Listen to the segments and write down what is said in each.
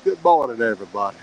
Good morning, everybody.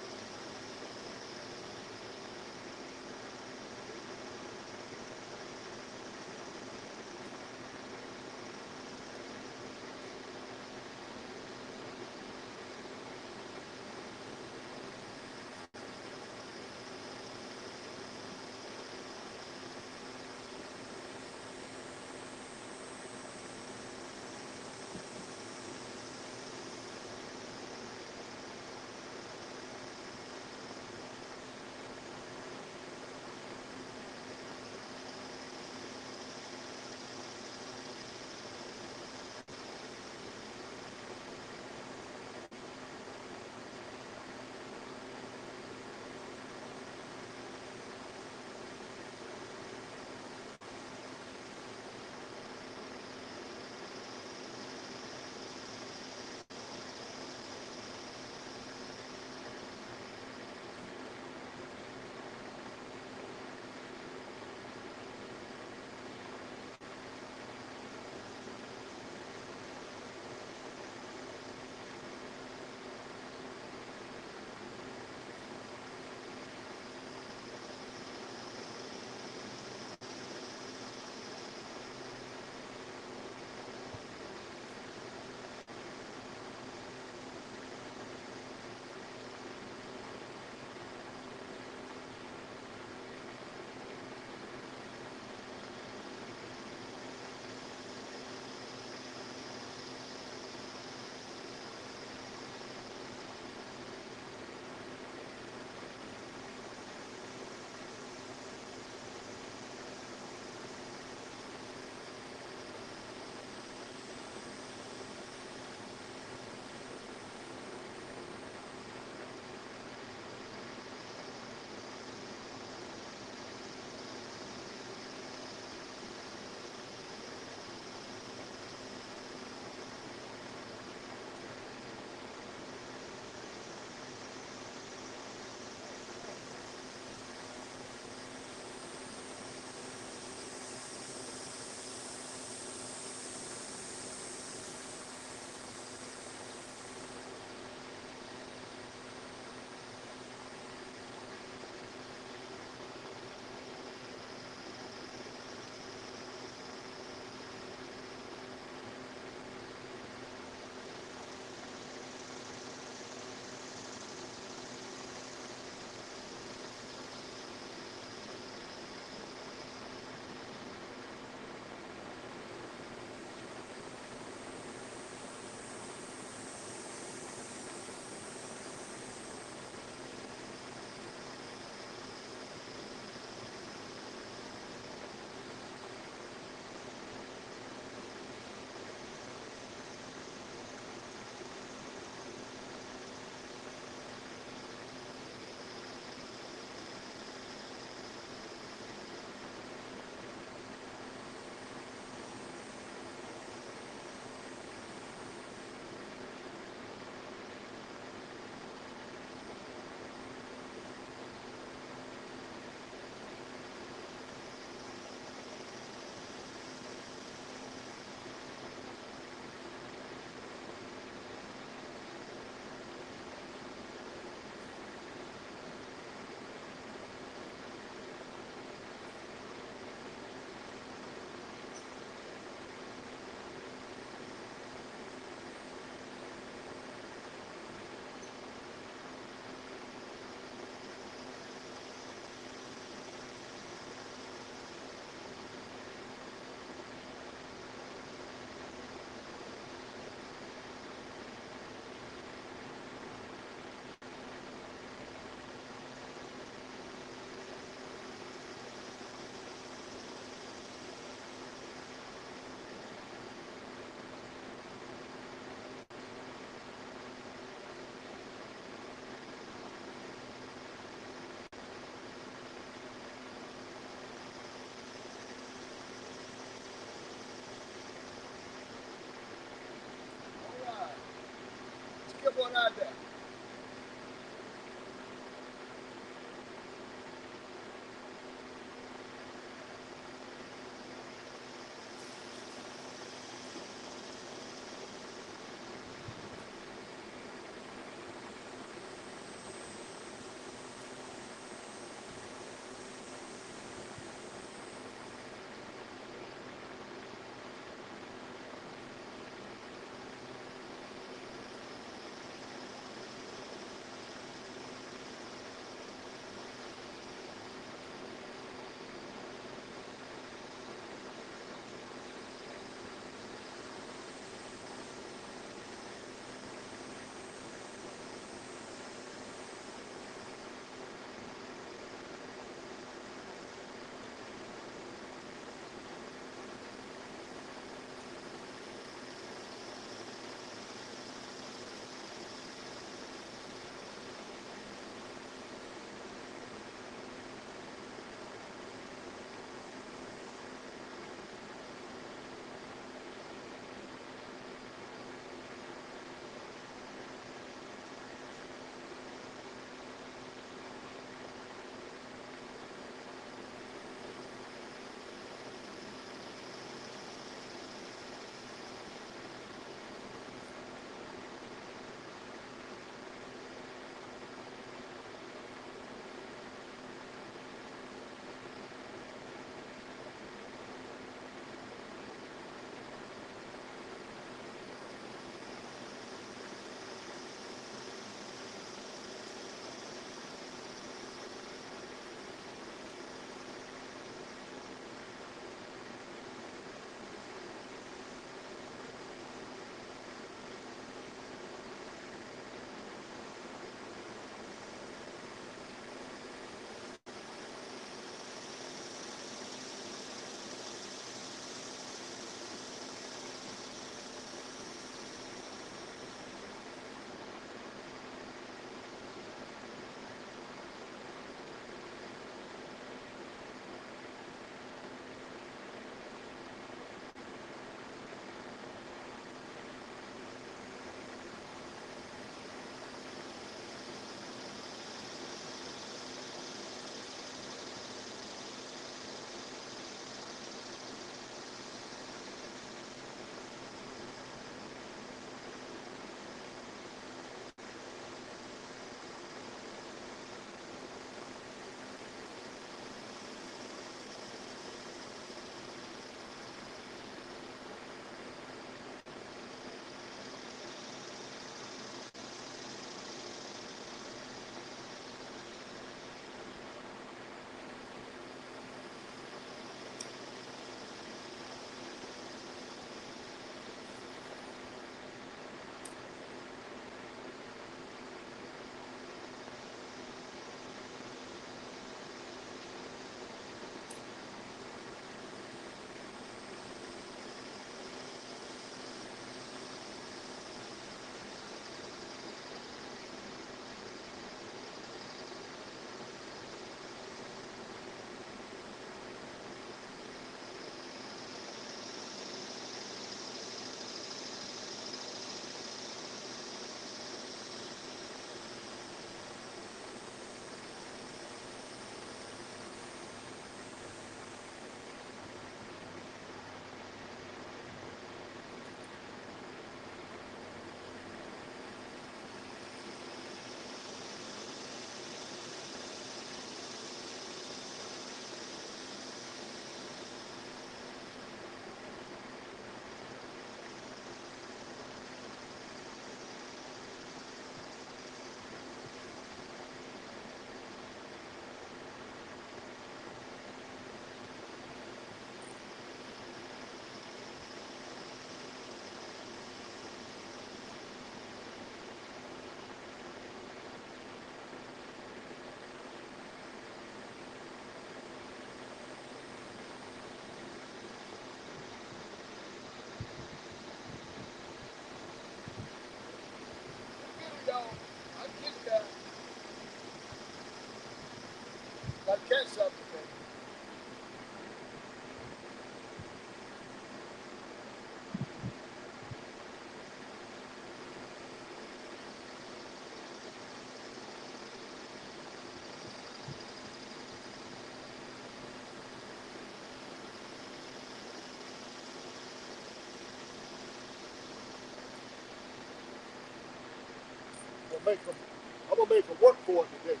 make them work for it today.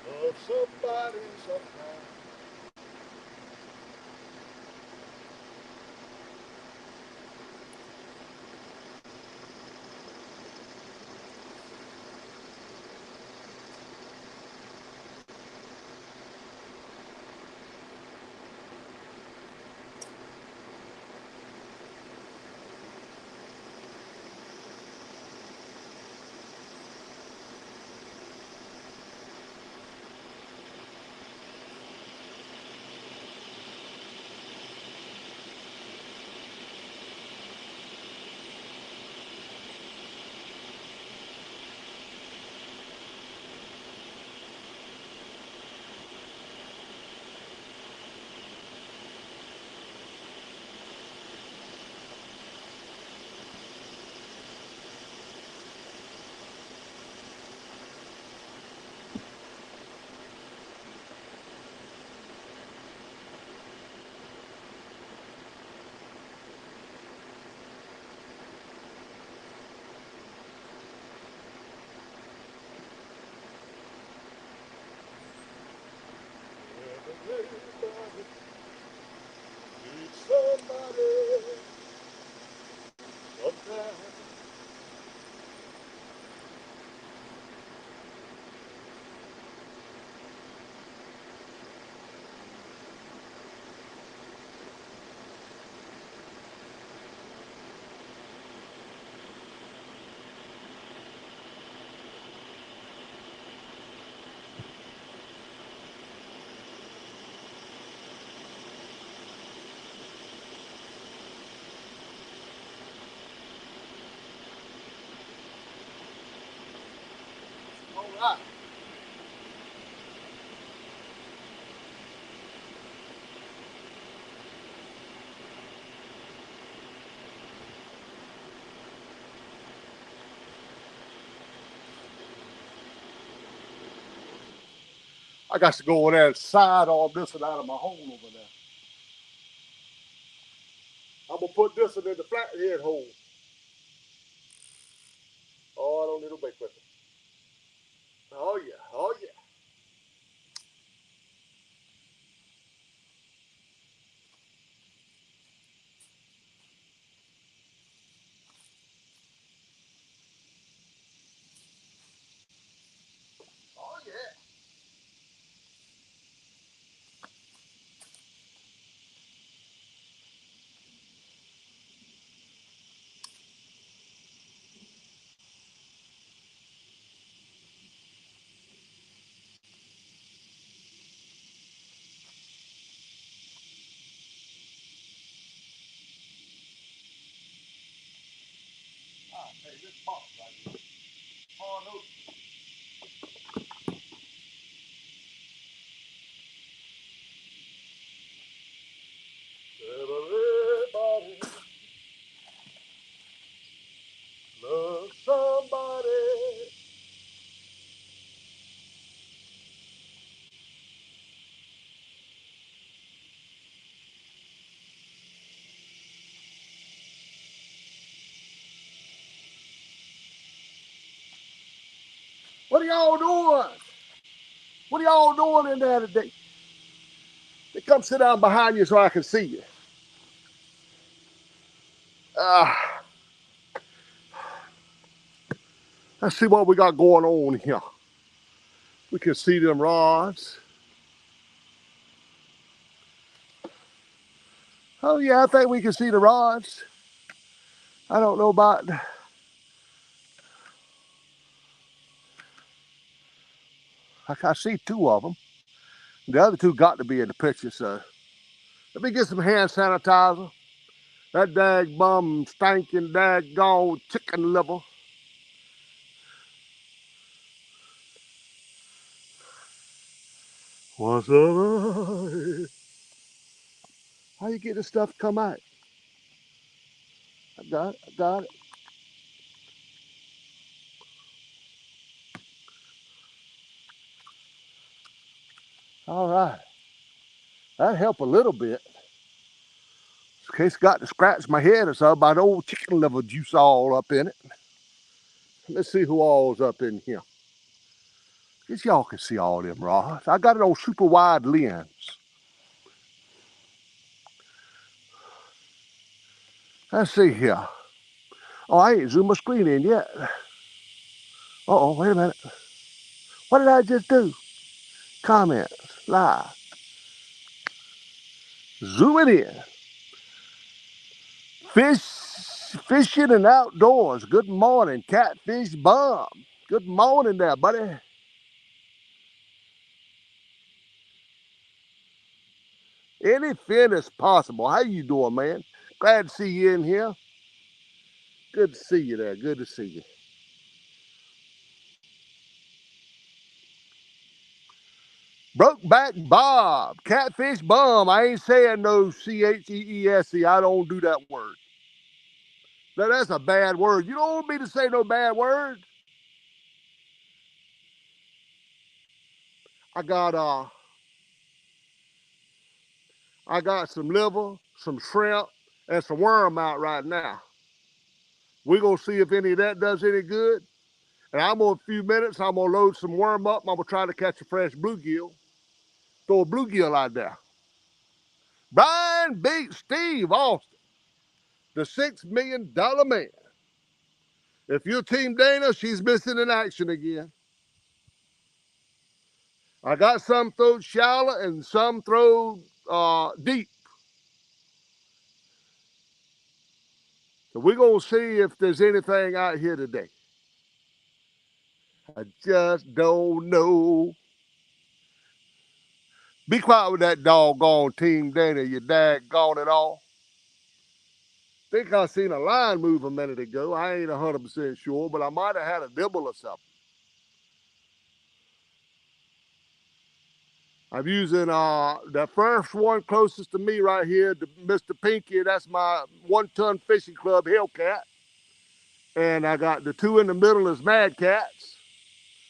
Love somebody sometime. Everybody needs somebody sometime. All right. I got to go over there and side all this one out of my hole over there. I'm gonna put this one in the flathead hole. Oh, I don't need no bait with it. Oh yeah, oh yeah. Oh yeah. Ah, hey, this box right here. Oh no. Everybody loves somebody. What are y'all doing? What are y'all doing in there today? They come sit down behind you so I can see you. Ah, let's see what we got going on here. We can see them rods. Oh yeah, I think we can see the rods. I don't know about. I see two of them. The other two got to be in the picture. So let me get some hand sanitizer. That dag bum stinking daggone chicken liver. What's up? How you get this stuff to come out? I got it. All right. That helped a little bit. In case got to scratch my head or something about old chicken liver juice all up in it. Let's see who all's up in here. Guess y'all can see all them rods. I got it on super wide lens. Let's see here. Oh, I ain't zoomed my screen in yet. Uh-oh, wait a minute. What did I just do? Comments, live. Zoom it in. Fishing and outdoors. Good morning, Catfish Bomb. Good morning there, buddy. Any fin is possible. How you doing, man? Glad to see you in here. Good to see you there. Good to see you. Brokeback Bob, Catfish Bum. I ain't saying no CHEESE. I don't do that word. Now, that's a bad word. You don't want me to say no bad word. I got I got some liver, some shrimp, and some worm out right now. We're gonna see if any of that does any good. And I'm on a few minutes, I'm gonna load some worm up. I'm gonna try to catch a fresh bluegill. Throw a bluegill out there. Brian beat Steve Austin, the $6 million man. If you're Team Dana, she's missing in action again. I got some thrown shallow and some thrown deep. So we're going to see if there's anything out here today. I just don't know. Be quiet with that doggone Team Dana, you daggone it all. Think I seen a line move a minute ago. I ain't 100% sure, but I might have had a nibble or something. I'm using the first one closest to me right here, Mr. Pinky. That's my 1-ton fishing club Hellcat. And I got the two in the middle is Mad Cats.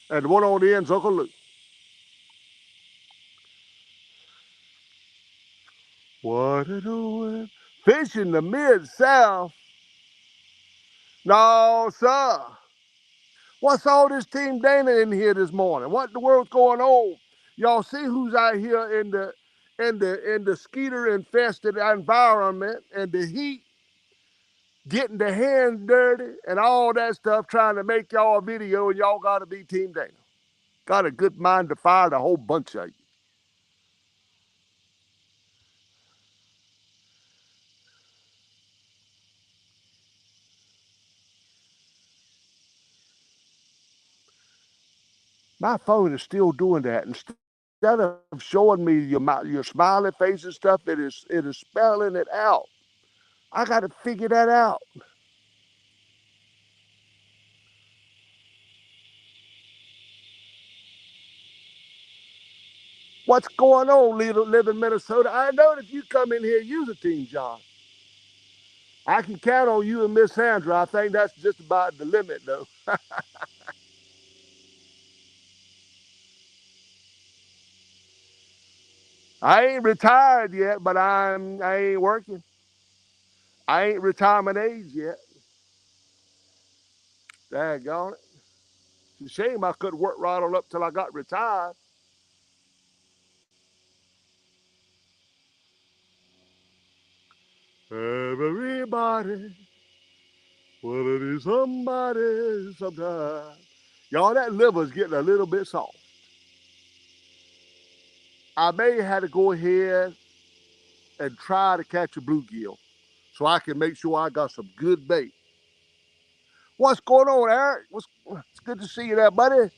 And the one on the end is Uncle Luke. What are doing? Fishing the Mid-South? No, sir. What's all this Team Dana in here this morning? What in the world's going on? Y'all see who's out here in the skeeter infested environment and the heat, getting their hands dirty and all that stuff, trying to make y'all a video, and y'all gotta be Team Dana. Got a good mind to fire the whole bunch of you. My phone is still doing that. Instead of showing me your smiley face and stuff, it is spelling it out. I got to figure that out. What's going on, live in Minnesota? I know that you come in here, use a team, John. I can count on you and Miss Sandra. I think that's just about the limit, though. I ain't retired yet, but I ain't working. I ain't retirement age yet. Daggone it. It's a shame I couldn't work right on up till I got retired. Everybody wanna be somebody sometime. Y'all, that liver's getting a little bit soft. I may have to go ahead and try to catch a bluegill so I can make sure I got some good bait. What's going on, Eric? It's good to see you there, buddy.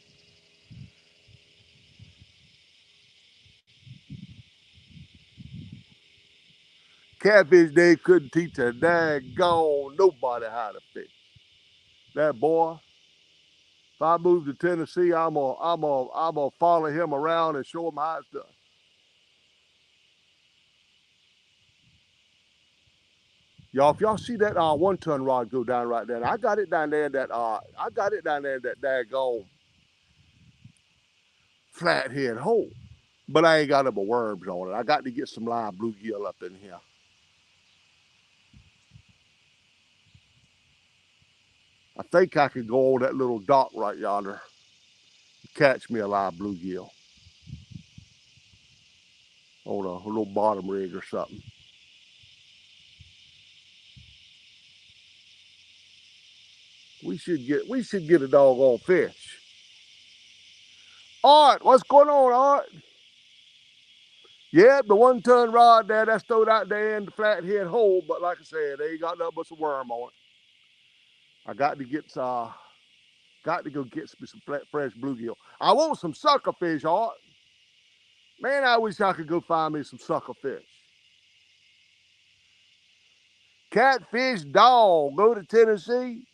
Catfish Day couldn't teach a daggone nobody how to fish. That boy, if I move to Tennessee, I'm gonna follow him around and show him how it's done. Y'all, if y'all see that 1-ton rod go down right there, I got it down there in that daggone flathead hole. but I ain't got no more worms on it. I got to get some live bluegill up in here. I think I could go on that little dock right yonder and catch me a live bluegill on a little bottom rig or something. We should get a doggone fish. Art, what's going on, Art? Yeah, the 1-ton rod there that's stowed out there in the flathead hole, but like I said, they ain't got nothing but some worm on it. I got to go get some fresh bluegill. I want some sucker fish, Art. Man, I wish I could go find me some sucker fish. Catfish dog, go to Tennessee.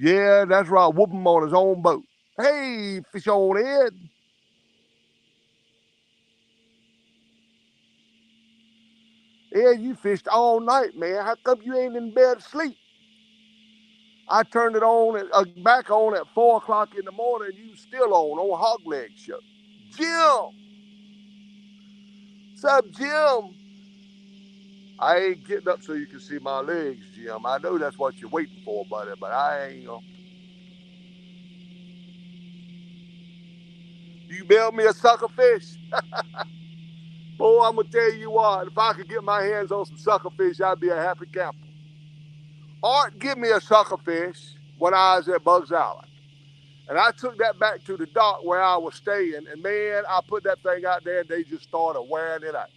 Yeah, that's right. Whoop him on his own boat. Hey, fish on Ed. Ed, you fished all night, man. How come you ain't in bed asleep? I turned it on back on at 4 o'clock in the morning. You still on Hog Leg Show. Jim, what's up, Jim? I ain't getting up so you can see my legs, Jim. I know that's what you're waiting for, buddy, but I ain't gonna. You bail me a sucker fish? Boy, I'm gonna tell you what, if I could get my hands on some sucker fish, I'd be a happy camper. Art give me a sucker fish when I was at Bugs Island. And I took that back to the dock where I was staying, and man, I put that thing out there and they just started wearing it out.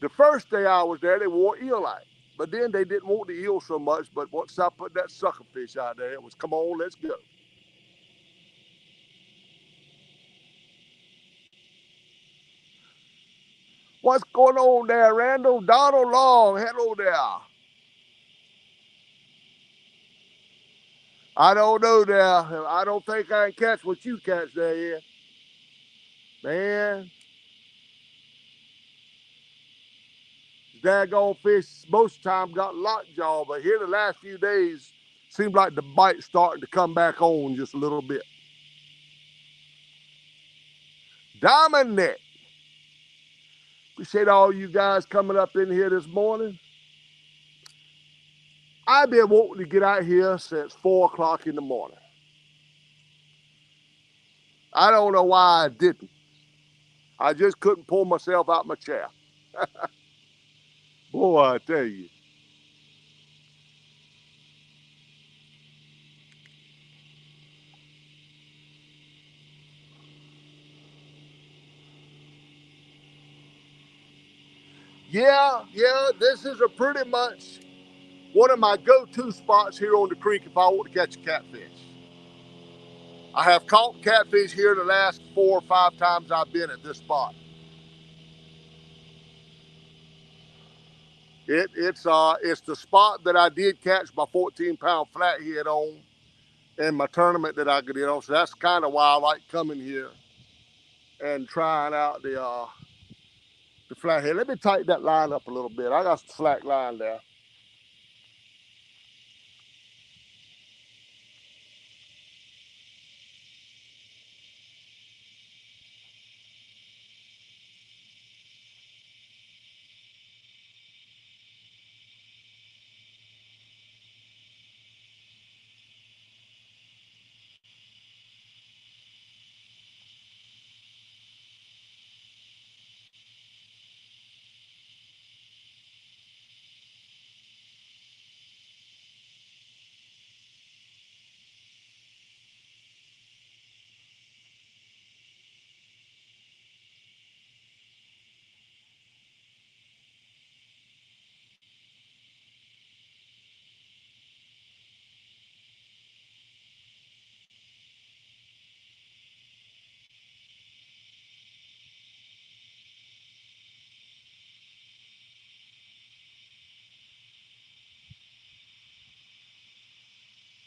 The first day I was there, they wore eel out. But then they didn't want the eel so much, but once I put that sucker fish out there, it was, come on, let's go. What's going on there, Randall? Donald Long, hello there. I don't know there. I don't think I can catch what you catch there yet. Man, daggone fish most of the time got lockjaw, but here the last few days, seems like the bite's starting to come back on just a little bit. Dominic, appreciate all you guys coming up in here this morning. I've been wanting to get out here since 4 o'clock in the morning. I don't know why I didn't. I just couldn't pull myself out my chair. Boy, I tell you. Yeah, this is a pretty much one of my go-to spots here on the creek if I want to catch a catfish. I have caught catfish here the last 4 or 5 times I've been at this spot. It's the spot that I did catch my 14-pound flathead on in my tournament that I could get on. So that's kind of why I like coming here and trying out the flathead. Let me tighten that line up a little bit. I got some slack line there.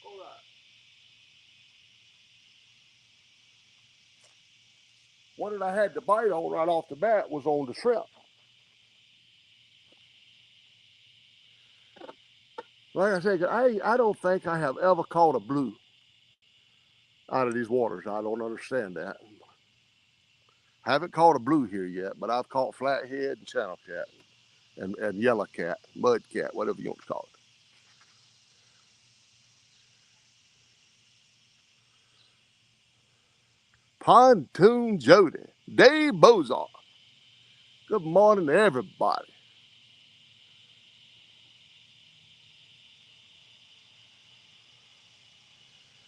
All right. One that I had to bite on right off the bat was on the shrimp. Like I said, I don't think I have ever caught a blue out of these waters. I don't understand that. Haven't caught a blue here yet, but I've caught flathead and channel cat and yellow cat, mud cat, whatever you want to call it. Pontoon Jody, Dave Bozar. Good morning to everybody.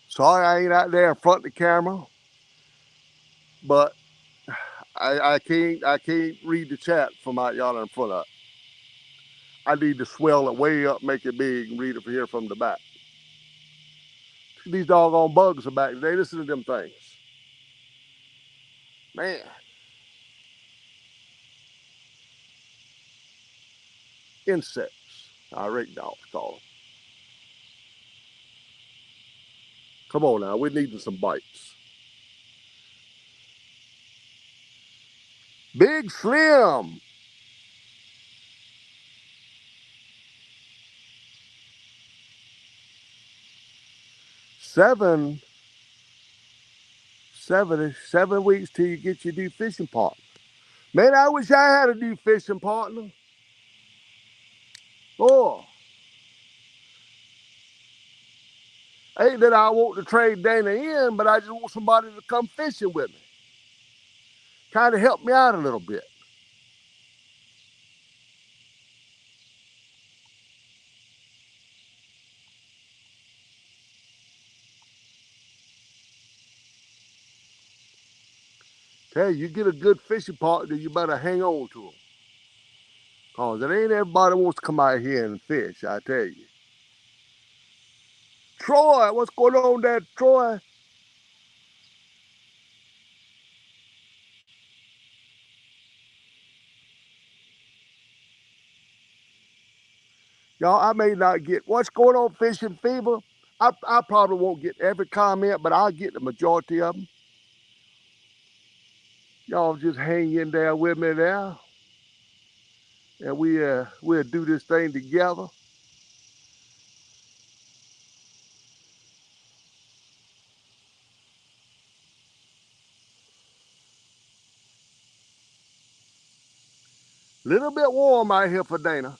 Sorry I ain't out there in front of the camera, but I can't read the chat from out yonder in front of it. I need to swell it way up, make it big, and read it from here from the back. These doggone bugs are back today. Listen to them things. Man. Insects. I rake dogs call them. Come on now, we're needing some bites. Big Slim. Seven weeks till you get your new fishing partner. Man, I wish I had a new fishing partner. Oh, ain't that I want to trade Dana in, but I just want somebody to come fishing with me. Kind of help me out a little bit. Tell you get a good fishing partner, you better hang on to them. Because it ain't everybody wants to come out here and fish, I tell you. Troy, what's going on there, Troy? Y'all, I may not get what's going on, Fishing Fever. I probably won't get every comment, but I'll get the majority of them. Y'all just hang in there with me there, and we'll do this thing together. Little bit warm out here for Dana.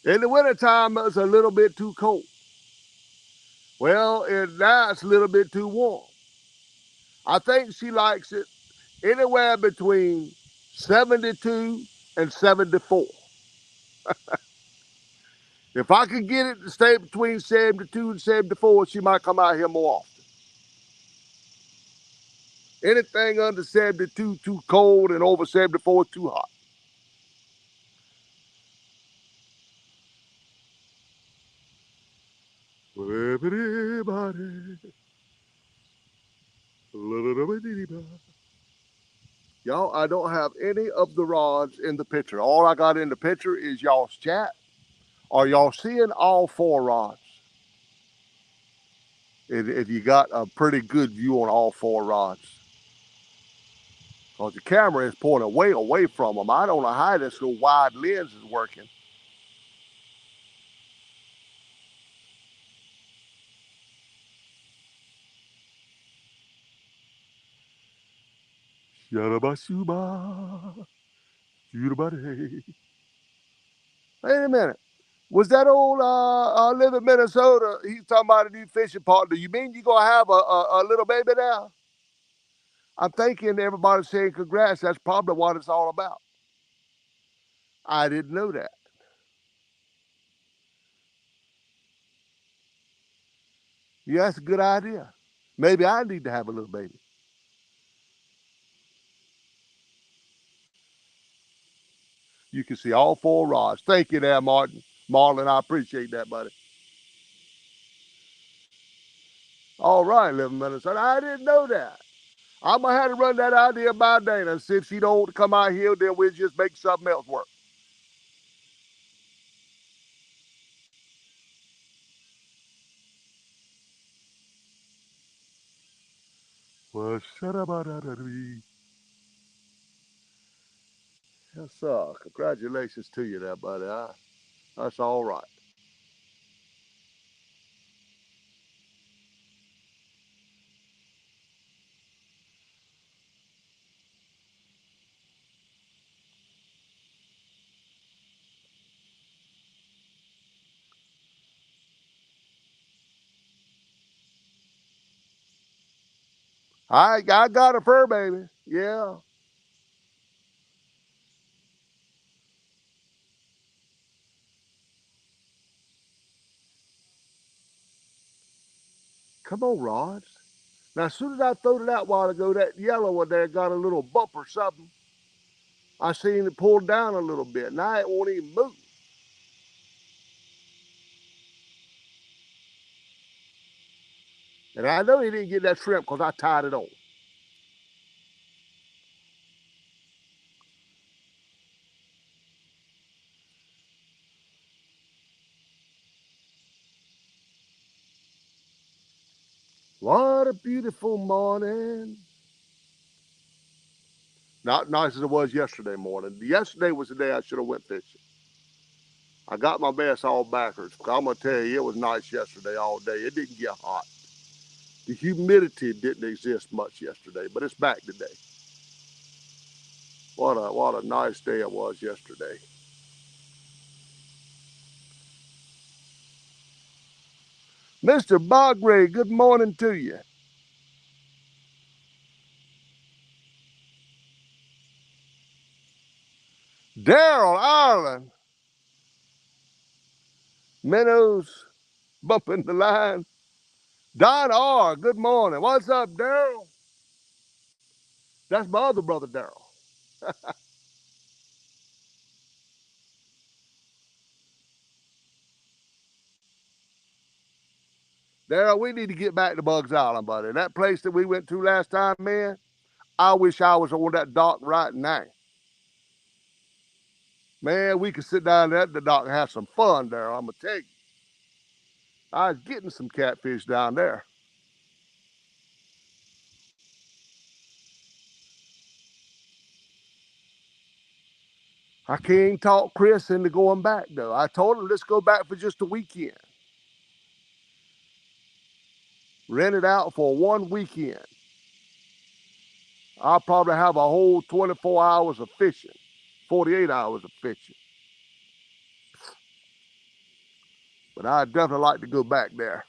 In the wintertime, it's a little bit too cold. Well, now it's a little bit too warm. I think she likes it anywhere between 72 and 74. If I could get it to stay between 72 and 74, she might come out here more often. Anything under 72 too cold, and over 74 too hot. Everybody. Y'all, I don't have any of the rods in the picture. All I got in the picture is y'all's chat. Are y'all seeing all 4 rods? If you got a pretty good view on all 4 rods. Because the camera is pointing way away from them. I don't know how this little wide lens is working. Wait a minute. Was that old live in Minnesota? He's talking about a new fishing partner. You mean you gonna have a little baby now? I'm thinking everybody's saying congrats. That's probably what it's all about. I didn't know that. Yeah, that's a good idea. Maybe I need to have a little baby. You can see all 4 rods. Thank you there, Martin. Marlon, I appreciate that, buddy. All right, live in Minnesota. I didn't know that. I'm gonna have to run that idea by Dana. See if she don't come out here, then we'll just make something else work. Well, shut up about that. Yes, sir. Congratulations to you there, buddy. That's all right. I got a fur baby. Yeah. Come on, rods. Now, as soon as I throwed it out a while ago, that yellow one there got a little bump or something. I seen it pulled down a little bit. Now it won't even move. And I know he didn't get that shrimp because I tied it on. What a beautiful morning. Not nice as it was yesterday morning. Yesterday was the day I should have went fishing. I got my bass all backwards. I'm going to tell you, it was nice yesterday all day. It didn't get hot. The humidity didn't exist much yesterday, but it's back today. What a nice day it was yesterday. Mr. Bogray, good morning to you. Daryl Ireland, Minnows bumping the line. Don R, good morning. What's up, Daryl? That's my other brother, Daryl. Daryl, we need to get back to Bugs Island, buddy. That place that we went to last time, man, I wish I was on that dock right now. Man, we could sit down there at the dock and have some fun there. I'm going to tell you. I was getting some catfish down there. I can't talk Chris into going back, though. I told him, let's go back for just a weekend. Rent it out for one weekend. I'll probably have a whole 24 hours of fishing, 48 hours of fishing. But I'd definitely like to go back there.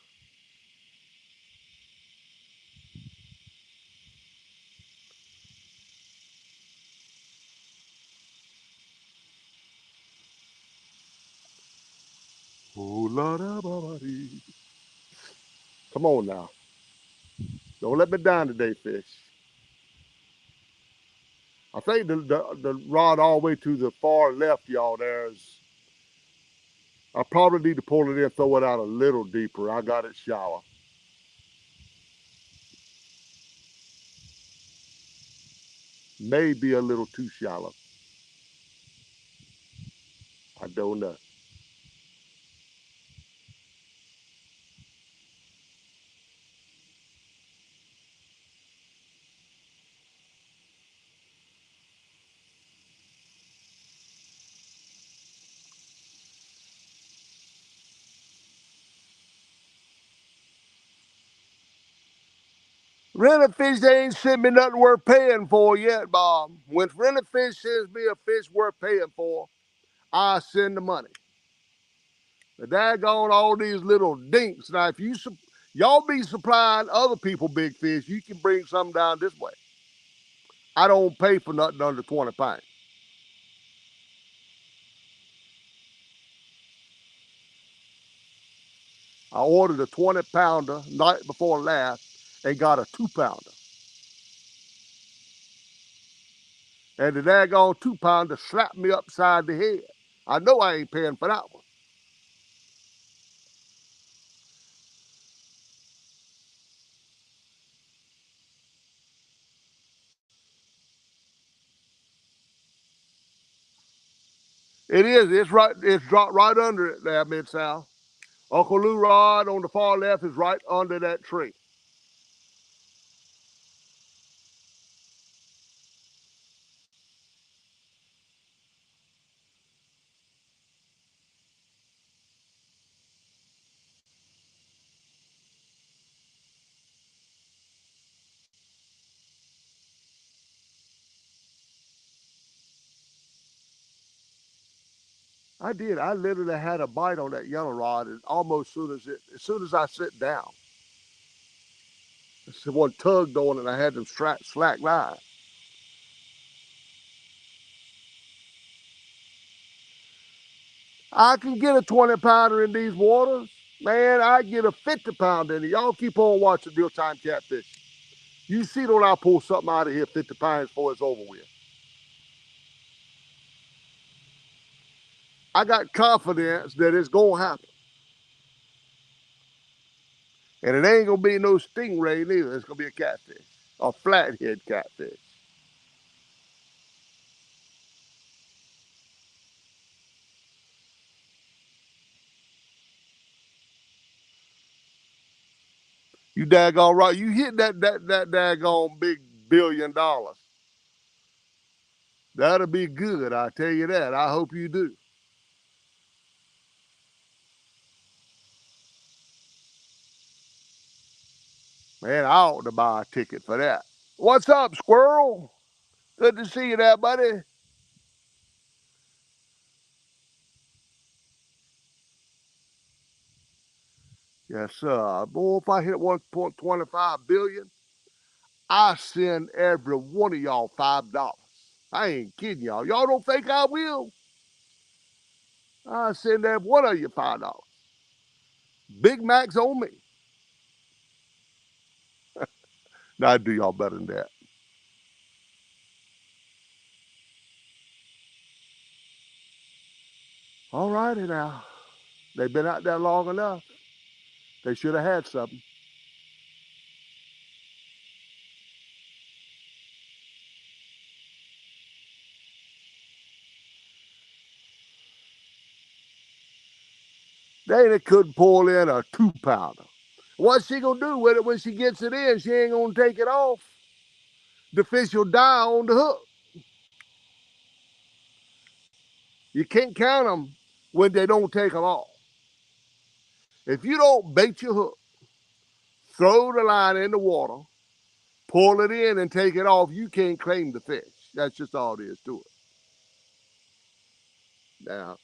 Oh, la da ba dee. Come on now. Don't let me down today, fish. I think the rod all the way to the far left, y'all, there's. I probably need to pull it in, throw it out a little deeper. I got it shallow. Maybe a little too shallow. I don't know. Rented fish, they ain't sent me nothing worth paying for yet, Bob. When rented fish sends me a fish worth paying for, I send the money. The daggone all these little dinks. Now, if y'all be supplying other people big fish, you can bring some down this way. I don't pay for nothing under 20 pounds. I ordered a 20-pounder night before last and got a 2-pounder. And the daggone 2-pounder slapped me upside the head. I know I ain't paying for that one. It is. It's right. It's dropped right under it there, Mid South. Uncle Lou Rod on the far left is right under that tree. I did. I literally had a bite on that yellow rod, and almost as soon as I sit down. Someone tugged on it and I had them slack line. I can get a 20-pounder in these waters. Man, I get a 50-pounder in it. Y'all keep on watching real-time catfish. You see that I'll pull something out of here 50 pounds before it's over with. I got confidence that it's going to happen. And it ain't going to be no stingray neither. It's going to be a catfish, a flathead catfish. You daggone right. You hit that daggone big $1 billion. That'll be good, I tell you that. I hope you do. Man, I ought to buy a ticket for that. What's up, squirrel? Good to see you there, buddy. Yes, sir. Boy, if I hit 1.25 billion, I send every one of y'all $5. I ain't kidding y'all. Y'all don't think I will? I send every one of you $5. Big Mac's on me. Now I do y'all better than that. All righty now. They've been out there long enough. They should have had something. They couldn't pull in a 2-pounder. What's she gonna do with it when she gets it in? She ain't gonna take it off. The fish will die on the hook. You can't count them when they don't take them off. If you don't bait your hook, throw the line in the water, pull it in and take it off, you can't claim the fish. That's just all there is to it. Now,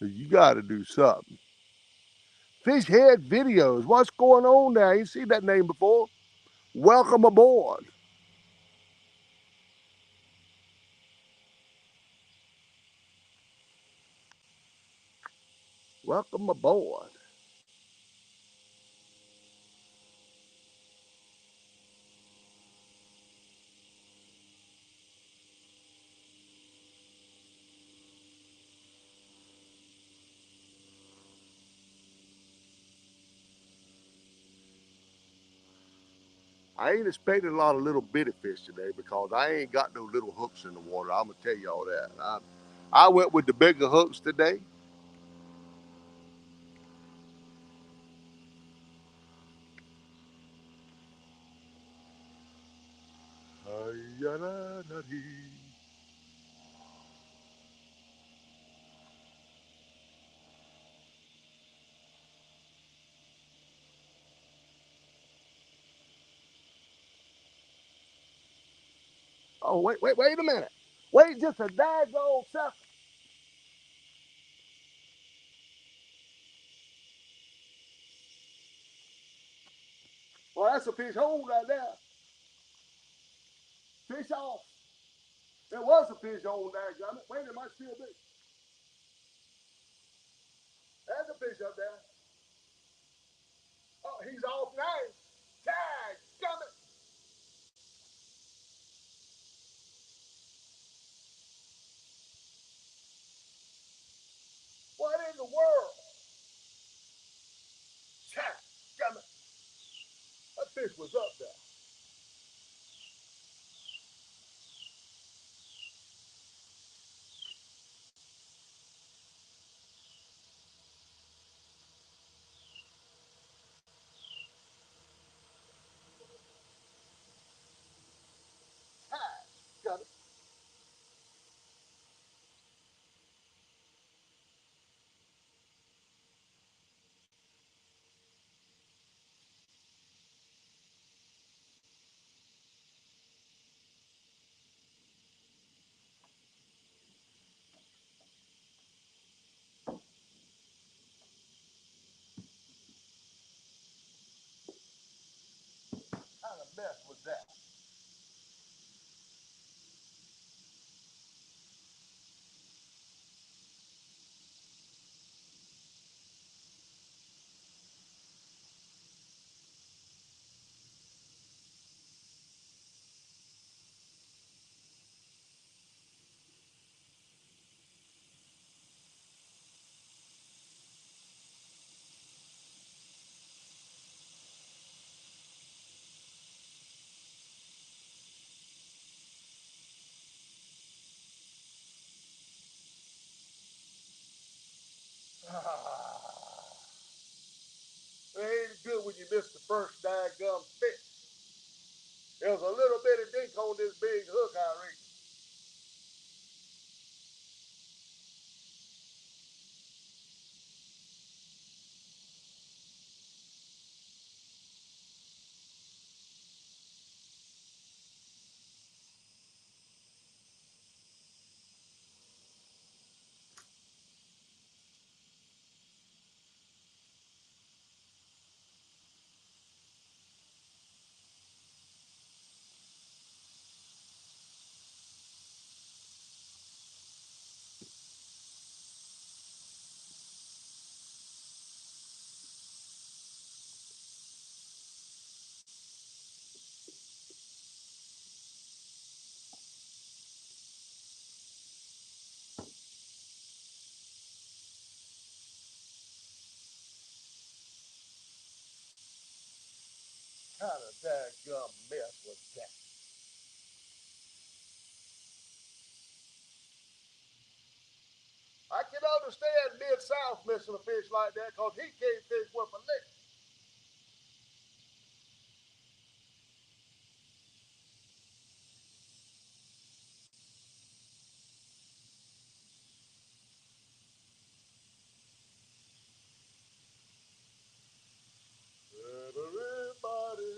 you got to do something. Fish head videos. What's going on there? I ain't seen that name before. Welcome aboard. Welcome aboard. I ain't expecting a lot of little bitty fish today because I ain't got no little hooks in the water. I'm gonna tell you all that. I went with the bigger hooks today. Oh, wait a minute. Wait just a daggone second. Well, that's a fish hole right there. Fish off. There was a fish hole there, Johnny. Wait, it might still be. There's a fish up there. Oh, he's off now. Tag, Johnny. What in the world? Tag, Johnny. That fish was up there. mess was that? It ain't good when you miss the first daggum fish. There was a little bitty dink on this big hook I reached. Kind of daggum mess was that? I can understand Mid-South missing a fish like that because he can't fish with a lick. Everybody.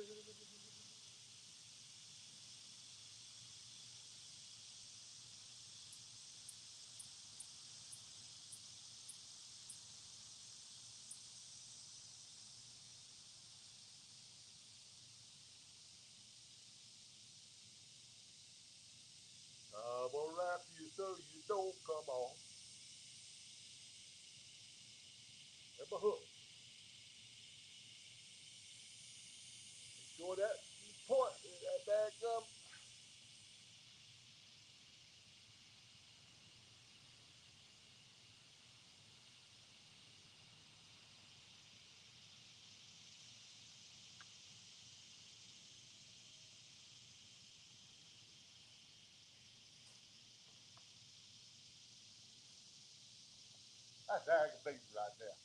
I'm gonna rap you so you don't come on. That's my hook. Enjoy that point, that daggum. That's aggravating right there.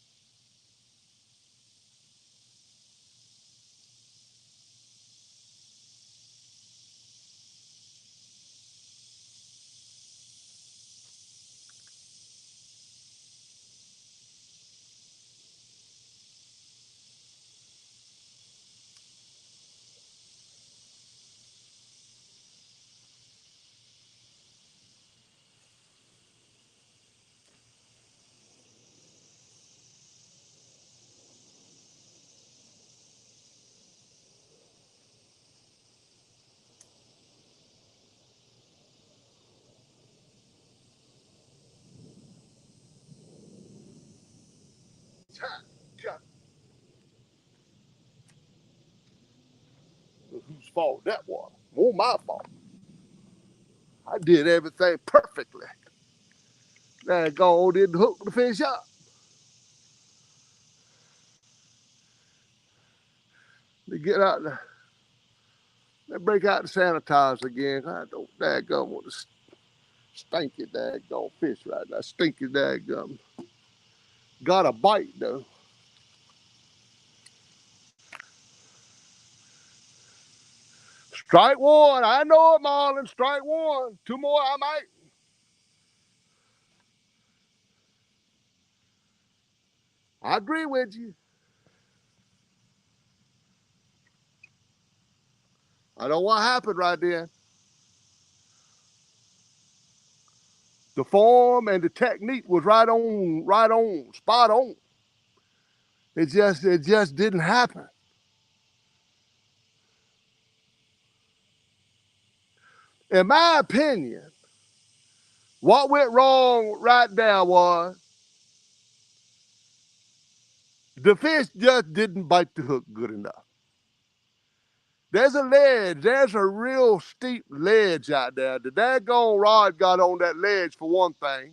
God, whose fault that was? More my fault. I did everything perfectly. That gold didn't hook the fish up. They get out the, they break out the sanitizer again. I don't daggum want to stinky daggum fish right now. Stinky daggum. Got a bite though. Strike one. I know it, Marlon. Strike one. Two more, I might. I agree with you. I know what happened right there. The form and the technique was right on, spot on. It just didn't happen. In my opinion, what went wrong right there was the fish just didn't bite the hook good enough. There's a ledge. There's a real steep ledge out there. The daggone rod got on that ledge for one thing.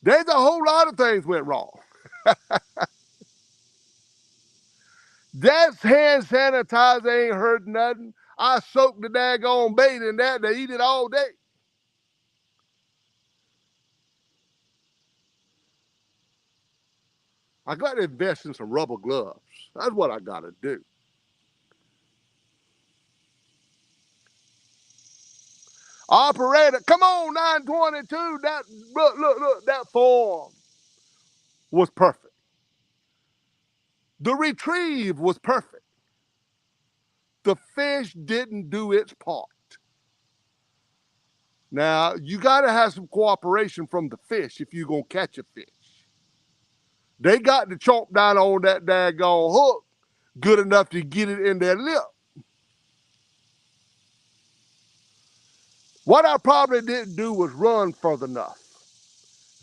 There's a whole lot of things went wrong. That hand sanitizer ain't hurt nothing. I soaked the daggone bait in that and they eat it all day. I got to invest in some rubber gloves. That's what I got to do. Operator, come on, 922. That look, that form was perfect. The retrieve was perfect. The fish didn't do its part. Now, you got to have some cooperation from the fish if you're going to catch a fish. They got to chomp down on that daggone hook good enough to get it in their lip. What I probably didn't do was run further enough.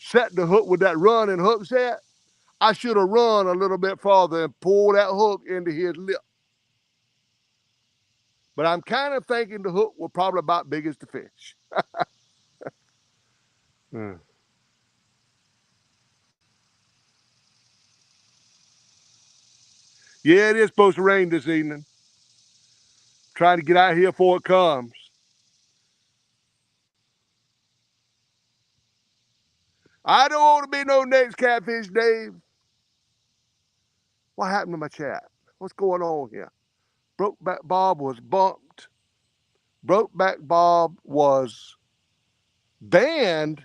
Set the hook with that run and hook set. I should have run a little bit farther and pulled that hook into his lip. But I'm kind of thinking the hook was probably about big as the fish. Yeah, it is supposed to rain this evening. Trying to get out here before it comes. I don't want to be no next catfish, Dave. What happened to my chat? What's going on here? Brokeback Bob was bumped. Brokeback Bob was banned.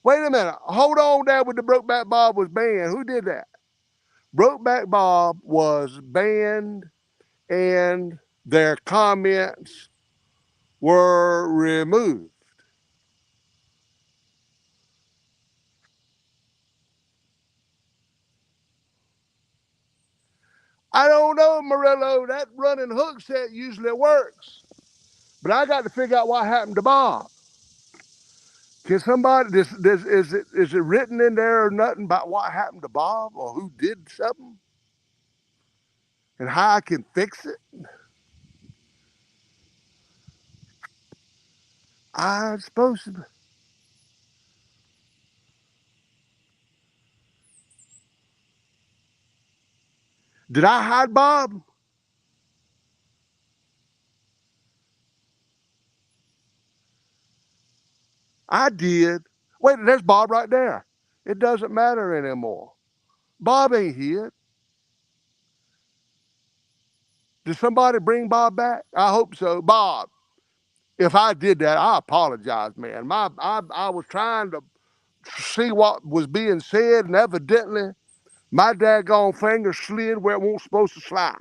Wait a minute. Hold on there with the Brokeback Bob was banned. Who did that? Brokeback Bob was banned and their comments were removed. I don't know, Murillo. That running hook set usually works. But I got to figure out what happened to Bob. Can somebody, is it written in there or nothing about what happened to Bob or who did something? And how I can fix it? I'm supposed to. Did I hide Bob? I did. Wait, there's Bob right there. It doesn't matter anymore. Bob ain't here. Did somebody bring Bob back? I hope so. Bob, if I did that, I apologize, man. I was trying to see what was being said, and evidently my daggone finger slid where it wasn't supposed to slide.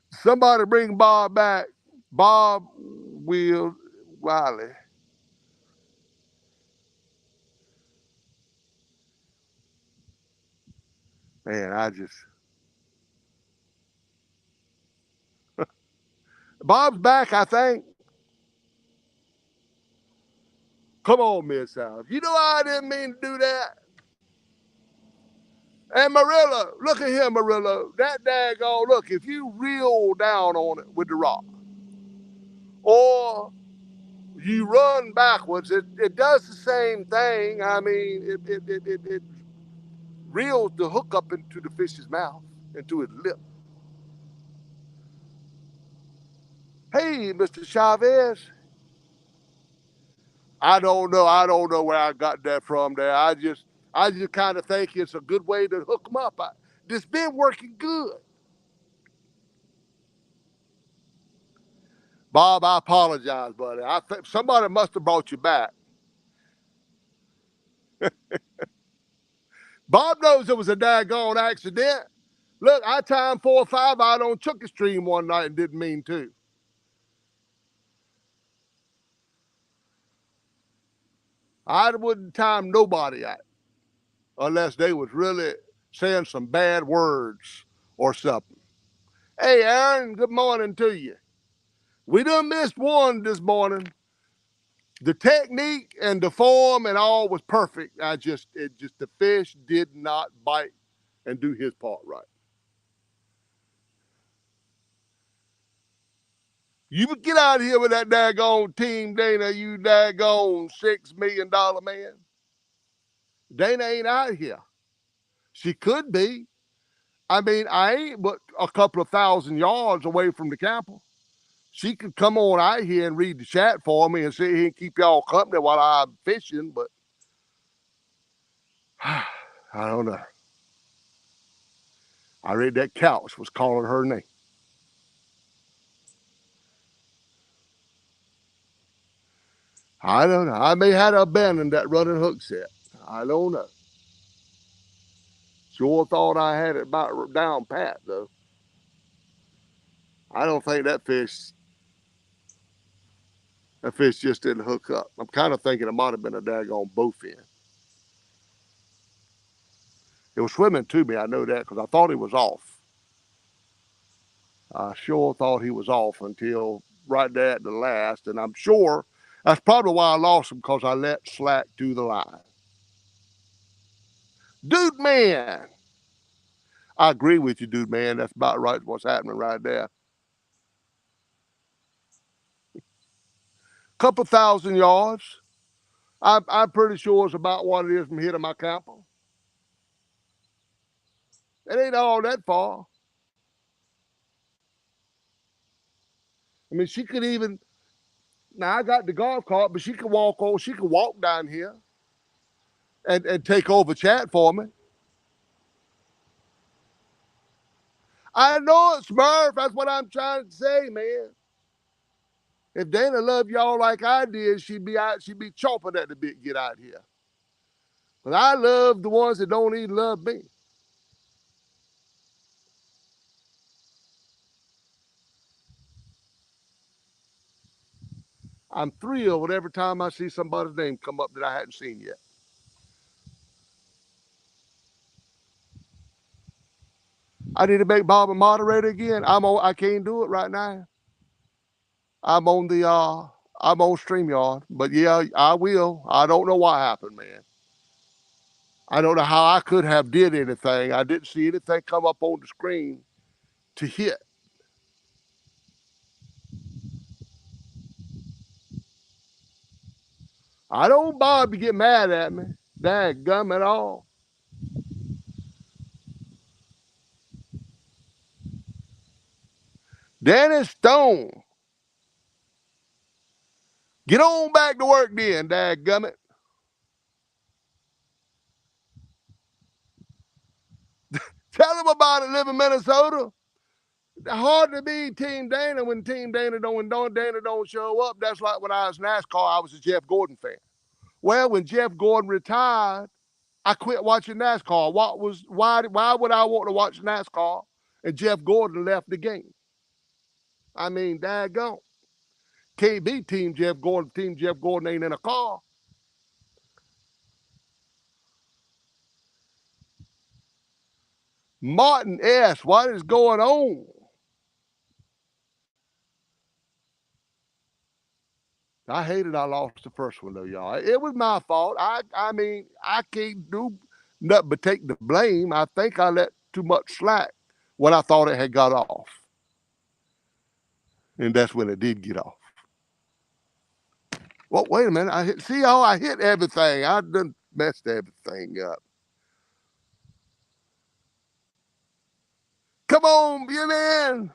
Somebody bring Bob back. Bob Will Wiley. Man, I just. Bob's back, I think. Come on, Miss South. You know I didn't mean to do that. And Murillo, look at him, Murillo. That daggone, look, if you reel down on it with the rock, or you run backwards, it does the same thing. I mean, it reels the hook up into the fish's mouth, into his lip. Hey, Mr. Chavez. I don't know. I don't know where I got that from there. I just kind of think it's a good way to hook them up. It's been working good. Bob, I apologize, buddy. I think somebody must have brought you back. Bob knows it was a daggone accident. Look, I timed 4 or 5 out on Chooky Stream one night and didn't mean to. I wouldn't time nobody out unless they was really saying some bad words or something. Hey, Aaron, good morning to you. We done missed one this morning. The technique and the form and all was perfect. The fish did not bite and do his part right. You get out of here with that daggone Team Dana, you daggone $6 million man. Dana ain't out here. She could be. I mean, I ain't but a couple of thousand yards away from the camper. She could come on out here and read the chat for me and sit here and keep y'all company while I'm fishing, but I don't know. I read that couch was calling her name. I don't know. I may have to abandon that running hook set. I don't know. Sure thought I had it about down pat, though. I don't think that fish just didn't hook up. I'm kind of thinking it might have been a daggone bowfin. It was swimming to me, I know that, because I thought he was off. I sure thought he was off until right there at the last, and I'm sure that's probably why I lost him, because I let slack do the line. Dude, man. I agree with you, dude, man. That's about right what's happening right there. Couple thousand yards. I'm pretty sure it's about what it is from here to my camper. It ain't all that far. I mean, she could even, now I got the golf cart, but she could walk over, she could walk down here and take over chat for me. I know it, Smurf. That's what I'm trying to say, man. If Dana loved y'all like I did, she'd be chomping at the bit to get out here. But I love the ones that don't even love me. I'm thrilled every time I see somebody's name come up that I hadn't seen yet. I need to make Bob a moderator again. I can't do it right now. I'm on StreamYard. But yeah, I will. I don't know what happened, man. I don't know how I could have did anything. I didn't see anything come up on the screen to hit. I don't Bob to get mad at me. Dadgum at all. Dennis Stone. Get on back to work then, dadgummit. Tell him about it, live in Minnesota. Hard to be Team Dana when Team Dana don't show up. That's like when I was NASCAR, I was a Jeff Gordon fan. Well, when Jeff Gordon retired, I quit watching NASCAR. Why would I want to watch NASCAR and Jeff Gordon left the game? I mean, daggone. Can't be Team Jeff Gordon. Team Jeff Gordon ain't in a car. Martin S., what is going on? I hated I lost the first one though, y'all. It was my fault. I mean, I can't do nothing but take the blame. I think I let too much slack when I thought it had got off. And that's when it did get off. Well, wait a minute. I hit everything. I done messed everything up. Come on, you man.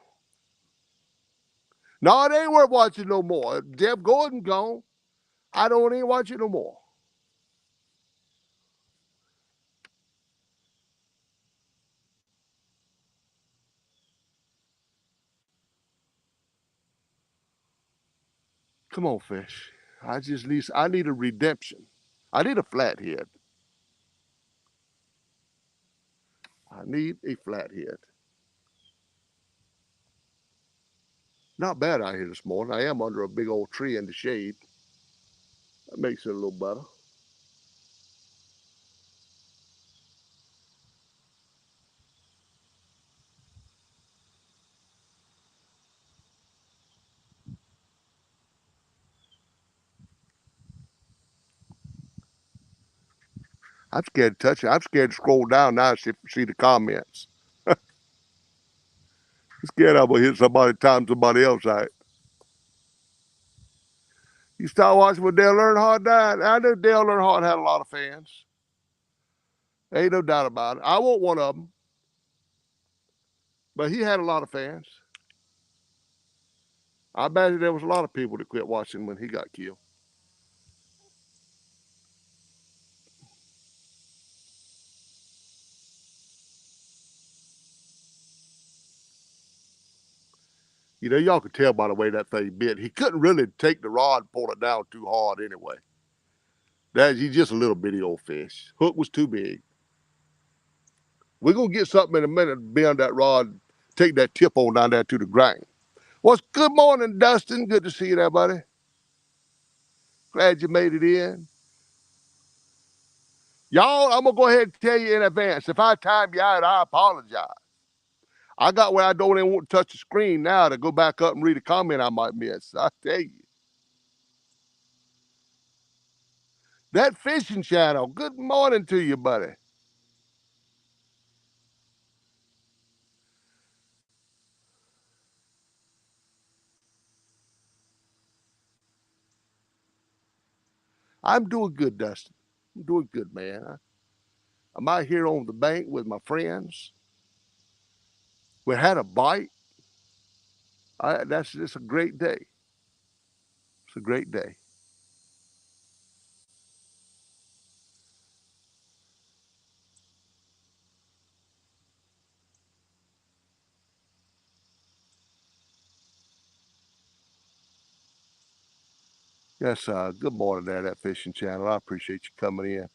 No, it ain't worth watching no more. Jeff Gordon gone. I don't even watch it no more. Come on, fish. I need a redemption. I need a flathead. I need a flathead. Not bad out here this morning. I am under a big old tree in the shade. That makes it a little better. I'm scared to touch it. I'm scared to scroll down now and see the comments. I'm scared I'm gonna hit somebody, time somebody else out. You start watching when Dale Earnhardt died. I knew Dale Earnhardt had a lot of fans. Ain't no doubt about it. I want one of them. But he had a lot of fans. I imagine there was a lot of people that quit watching when he got killed. You know, y'all could tell by the way that thing bit. He couldn't really take the rod and pull it down too hard anyway. He's just a little bitty old fish. Hook was too big. We're going to get something in a minute to bend that rod, take that tip on down there to the grain. Well, good morning, Dustin. Good to see you there, buddy. Glad you made it in. Y'all, I'm going to go ahead and tell you in advance. If I time you out, I apologize. I got where I don't even want to touch the screen now to go back up and read a comment I might miss. I tell you. That fishing channel, good morning to you, buddy. I'm doing good, Dustin. I'm doing good, man. I'm out here on the bank with my friends. We had a bite. It's a great day. It's a great day. Yes, good morning there, that fishing channel. I appreciate you coming in.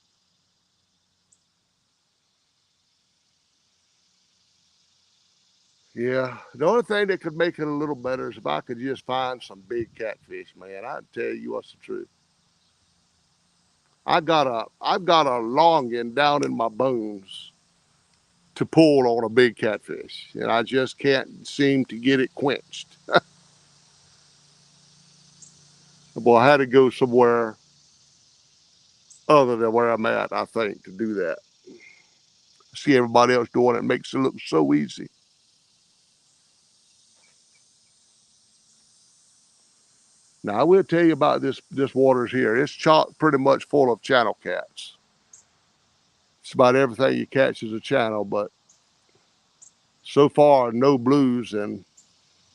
Yeah, the only thing that could make it a little better is if I could just find some big catfish, man. I'd tell you what's the truth. I've got a longing down in my bones to pull on a big catfish, and I just can't seem to get it quenched. Well, I had to go somewhere other than where I'm at, I think, to do that. See everybody else doing it makes it look so easy. Now, I will tell you about this waters here. It's chock pretty much full of channel cats. It's about everything you catch is a channel, but so far, no blues, and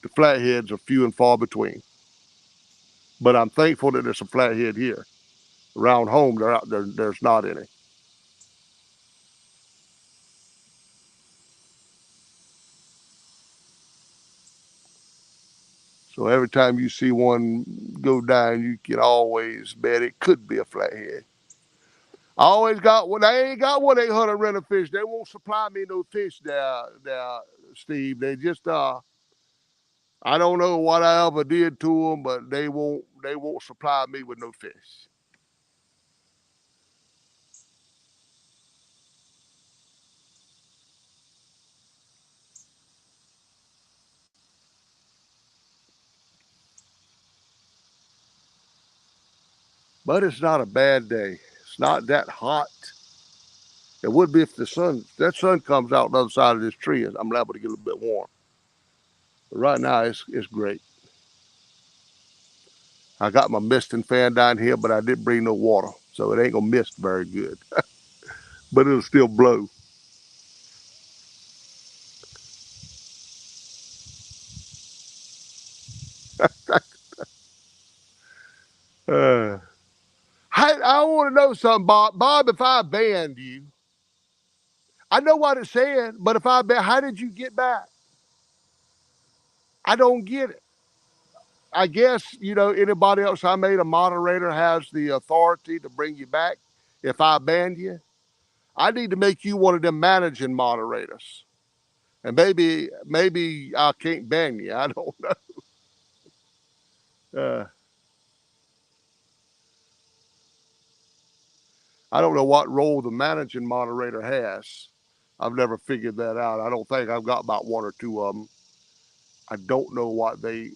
the flatheads are few and far between. But I'm thankful that there's a flathead here. Around home, there's not any. So every time you see one go down, you can always bet it could be a flathead. I always got one. They ain't got 1-800 rental fish. They won't supply me no fish there, Steve. They just I don't know what I ever did to them, but they won't supply me with no fish. But it's not a bad day. It's not that hot. It would be if the sun comes out the other side of this tree. I'm liable to get a little bit warm. But right now it's great. I got my misting fan down here, but I didn't bring no water, so it ain't gonna mist very good. But it'll still blow. Uh, I want to know something, Bob. Bob, if I banned you, I know what it said, but if I ban, how did you get back? I don't get it. I guess, anybody else I made a moderator has the authority to bring you back if I banned you. I need to make you one of them managing moderators. And maybe I can't ban you. I don't know. I don't know what role the managing moderator has. I've never figured that out. I don't think I've got about one or two of them. I don't know what they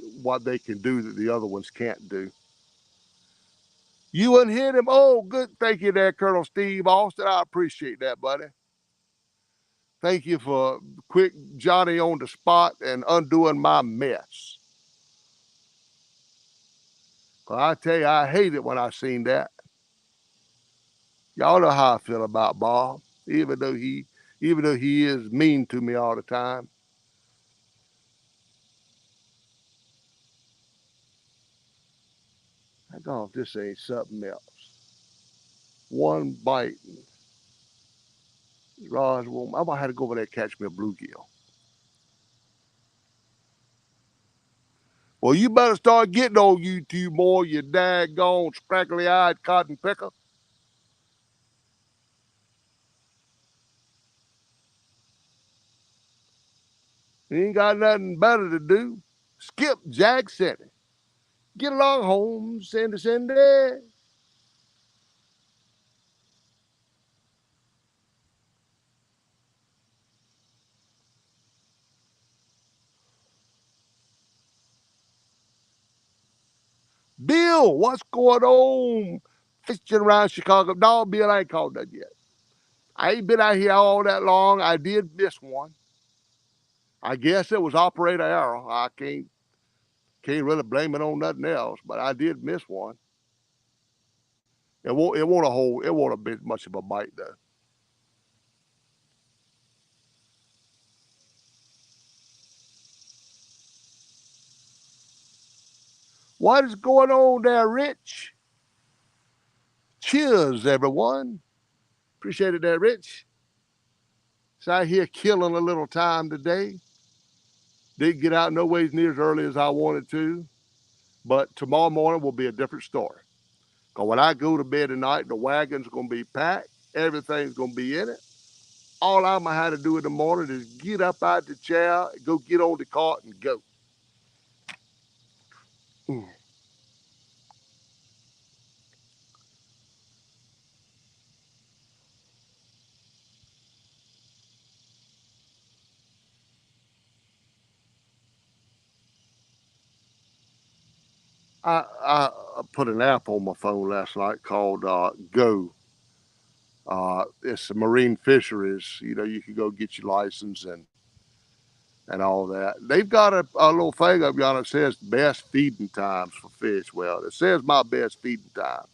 can do that the other ones can't do. You wouldn't hit him? Oh, good. Thank you there, Colonel Steve Austin. I appreciate that, buddy. Thank you for quick Johnny on the spot and undoing my mess. I tell you, I hate it when I seen that. Y'all know how I feel about Bob, even though he is mean to me all the time. I go, if this ain't something else. One bite. Roz, well, I might have to go over there and catch me a bluegill. Well, you better start getting on YouTube more, you daggone scraggly-eyed cotton picker. You ain't got nothing better to do. Skip Jack City. Get along home, Cindy, Cindy. Bill, what's going on? Fishing around Chicago. No, Bill, I ain't called that yet. I ain't been out here all that long. I did miss one. I guess it was operator error. I can't really blame it on nothing else, but I did miss one. It won't have been much of a bite though. What is going on there, Rich? Cheers, everyone. Appreciate it there, Rich. So I here killing a little time today. Didn't get out no ways near as early as I wanted to, but tomorrow morning will be a different story. Because when I go to bed tonight, the wagon's going to be packed. Everything's going to be in it. All I'm going to have to do in the morning is get up out the chair, go get on the cart, and go. Mm. I put an app on my phone last night called Go. It's the marine fisheries. You know, you can go get your license and all that. They've got a little thing up yonder that says best feeding times for fish. Well, it says my best feeding time,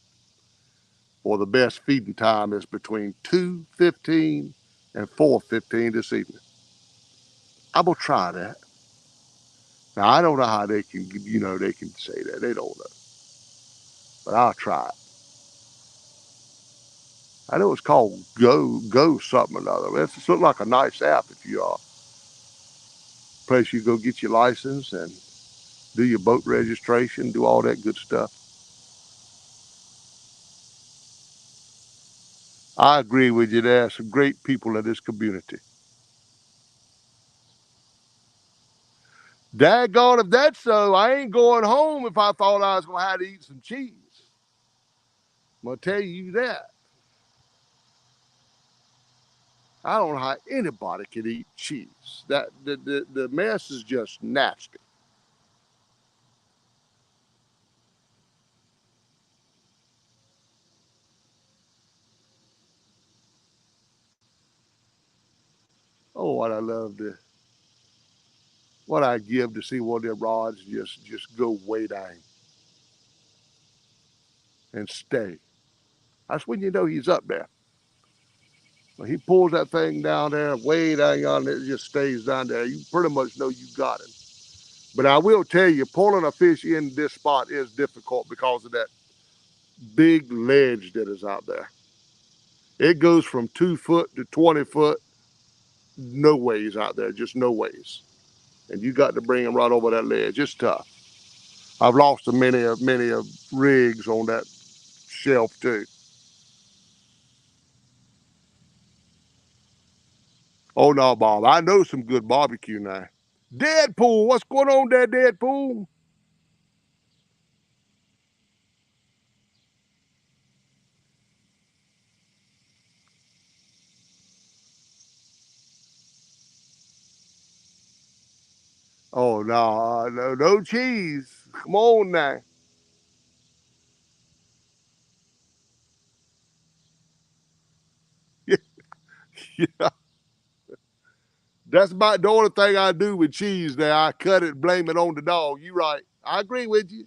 or the best feeding time is between 2:15 and 4:15 this evening. I'm gonna try that. Now I don't know how they can, they can say that. They don't know, but I'll try it. I know it's called Go something or another. It's look like a nice app if you place you go get your license and do your boat registration, do all that good stuff. I agree with you. There are some great people in this community. Daggone, if that's so, I ain't going home if I thought I was going to have to eat some cheese. I'm going to tell you that. I don't know how anybody can eat cheese. The mess is just nasty. Oh, what I give to see one of them rods just go way down and stay. That's when you know he's up there. When he pulls that thing down there, way down yonder, it just stays down there. You pretty much know you got him. But I will tell you, pulling a fish in this spot is difficult because of that big ledge that is out there. It goes from 2 foot to 20 foot, no ways out there, just no ways. And you got to bring them right over that ledge. It's tough. I've lost many of rigs on that shelf too. Oh no, Bob, I know some good barbecue now. Deadpool, what's going on there, Deadpool? Oh no, no cheese. Come on now. Yeah. That's about the only thing I do with cheese there. I cut it and blame it on the dog. You right. I agree with you.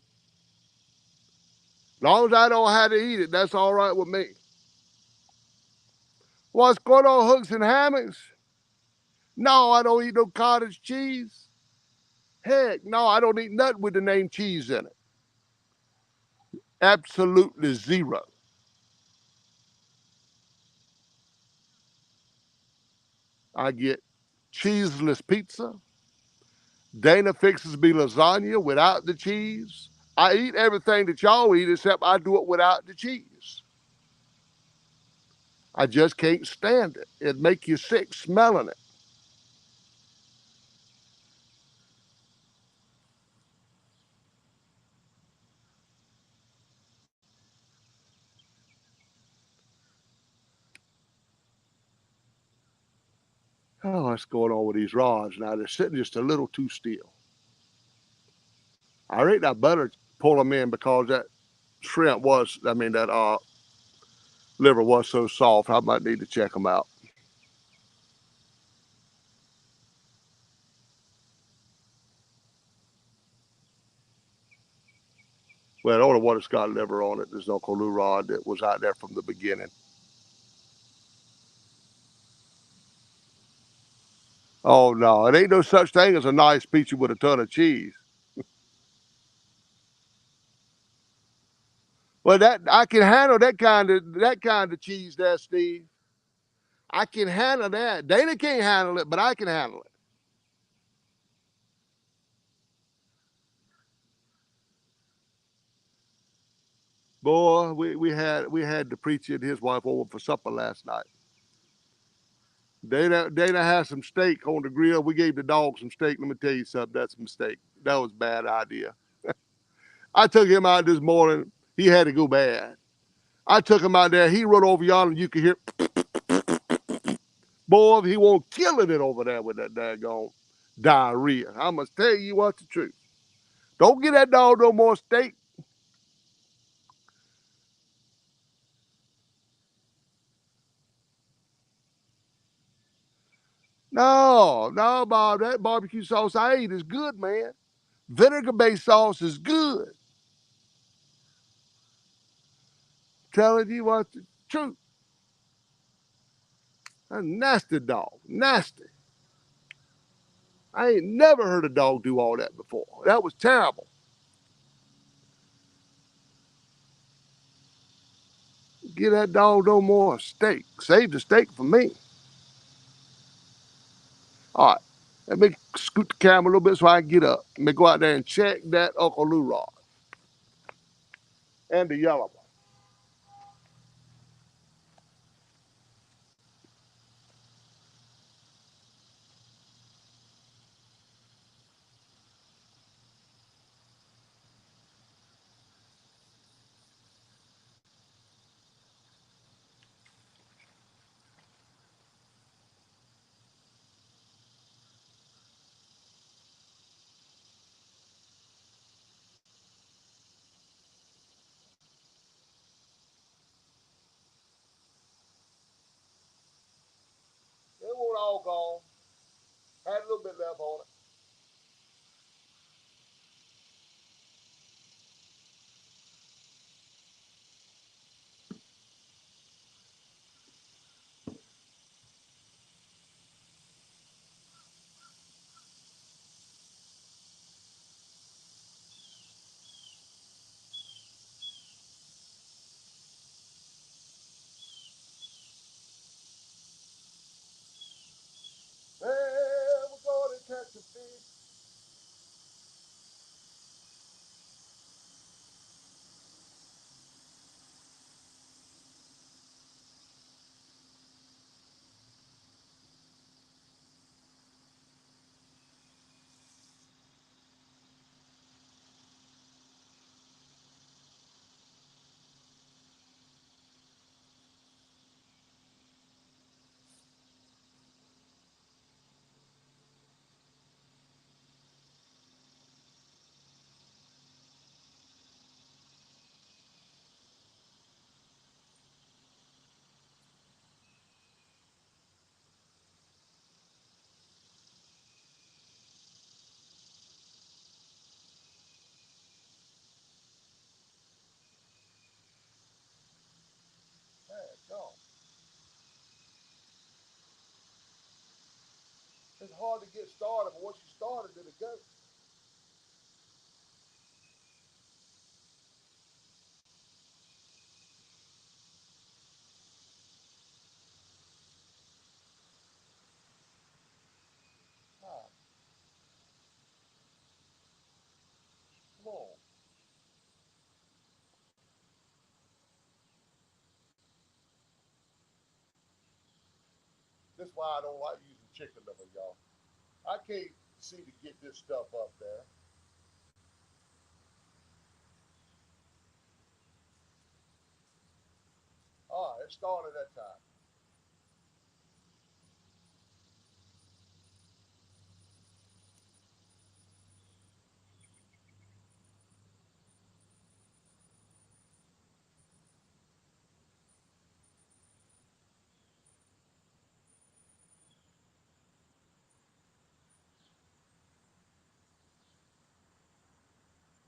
As long as I don't have to eat it, that's all right with me. What's going on, hooks and hammocks? No, I don't eat no cottage cheese. Heck, no, I don't eat nothing with the name cheese in it. Absolutely zero. I get cheeseless pizza. Dana fixes me lasagna without the cheese. I eat everything that y'all eat except I do it without the cheese. I just can't stand it. It make you sick smelling it. Oh, what's going on with these rods now? They're sitting just a little too still. I reckon I better pull them in because that shrimp was, I mean, that liver was so soft. I might need to check them out. Well, the only one that's got liver on it is Uncle Lou Rod that was out there from the beginning. Oh no, it ain't no such thing as a nice pizza with a ton of cheese. Well, that I can handle that kind of cheese there, Steve. I can handle that. Dana can't handle it, but I can handle it. Boy, we had the preacher and his wife over for supper last night. Dana had some steak on the grill. We gave the dog some steak. Let me tell you something. That's a mistake. That was a bad idea. I took him out this morning. He had to go bad. I took him out there. He run over yonder, and you can hear, boy, he won't killing it over there with that daggone diarrhea. I must tell you what the truth. Don't get that dog no more steak. No, no, Bob. That barbecue sauce I ate is good, man. Vinegar-based sauce is good. Telling you what the truth. A nasty dog. Nasty. I ain't never heard a dog do all that before. That was terrible. Get that dog no more steak. Save the steak for me. All right. Let me scoot the camera a little bit so I can get up. Let me go out there and check that Uncle Lou Rod and the yellow one. It won't all gone. Had a little bit left on it. Hey, we're going to catch a fish. hard to get started, but once you started, then it goes. Ah, come on. That's why I don't like using chicken liver, y'all. I can't see to get this stuff up there. All right, it started that time.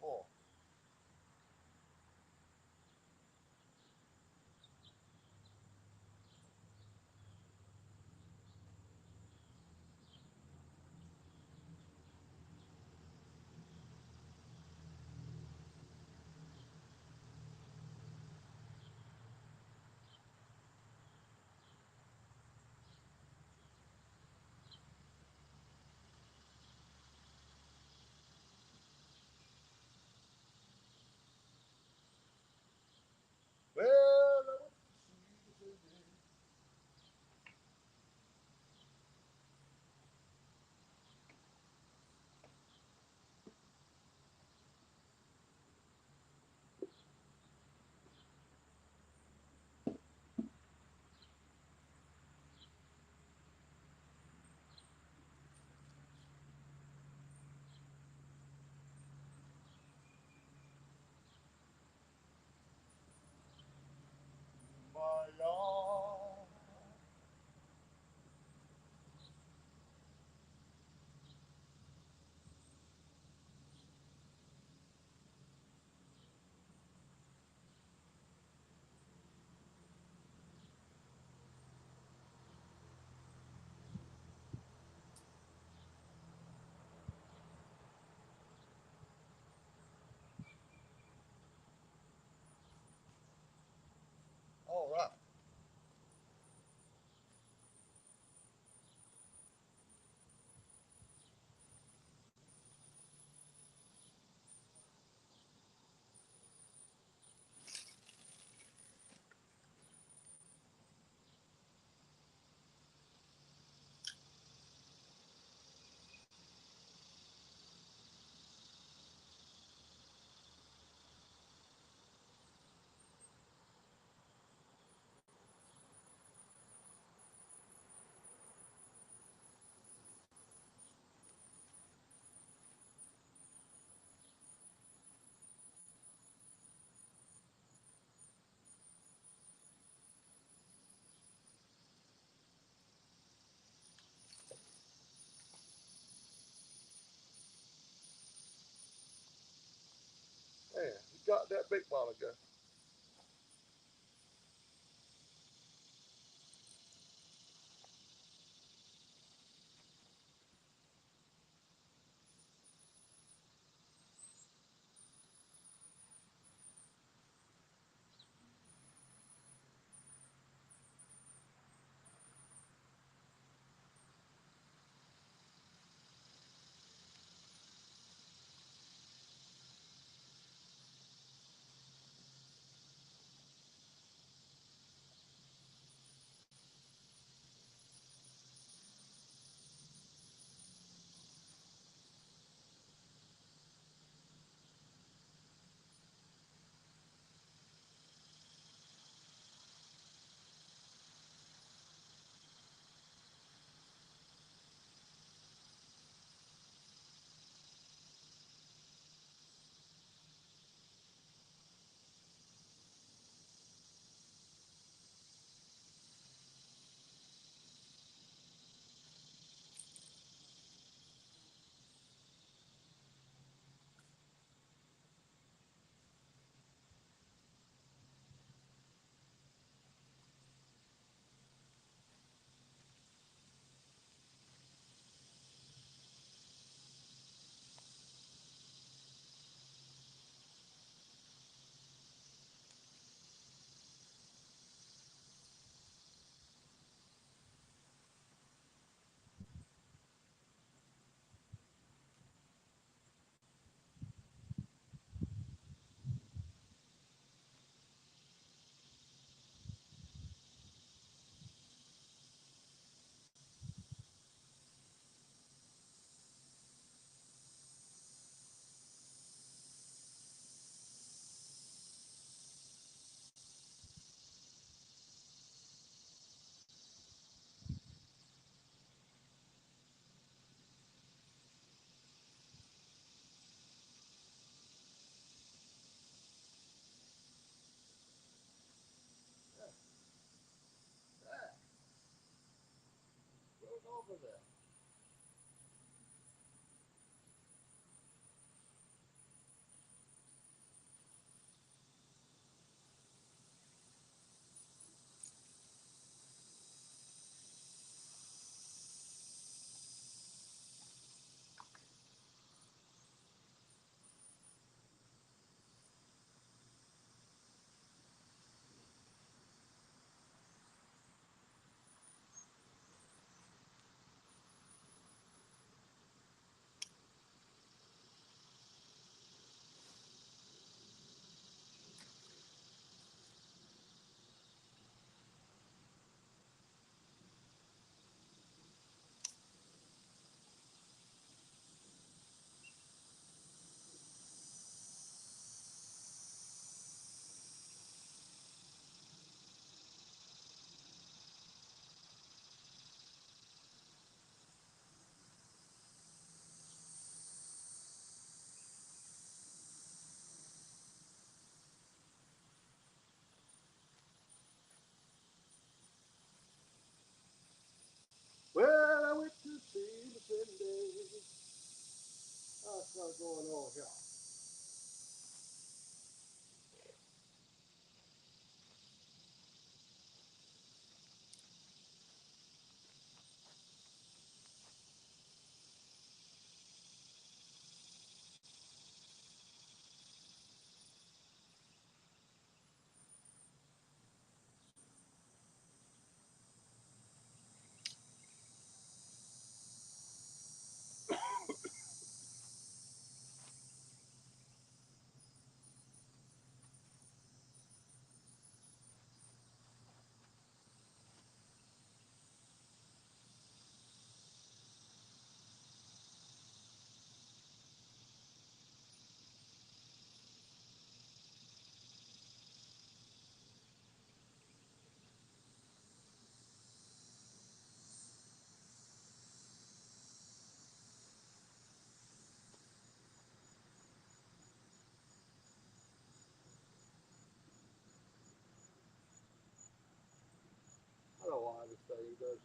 Oh, well, that was the sweetest. My Lord. All right. Man, he got that big while ago.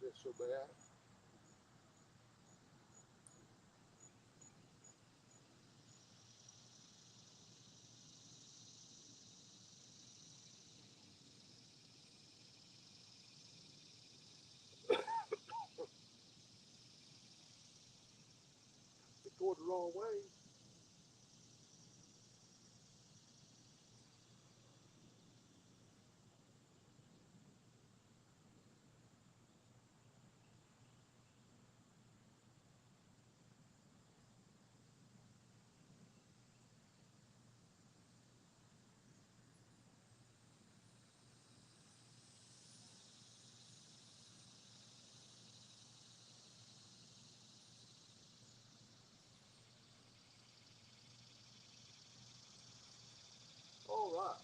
this so bad. It's going the wrong way. All right.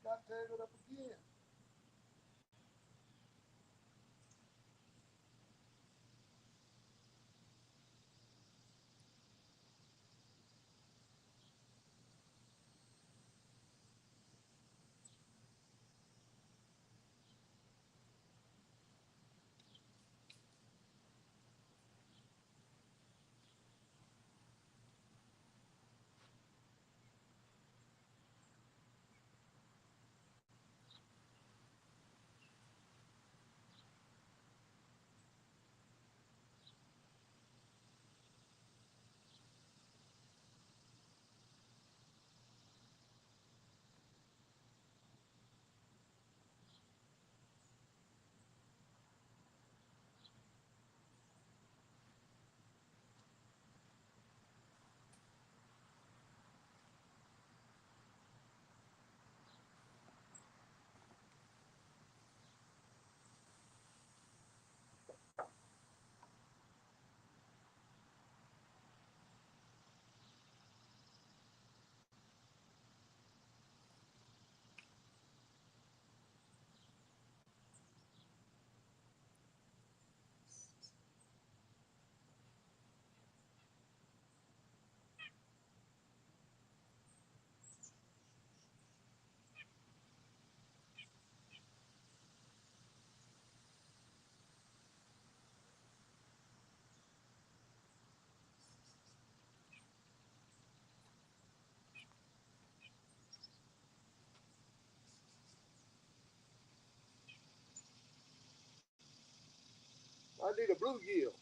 Got tangled up again. I need a bluegill.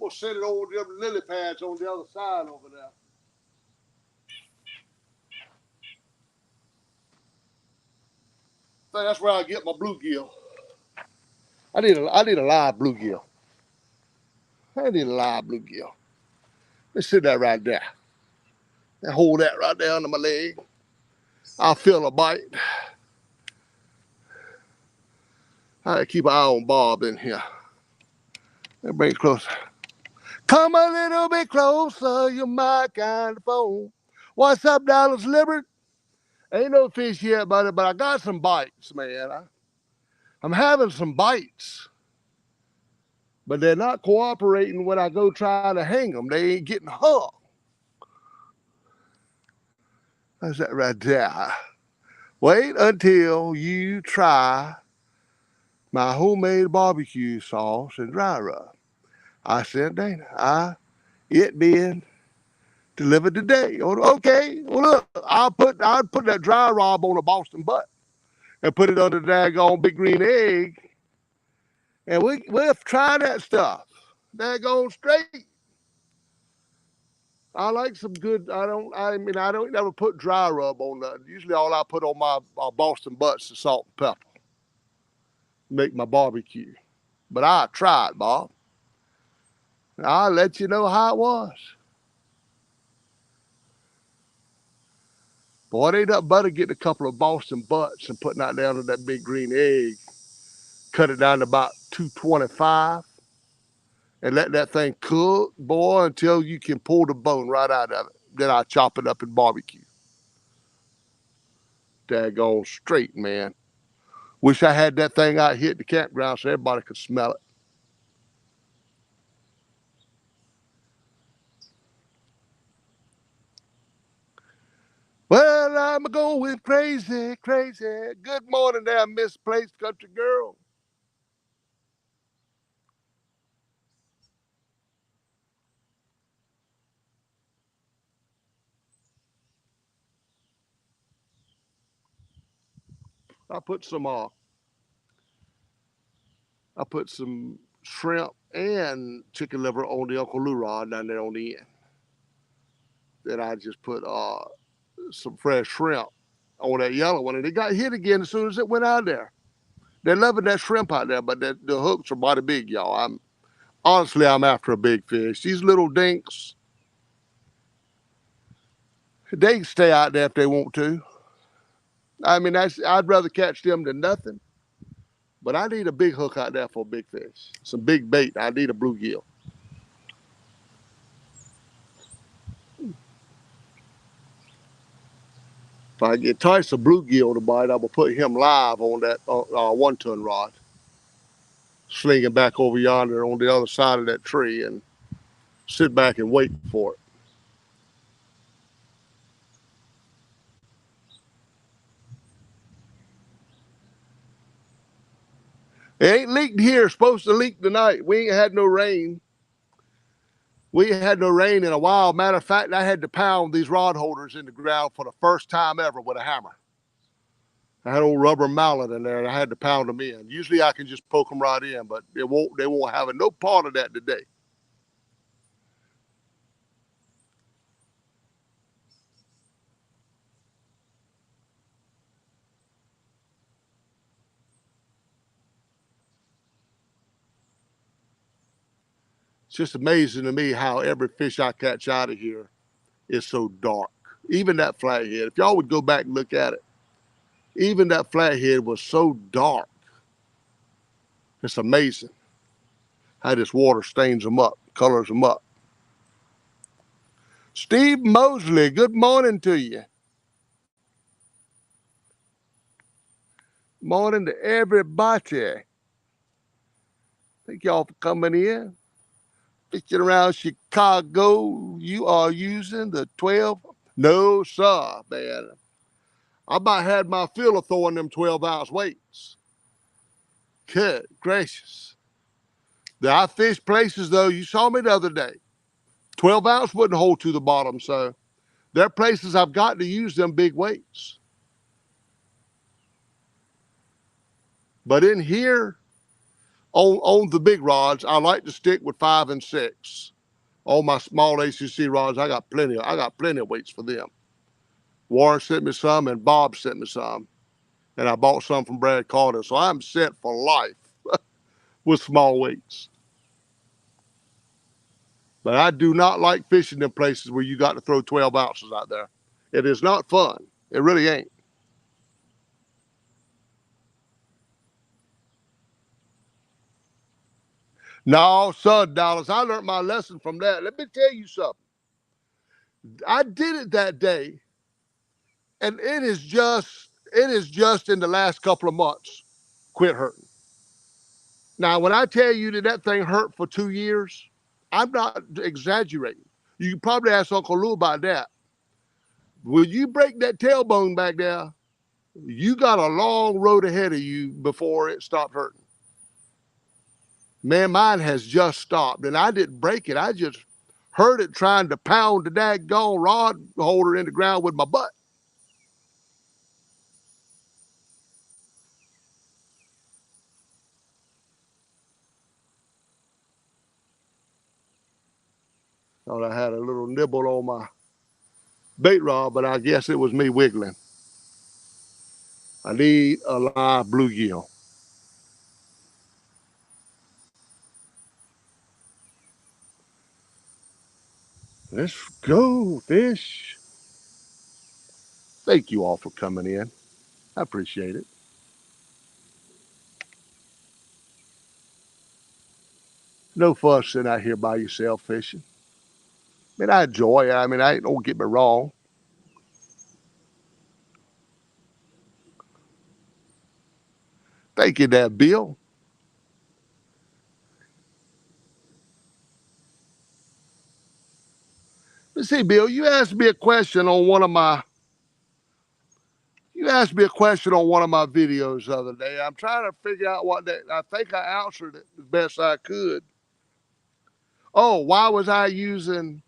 We'll set it over them lily pads on the other side over there. I think that's where I get my bluegill. I need a live bluegill. I need a live bluegill. Let's sit that right there. And hold that right there under my leg. I'll feel a bite. I keep an eye on Bob in here. Let me bring it closer. Come a little bit closer, you're my kind of phone. What's up, Dallas Liberty? Ain't no fish yet, buddy, but I got some bites, man. I'm having some bites, but they're not cooperating when I go try to hang them. They ain't getting hung. That's that right there. Wait until you try my homemade barbecue sauce and dry rub. I said, Dana, it being delivered today. Okay, well look, I'll put that dry rub on a Boston butt and put it under the daggone big green egg, and we'll try that stuff. Daggone straight. I like some good. I don't never put dry rub on nothing. Usually, all I put on my Boston butts is salt and pepper. Make my barbecue. But I tried, Bob. I'll let you know how it was. Boy, it ain't nothing but to getting a couple of Boston butts and putting that down to that big green egg. Cut it down to about 225 and let that thing cook, boy, until you can pull the bone right out of it. Then I chop it up and barbecue. Daggone straight, man. Wish I had that thing out here at the campground so everybody could smell it. Well, I'm going crazy, crazy. Good morning there, misplaced country girl. I put some shrimp and chicken liver on the Uncle Lou rod down there on the end. Then I just put some fresh shrimp on that yellow one, and it got hit again as soon as it went out there. They're loving that shrimp out there, but the hooks are mighty big, y'all. I'm after a big fish. These little dinks, they can stay out there if they want to. I mean, I'd rather catch them than nothing. But I need a big hook out there for a big fish. Some big bait. I need a bluegill. If I get Tice a bluegill to bite, I will put him live on that 1-ton rod, slinging back over yonder on the other side of that tree, and sit back and wait for it. It ain't leaked here. It's supposed to leak tonight. We ain't had no rain. We ain't had no rain in a while. Matter of fact, I had to pound these rod holders in the ground for the first time ever with a hammer. I had old rubber mallet in there, and I had to pound them in. Usually, I can just poke them right in, but they won't have no part of that today. It's just amazing to me how every fish I catch out of here is so dark. Even that flathead, if y'all would go back and look at it, even that flathead was so dark. It's amazing how this water stains them up, colors them up. Steve Mosley, good morning to you. Morning to everybody. Thank y'all for coming in. Fishing around Chicago, you are using the 12. No, sir, man. I about had my fill of throwing them 12-ounce weights. Good gracious. I fish places, though, you saw me the other day. 12-ounce wouldn't hold to the bottom, so there are places I've got to use them big weights. But in here, On the big rods, I like to stick with 5 and 6. On my small ACC rods, I got plenty of weights for them. Warren sent me some and Bob sent me some. And I bought some from Brad Carter. So I'm set for life with small weights. But I do not like fishing in places where you got to throw 12 ounces out there. It is not fun. It really ain't. No, son, Dallas, I learned my lesson from that. Let me tell you something. I did it that day, and it is just in the last couple of months quit hurting. Now, when I tell you that thing hurt for 2 years, I'm not exaggerating. You can probably ask Uncle Lou about that. When you break that tailbone back there, you got a long road ahead of you before it stopped hurting. Man, mine has just stopped, and I didn't break it. I just hurt it trying to pound the daggone rod holder in the ground with my butt. Thought I had a little nibble on my bait rod, but I guess it was me wiggling. I need a live bluegill. Let's go, fish. Thank you all for coming in. I appreciate it. No fun sitting out here by yourself fishing. I mean, I enjoy it. I mean, don't get me wrong. Thank you, there, Bill. Let's see, Bill. You asked me a question on one of my videos the other day. I'm trying to figure out what that. I think I answered it as best I could. Oh, why was I using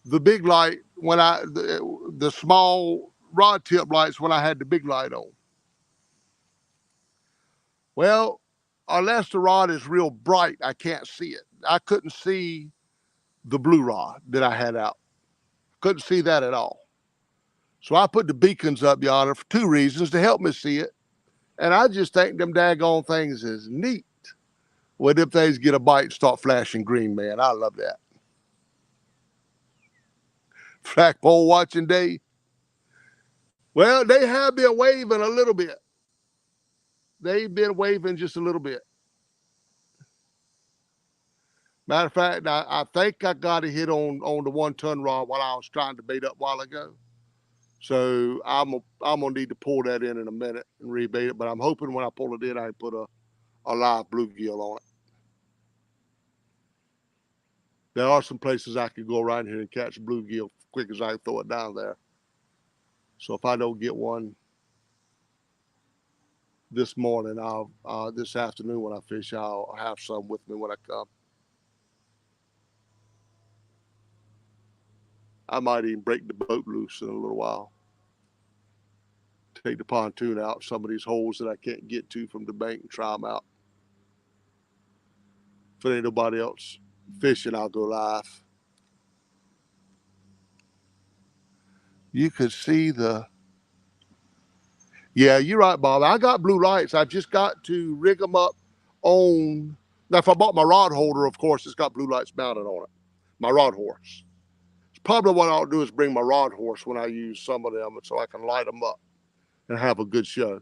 the big light when the small rod tip lights when I had the big light on? Well, unless the rod is real bright, I can't see it. I couldn't see the blue rod that I had out. Couldn't see that at all. So I put the beacons up yonder for 2 reasons: to help me see it, and I just think them daggone things is neat. When them things get a bite and start flashing green, man, I love that. Flagpole watching day. Well, they have been waving a little bit. They've been waving just a little bit. Matter of fact, I think I got a hit on the 1-ton rod while I was trying to bait up a while ago. So I'm gonna need to pull that in a minute and rebait it. But I'm hoping when I pull it in, I put a live bluegill on it. There are some places I could go around here and catch bluegill quick as I throw it down there. So if I don't get one this morning, this afternoon when I fish, I'll have some with me when I come. I might even break the boat loose in a little while. Take the pontoon out some of these holes that I can't get to from the bank and try them out. If there ain't nobody else fishing, I'll go live. You could see yeah, you're right, Bob. I got blue lights. I just got to rig them up on. Now, if I bought my rod holder, of course, it's got blue lights mounted on it. My rod horse. It's probably what I'll do is bring my rod horse when I use some of them so I can light them up and have a good show.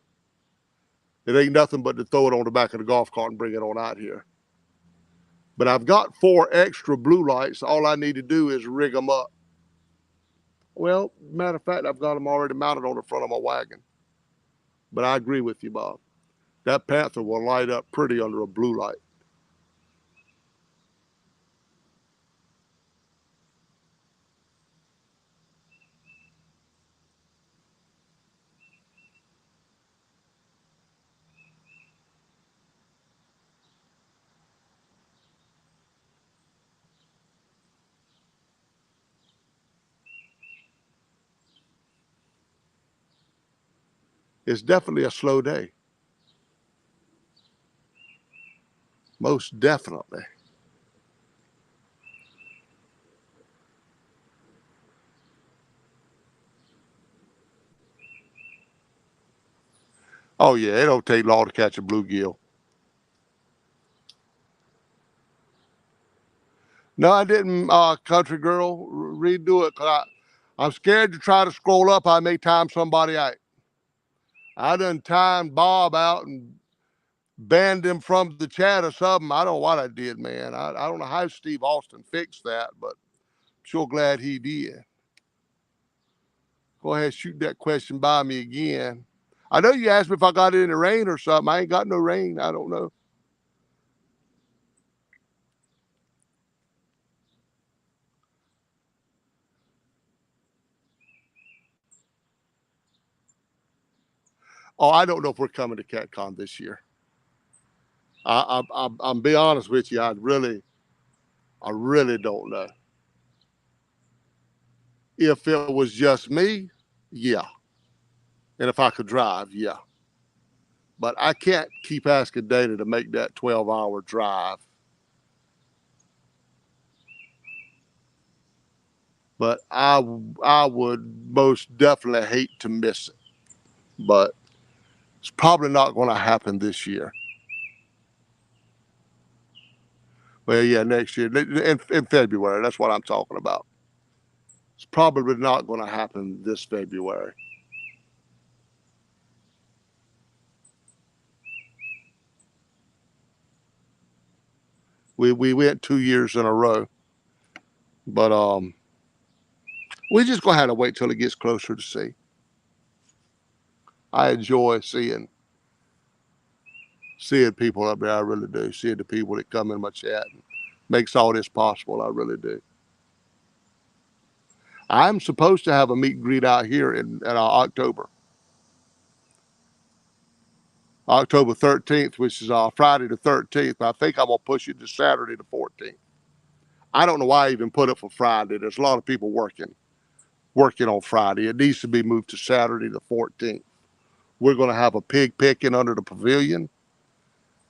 It ain't nothing but to throw it on the back of the golf cart and bring it on out here. But I've got 4 extra blue lights. All I need to do is rig them up. Well, matter of fact, I've got them already mounted on the front of my wagon. But I agree with you, Bob. That panther will light up pretty under a blue light. It's definitely a slow day. Most definitely. Oh yeah, it don't take long to catch a bluegill. No, I didn't, country girl, redo it because I'm scared to try to scroll up. I may time somebody out. I done timed Bob out and banned him from the chat or something. I don't know what I did, man. I don't know how Steve Austin fixed that, but I'm sure glad he did. Go ahead, shoot that question by me again. I know you asked me if I got any rain or something. I ain't got no rain. I don't know. Oh, I don't know if we're coming to CatCon this year. I'm be honest with you. I really don't know. If it was just me, yeah. And if I could drive, yeah. But I can't keep asking Dana to make that 12-hour drive. But I would most definitely hate to miss it. But it's probably not going to happen this year. Well, yeah, next year in February. That's what I'm talking about. It's probably not going to happen this February. We went 2 years in a row, but we just gonna have to wait till it gets closer to see. I enjoy seeing people up there. I really do. Seeing the people that come in my chat and makes all this possible. I really do. I'm supposed to have a meet and greet out here in October. October 13th, which is Friday the 13th. I think I'm gonna push it to Saturday the 14th. I don't know why I even put it for Friday. There's a lot of people working on Friday. It needs to be moved to Saturday the 14th. We're gonna have a pig picking under the pavilion.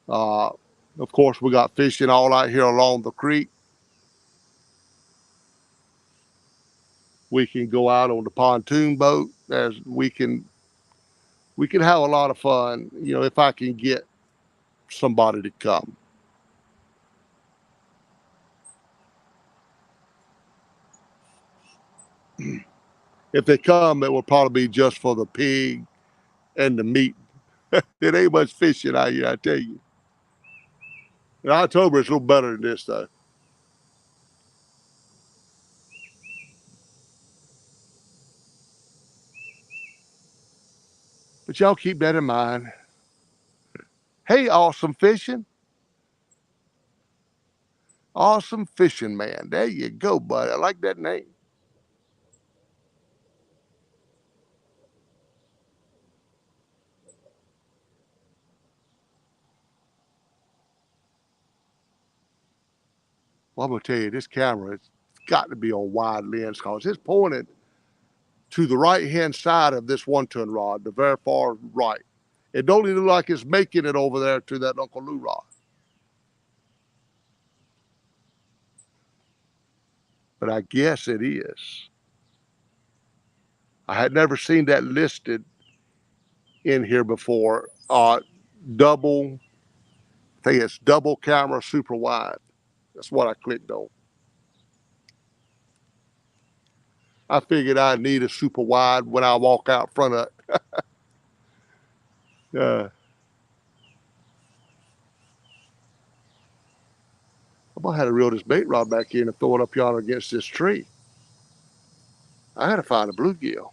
Uh, of course, we got fishing all out here along the creek. We can go out on the pontoon boat. As we can have a lot of fun. You know, if I can get somebody to come. If they come, it will probably be just for the pig and the meat. It ain't much fishing out here, I tell you. In October, it's a little better than this, though. But y'all keep that in mind. Hey, awesome fishing. Awesome fishing man. There you go, buddy. I like that name. Well, I'm gonna tell you, this camera has got to be on wide lens because it's pointed to the right hand side of this 1-ton rod, the very far right. It don't even look like it's making it over there to that Uncle Lou rod. But I guess it is. I had never seen that listed in here before. Double, I think it's double camera super wide. That's what I clicked on. I figured I need a super wide when I walk out front of it. I'm gonna have to reel this bait rod back in and throw it up yonder against this tree. I had to find a bluegill.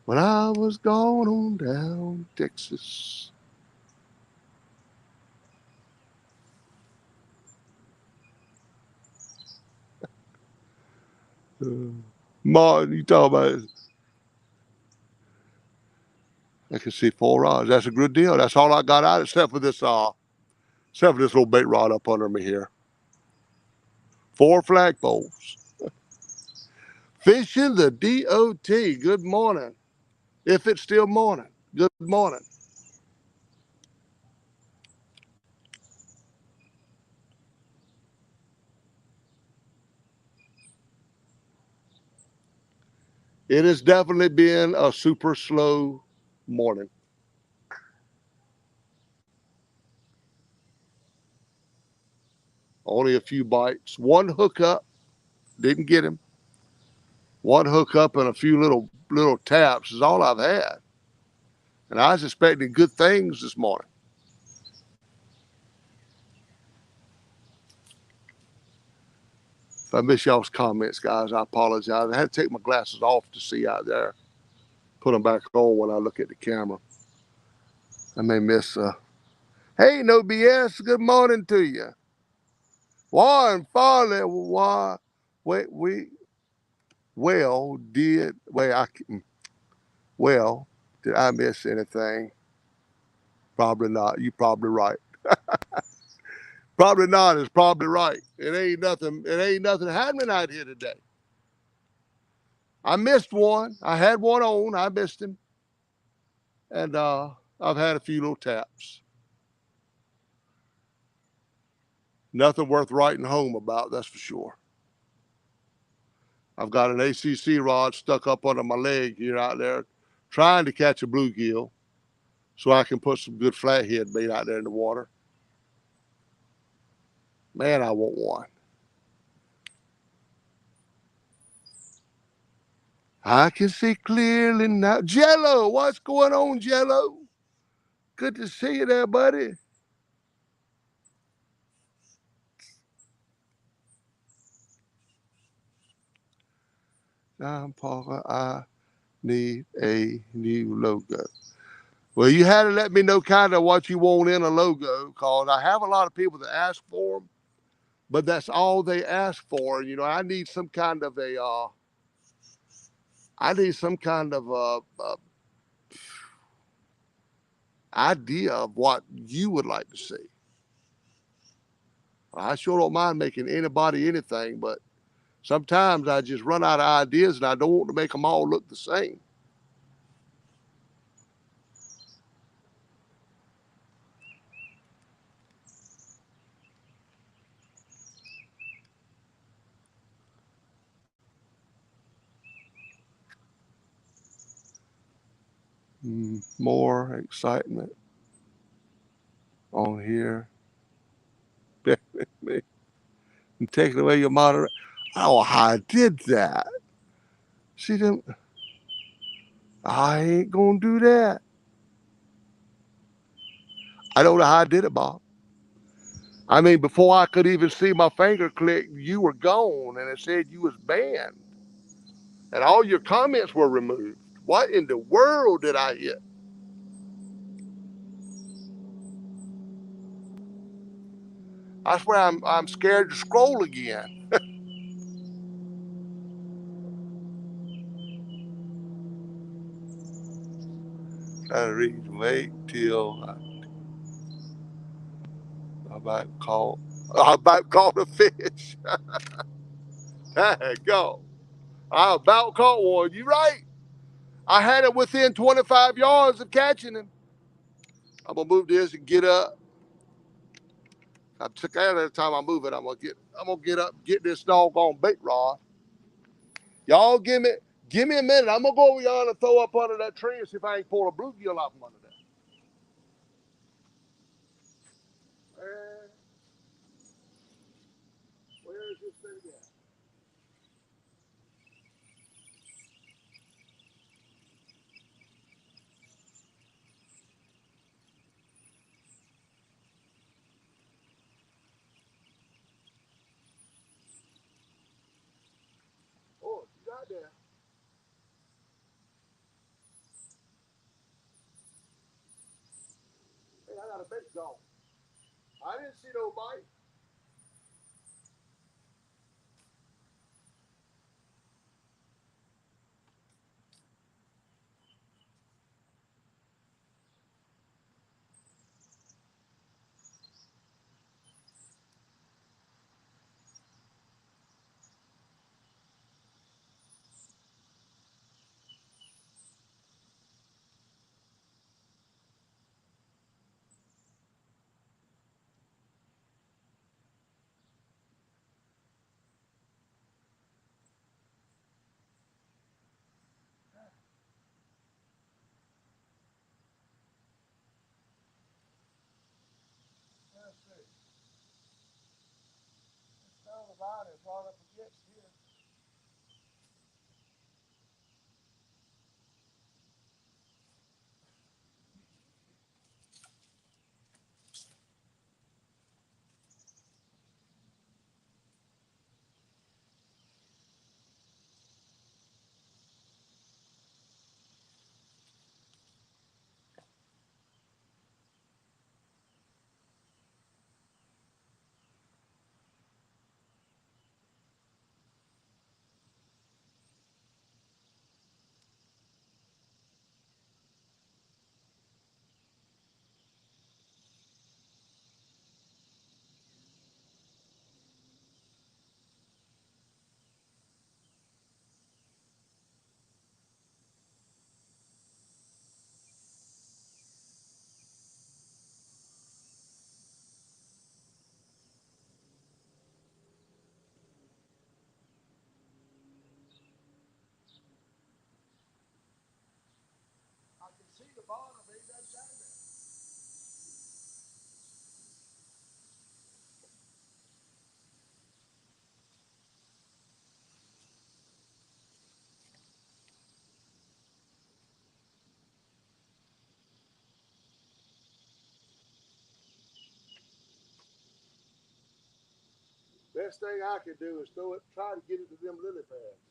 When I was gone on down Texas. Martin, you talking about I can see 4 rods. That's a good deal. That's all I got out, except for this little bait rod up under me here. 4 flagpoles. Fishing the DOT. Good morning. If it's still morning. Good morning. It has definitely been a super slow morning. Only a few bites. One hookup. Didn't get him. One hookup and a few little taps is all I've had. And I was expecting good things this morning. If I miss y'all's comments, guys, I apologize. I had to take my glasses off to see out there. Put them back on when I look at the camera. I may miss. Hey, no BS. Good morning to you. Warren Farley. Why? Wait, did I miss anything? Probably not. You probably right. Probably not is probably right. It ain't nothing happening out here today. I missed one. I had one on. I missed him. And I've had a few little taps. Nothing worth writing home about, that's for sure. I've got an ACC rod stuck up under my leg here out there, trying to catch a bluegill so I can put some good flathead bait out there in the water. Man, I want one. I can see clearly now. Jello, what's going on, Jello? Good to see you there, buddy. Parker, I need a new logo. Well, you had to let me know kind of what you want in a logo, because I have a lot of people that ask for them, but that's all they ask for. You know, I need some kind of idea of what you would like to see. I sure don't mind making anybody anything, but sometimes I just run out of ideas and I don't want to make them all look the same. More excitement on here. And taking away your moderate. Oh, I did that. She didn't. I ain't gonna do that. I don't know how I did it, Bob. I mean, before I could even see my finger click, you were gone, and it said you was banned, and all your comments were removed. What in the world did I hit? I swear I'm scared to scroll again. Try to read. Wait till I about caught a fish. There you go. I about caught one. You right. I had it within 25 yards of catching him. I'm gonna move this and get up. I took out every time I move it. I'm gonna get up, get this doggone bait rod. Y'all give me a minute. I'm gonna go over yonder and throw up under that tree and see if I can pull a bluegill out from under there. Where is this thing at? Oh, you got there. Hey, I got a bait gone. I didn't see no bite. right up against here. I can see the bottom. Ain't that down there? Best thing I can do is throw it, try to get it to them lily pads.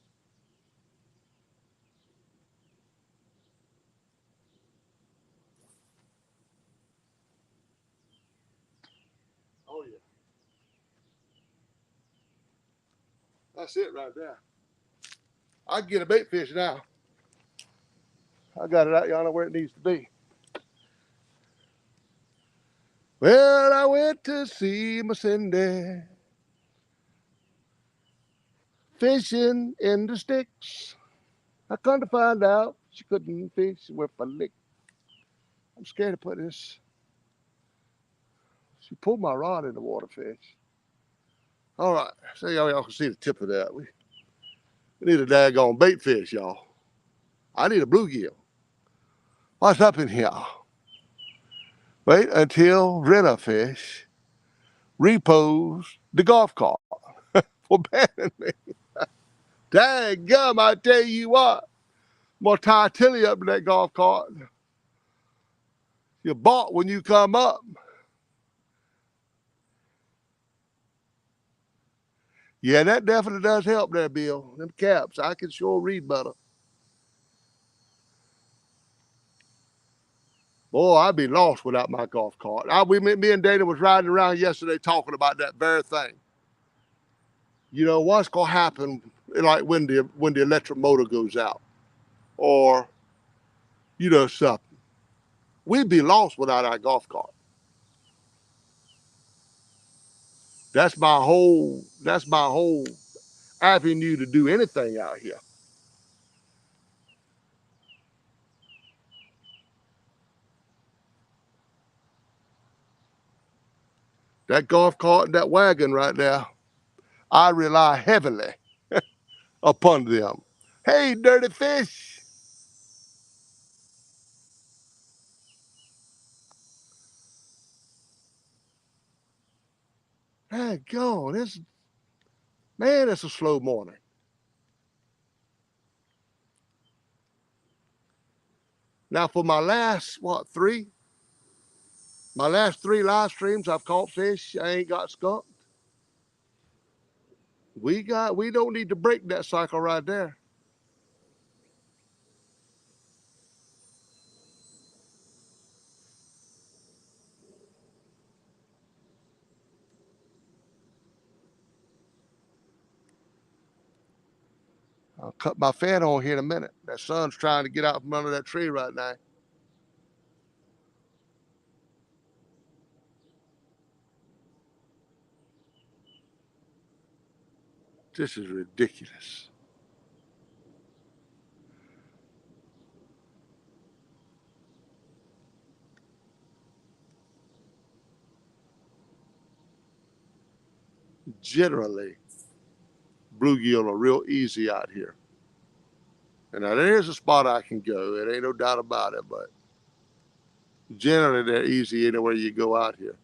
Oh yeah, that's it right there. I can get a bait fish now. I got it out yonder where it needs to be. Well, I went to see my Cindy fishing in the sticks. I come to find out she couldn't fish with a lick. I'm scared to put this. She pulled my rod in the water, fish. All right, so y'all can see the tip of that. We need a daggone bait fish, y'all. I need a bluegill. What's up in here? Wait until Rena fish repos the golf cart for banning me. Daggum, I tell you what. I'm going to tie Tilly up in that golf cart. You bought when you come up. Yeah, that definitely does help there, Bill. Them caps, I can sure read better. Boy, I'd be lost without my golf cart. Me and Dana was riding around yesterday talking about that very thing. You know, what's going to happen like when the electric motor goes out or, you know, something. We'd be lost without our golf cart. That's my whole avenue to do anything out here. That golf cart and that wagon right there, I rely heavily upon them. Hey, dirty fish. Hey, go. It's a slow morning. Now, for my last, my last three live streams, I've caught fish. I ain't got skunked. We don't need to break that cycle right there. I'll cut my fan on here in a minute. That sun's trying to get out from under that tree right now. This is ridiculous. Generally, bluegill are real easy out here. And now there's a spot I can go. It ain't no doubt about it, but generally they're easy anywhere you go out here.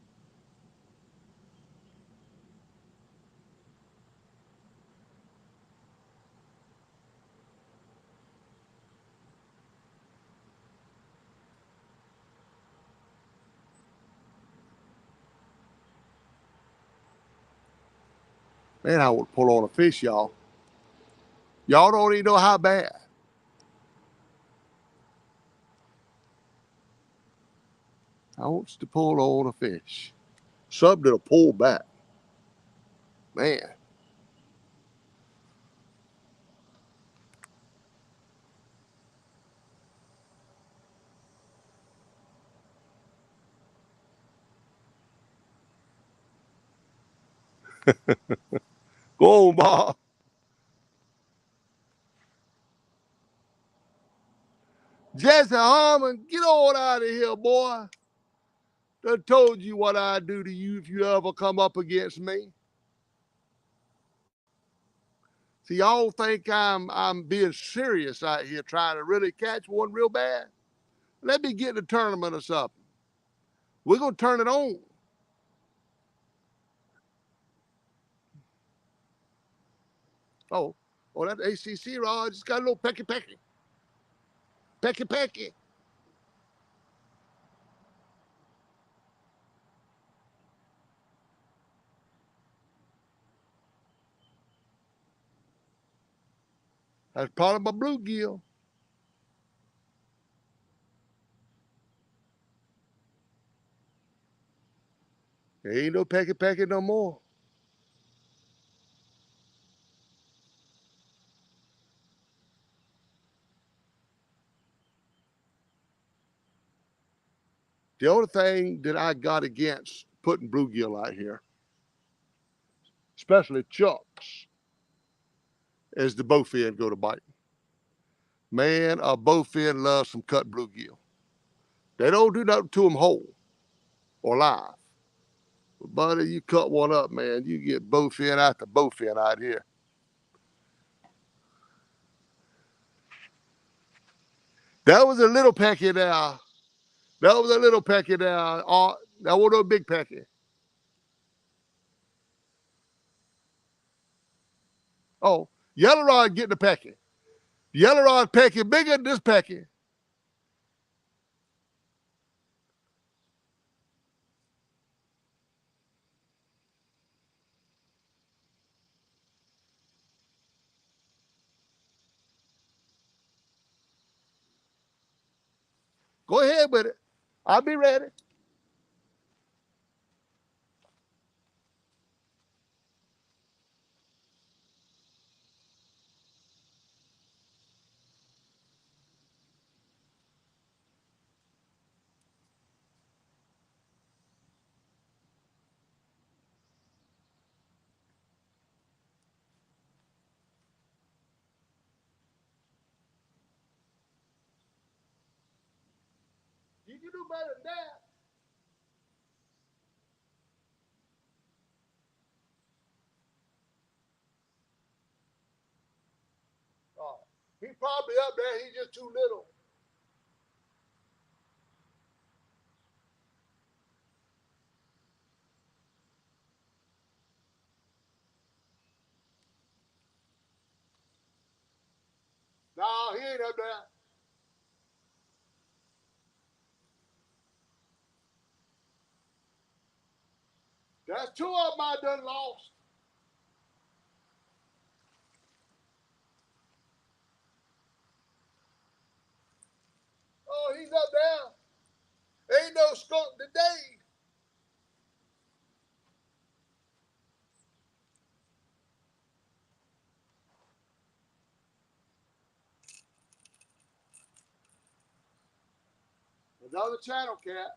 Man, I want to pull on a fish, y'all. Y'all don't even know how bad. I want to pull on a fish. Something that'll pull back. Man. Go on, Bob. Jesse Harmon, get on out of here, boy. Done told you what I'd do to you if you ever come up against me. See, y'all think I'm being serious out here trying to really catch one real bad? Let me get in a tournament or something. We're gonna turn it on. Oh, that ACC rod just got a little pecky. Pecky. That's part of my bluegill. There ain't no pecky no more. The only thing that I got against putting bluegill out here, especially chucks, is the bowfin go to bite. Man, a bowfin loves some cut bluegill. They don't do nothing to them whole or live. But buddy, you cut one up, man, you get bowfin after bowfin out here. That was a little pecky there. That was a little pecky there. That wasn't a big pecky. Oh, yellow rod getting the pecky. Yellow rod pecky bigger than this pecky. Go ahead with it. I'll be ready. You can do better than that. Oh, he's probably up there. He's just too little. No, he ain't up there. That's two of them I done lost. Oh, he's up there. Ain't no skunk today. Another channel cat.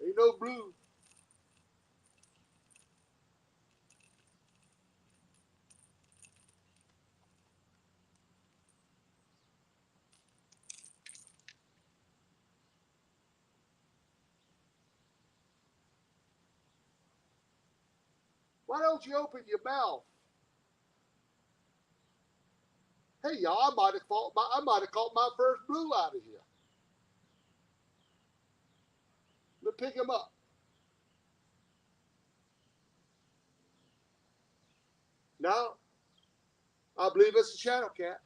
Ain't no blue. Why don't you open your mouth? Hey, y'all, I might have caught my first blue out of here. Let's pick him up. No, I believe it's a channel cat.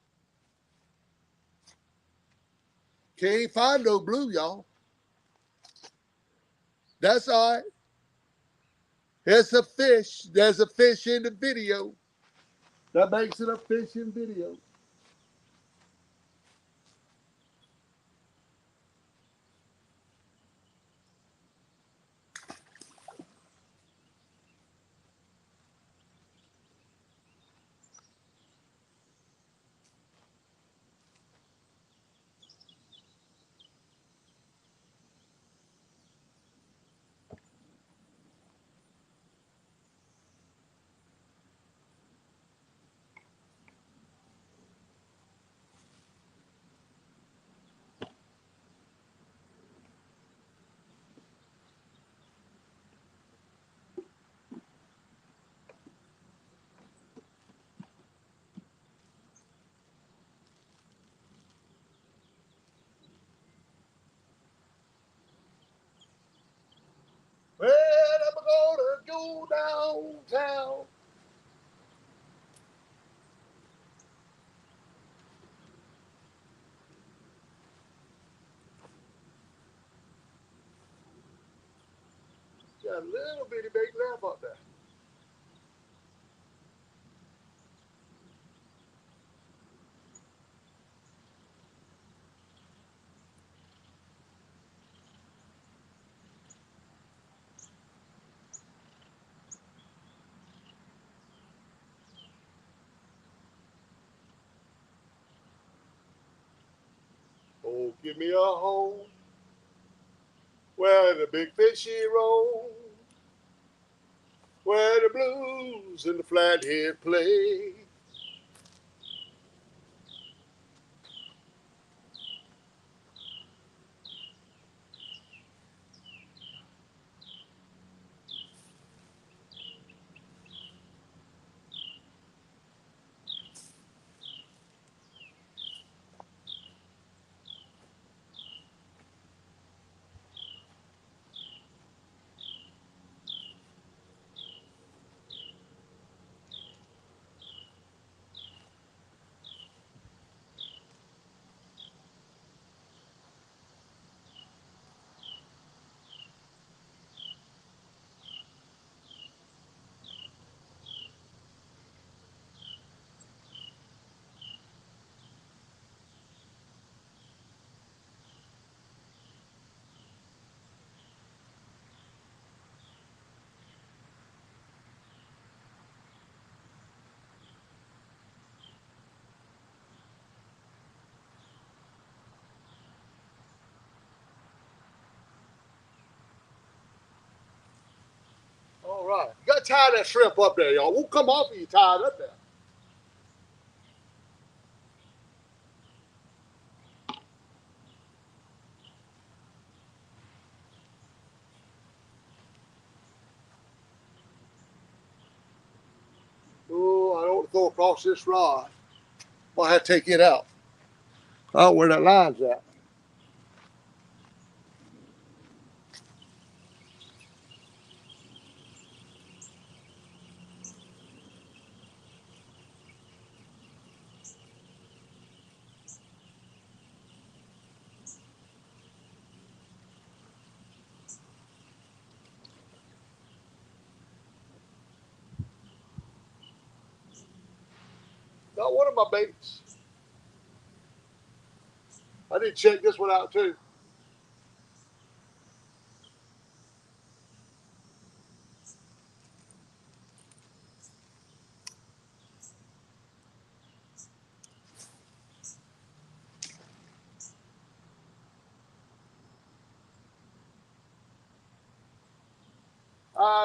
Can't find no blue, y'all. That's all right. It's a fish. There's a fish in the video. That makes it a fishing video. Well, I'm gonna go downtown. Got a little bitty big lamp up there. Oh, give me a home where the big fishy roll, where the blues and the flathead play. All right. You got to tie that shrimp up there, y'all. Won't come off if you tie it up there. Oh, I don't want to throw across this rod. Might have to take it out. Oh, where that line's at. Not one of my baits. I need to check this one out too.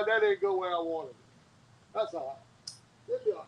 That didn't go where I wanted it. That's all right. It'll be all right.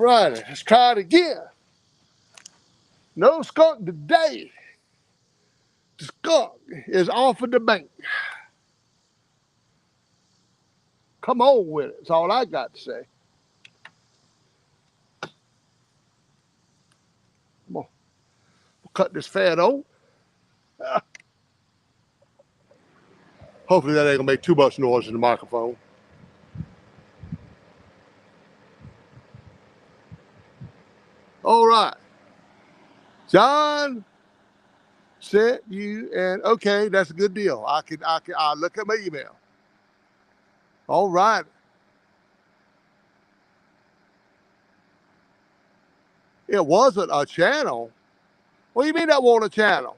righty, let's try it again. No skunk today. The skunk is off of the bank. Come on with it. That's all I got to say. Come on. We'll cut this fat on. Hopefully that ain't gonna make too much noise in the microphone. All right. John sent you, and okay, that's a good deal. I'll look at my email. All right. It wasn't a channel. What do you mean that wasn't a channel?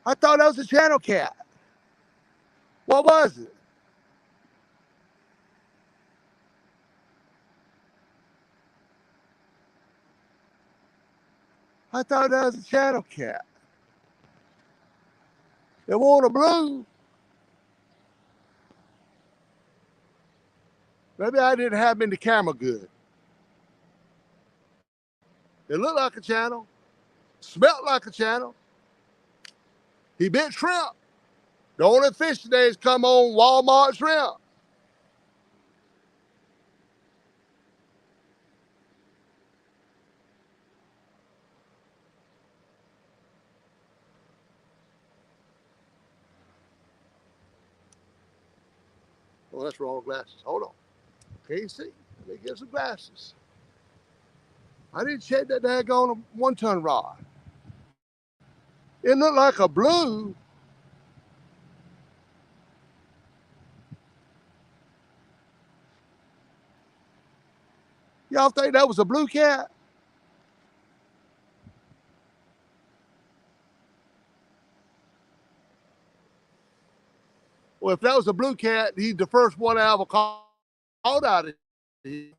I thought that was a channel cat. What was it? I thought that was a channel cat. It wasn't a blue. Maybe I didn't have him in the camera good. It looked like a channel. Smelled like a channel. He bit shrimp. The only fish today has come on Walmart shrimp. Oh, that's wrong glasses. Hold on. Can't see. Let me get some glasses. I didn't check that daggone 1-ton rod. It looked like a blue. Y'all think that was a blue cat? Well, if that was a blue cat, he's the first one I ever caught out of it.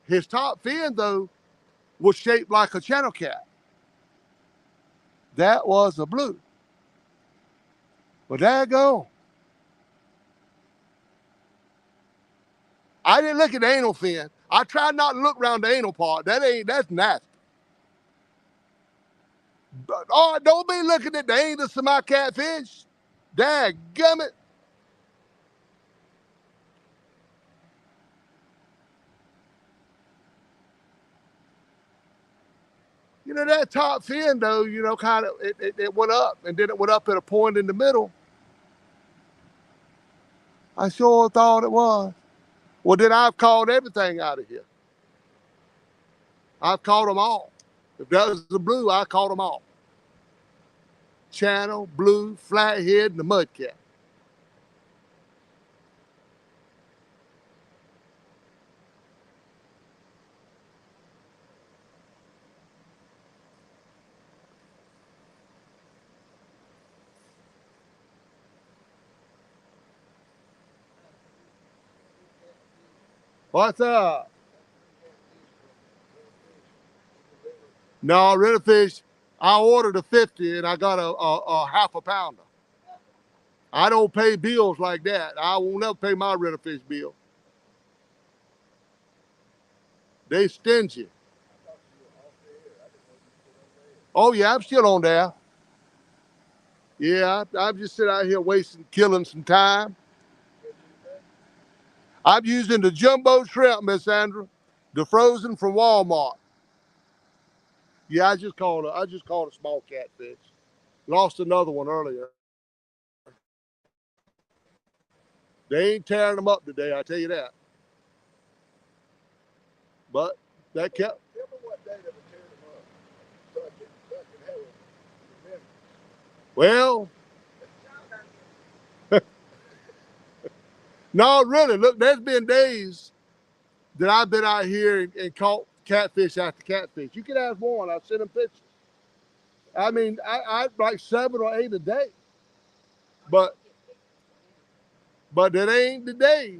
His top fin, though, was shaped like a channel cat. That was a blue. But there you go. I didn't look at the anal fin. I tried not to look around the anal part. That's nasty. But, oh, don't be looking at the anus of my catfish. Dadgummit. You know, that top fin, though, you know, kind of, it went up, and then it went up at a point in the middle. I sure thought it was. Well, then I've caught everything out of here. I've caught them all. If that was the blue, I caught them all. Channel, blue, flathead, and the mudcat. What's up? No, real fish. I ordered a 50 and I got a half a pounder. I don't pay bills like that. I won't never pay my real fish bill. They stingy. Oh yeah, I'm still on there. Yeah, I'm just sitting out here killing some time. I'm using the jumbo shrimp, Miss Sandra, the frozen from Walmart. Yeah, I just caught a small catfish. Lost another one earlier. They ain't tearing them up today, I tell you that. But that kept. Tell me what day they were tearing them up, so I can have a remembrance. Well, no, really. Look, there's been days that I've been out here and caught catfish after catfish. You can ask Warren. I've sent him pictures. I mean, I like 7 or 8 a day. But that ain't the day.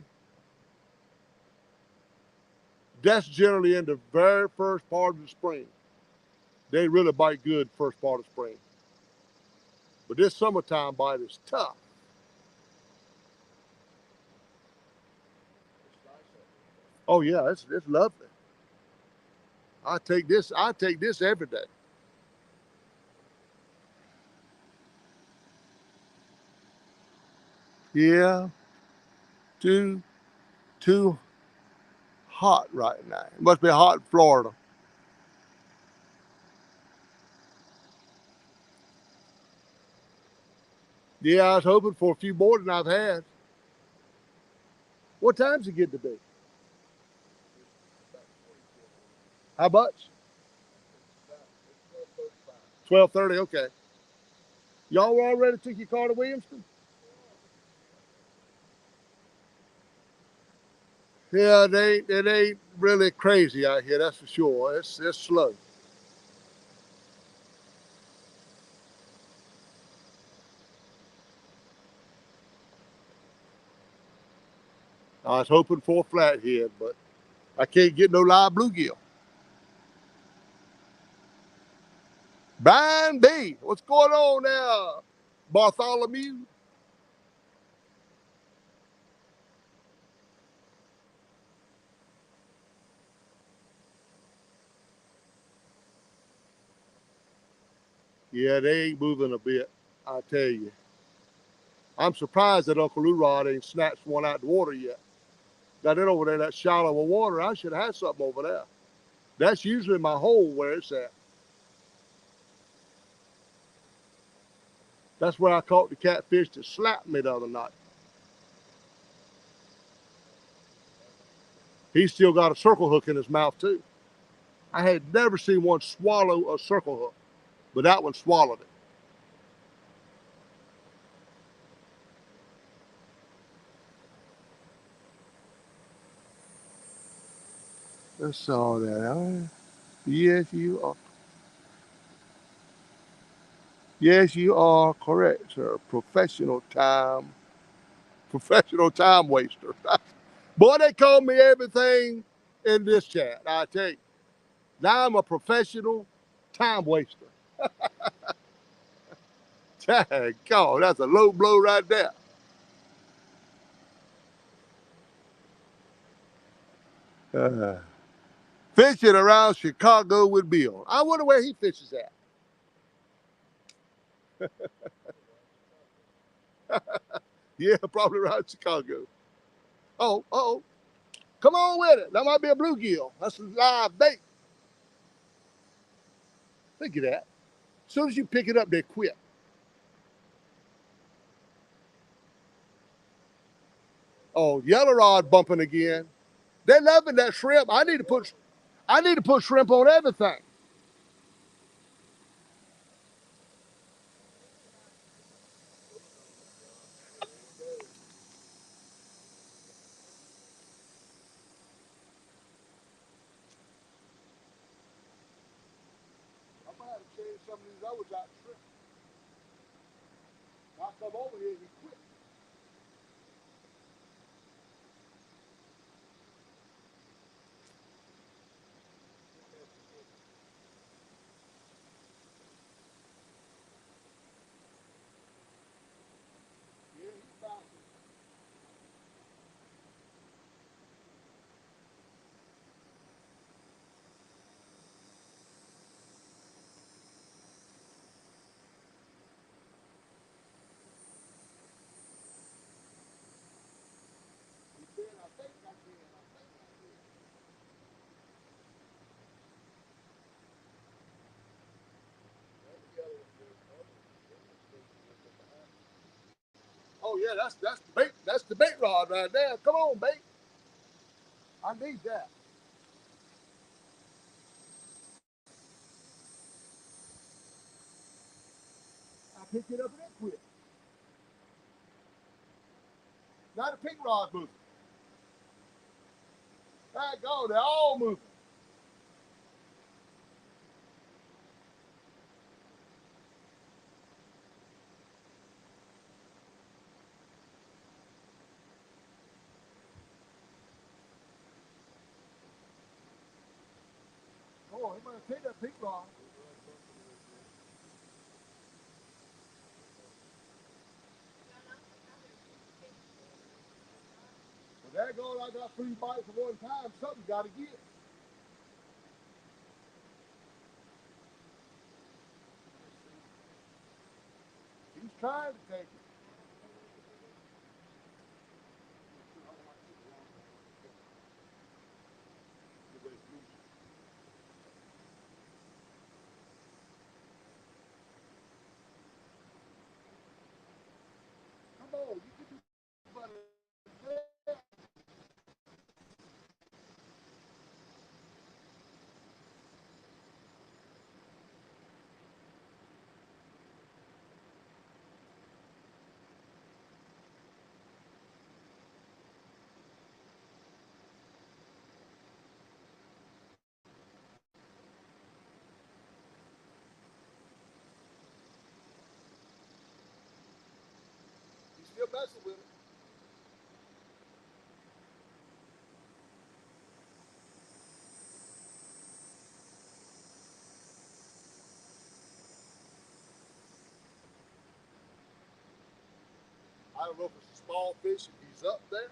That's generally in the very first part of the spring. They really bite good first part of spring. But this summertime bite is tough. Oh yeah, it's lovely. I take this every day. Yeah, too too hot right now. It must be hot in Florida. Yeah, I was hoping for a few more than I've had. What time's it get to be? How much? 12:30. Okay. Y'all were already took your car to Williamston? Yeah, it ain't really crazy out here, that's for sure. It's slow. I was hoping for a flathead, but I can't get no live bluegill. Brian B, what's going on now, Bartholomew? Yeah, they ain't moving a bit, I tell you. I'm surprised that Uncle Lou ain't snatched one out the water yet. Got it over there, that shallow of water. I should have something over there. That's usually my hole where it's at. That's where I caught the catfish that slapped me the other night. He's still got a circle hook in his mouth too. I had never seen one swallow a circle hook, but that one swallowed it. That's all that. Yes, you are. Yes, you are correct, sir. Professional time waster. Boy, they call me everything in this chat. I tell you. Now I'm a professional time waster. God, that's a low blow right there. Uh, Fishing around Chicago with Bill. I wonder where he fishes at. Yeah, probably around Chicago. Oh, come on with it. That might be a bluegill. That's a live bait. Look at that. As soon as you pick it up, they quit. Oh, yellow rod bumping again. They're loving that shrimp. I need to put shrimp on everything. I'm gonna have to change some of these others out shrimp. I come over here and he quit. Yeah, he's bouncing. He's saying, I think I can. I think I can. Oh yeah, that's the bait. That's the bait rod right there. Come on, bait. I need that. I picked it up and it quit. Not a pink rod moving. There you go. They're all moving. Oh, he might take that pink rod. Well, Daggone, I got 3 bites at one time. Something got to get. He's trying to take it. Come on, you can do better. He's still messing with it. I don't know if it's a small fish if he's up there,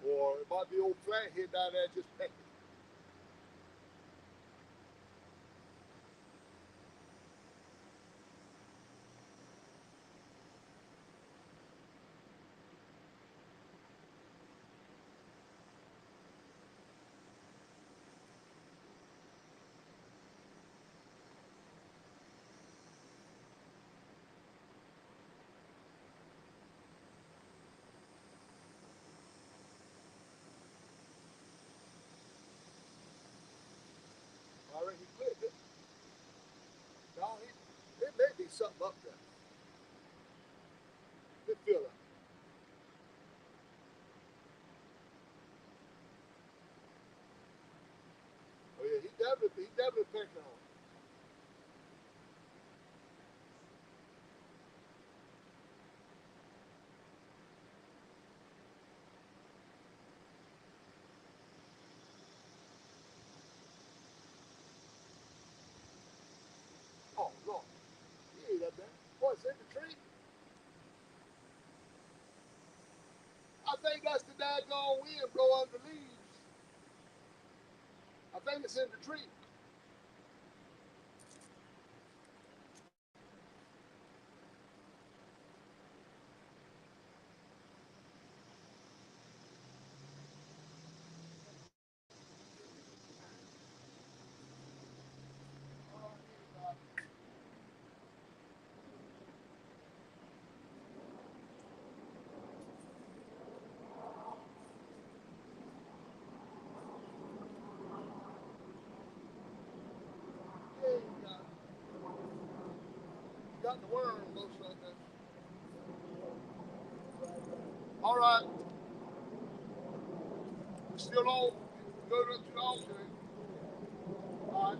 or it might be old flathead down there just pecking. I reckon he clipped it. No, it may be something up there. It feel like. Oh yeah, he definitely picking on it. Oh Lord, he ain't up there. Boy, it's in the tree. I think that's the daggone wind blow under the leaves. I think it's in the tree. Yeah, he got the worm, looks like that. All right, we're still on. Go to the alternate. All right.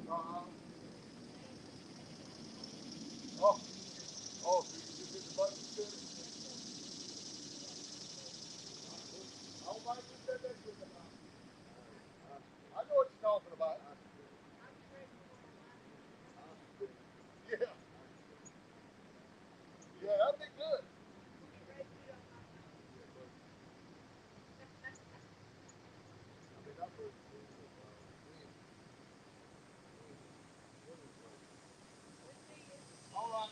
Uh-huh. Oh, oh, so you just hit the button and spin it? I don't mind you said that shit about. I know what you're talking about. Yeah, yeah, that'd be good. All right.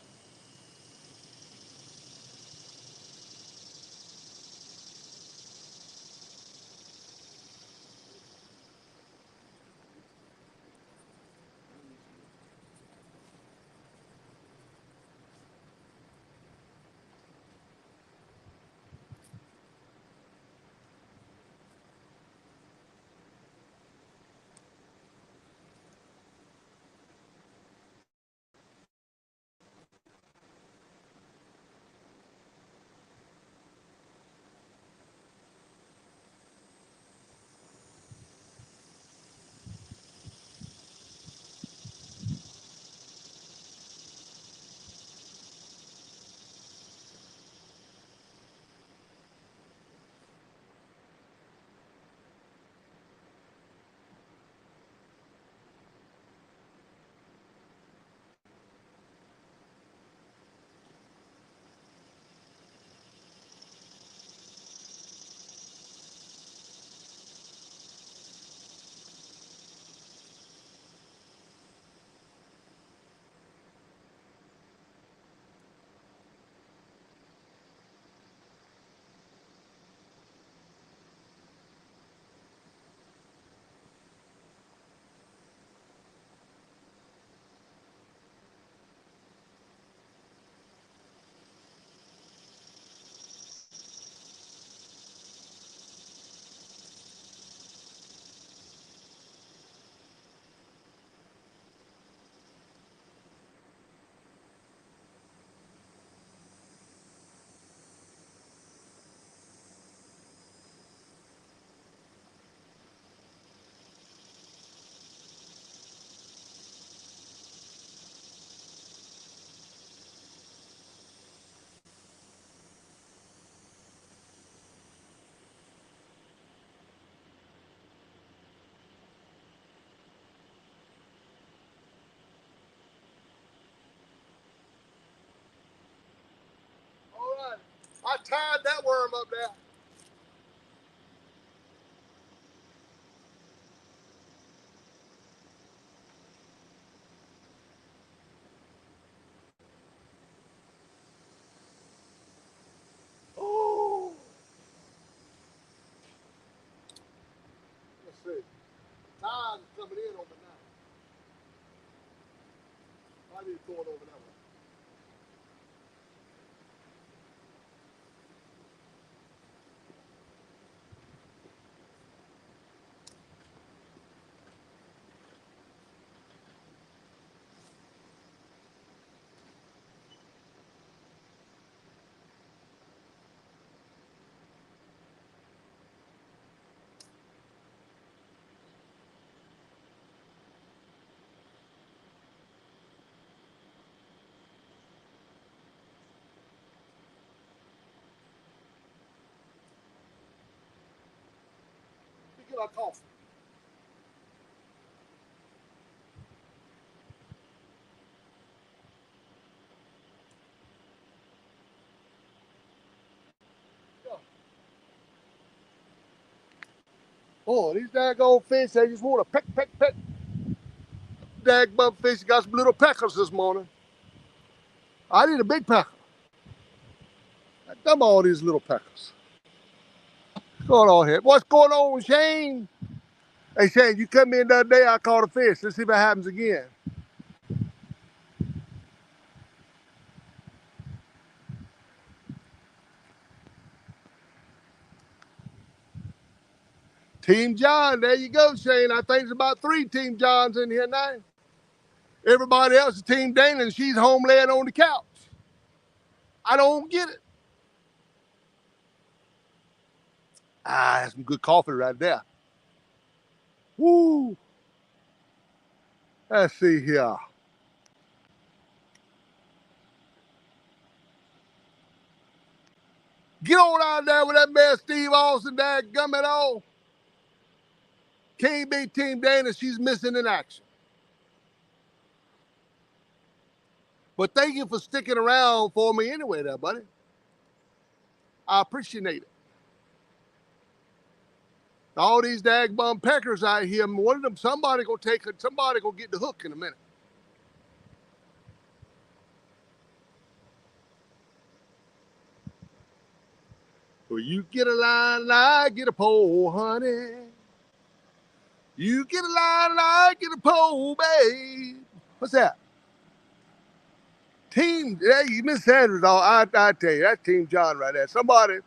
see. Tide is coming in over now. I need to throw it over that way. Let me get our coffee. Yeah. Oh, these daggone fish, they just want to peck, peck, peck. Daggone fish got some little peckers this morning. I need a big pecker. Come on, these little peckers. What's going on here? What's going on, Shane? Hey, Shane, you come in the other day, I caught a fish. Let's see if it happens again. Team John, there you go, Shane. I think there's about 3 Team Johns in here now. Everybody else is Team Dana, and she's home laying on the couch. I don't get it. Ah, that's some good coffee right there. Woo. Let's see here. Get on out there with that man Steve Austin, that gummit all. Can't beat Team Dana, she's missing in action. But thank you for sticking around for me anyway there, buddy. I appreciate it. All these dagbum peckers out here, one of them, somebody gonna get the hook in a minute. Well, you get a line and I get a pole, honey. You get a line and I get a pole, babe. What's that? Team, hey, Miss Sanders, I tell you, that's Team John right there. Somebody,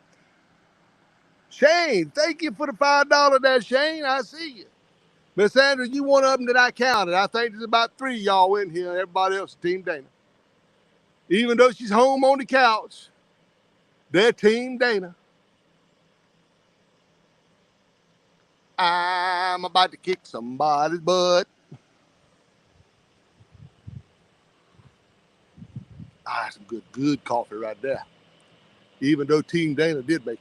Shane, thank you for the $5 there, Shane. I see you. Miss Sanders, you one of them that I counted. I think there's about 3 y'all in here. Everybody else is Team Dana. Even though she's home on the couch, they're Team Dana. I'm about to kick somebody's butt. Ah, some good coffee right there. Even though Team Dana did make it.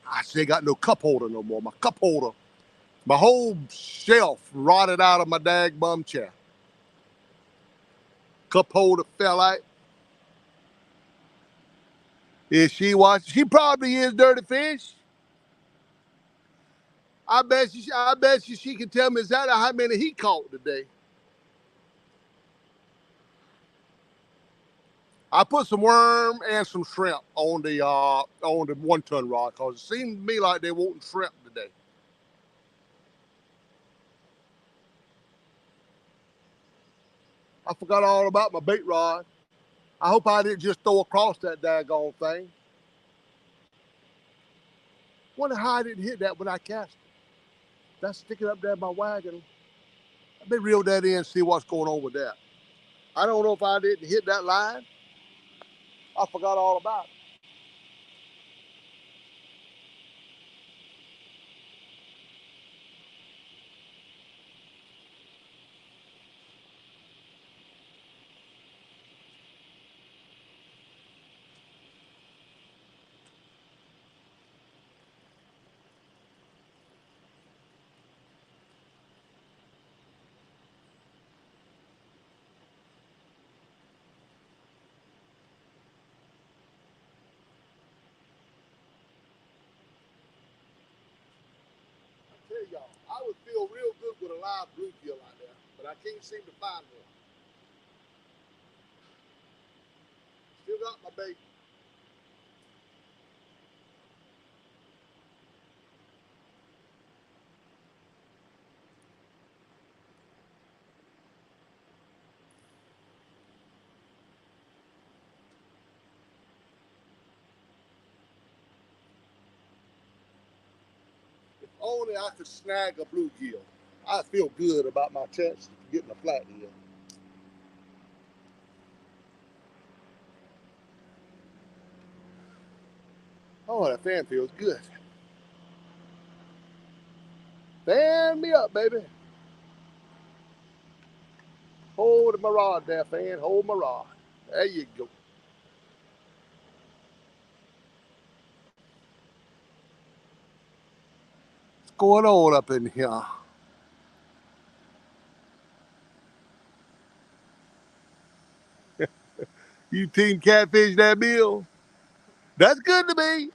I still got no cup holder no more. My cup holder, my whole shelf rotted out of my dagbum chair. Cup holder fell out. Is she watching? She probably is Dirty Fish. I bet you she can tell me exactly how many he caught today. I put some worm and some shrimp on the 1-ton rod because it seemed to me like they wanting shrimp today. I forgot all about my bait rod. I hope I didn't just throw across that daggone thing. Wonder how I didn't hit that when I cast it. That's sticking up there in my wagon. Let me reel that in and see what's going on with that. I don't know if I didn't hit that line. I forgot all about it. I tell y'all, I would feel real good with a live bluegill out there, but I can't seem to find one. Still got my bait. only I could snag a bluegill, I feel good about my chances of getting a flathead. Oh, that fan feels good. Fan me up, baby. Hold my rod there, fan. Hold my rod. There you go. What's going on up in here? You team catfish that bill? That's good to me.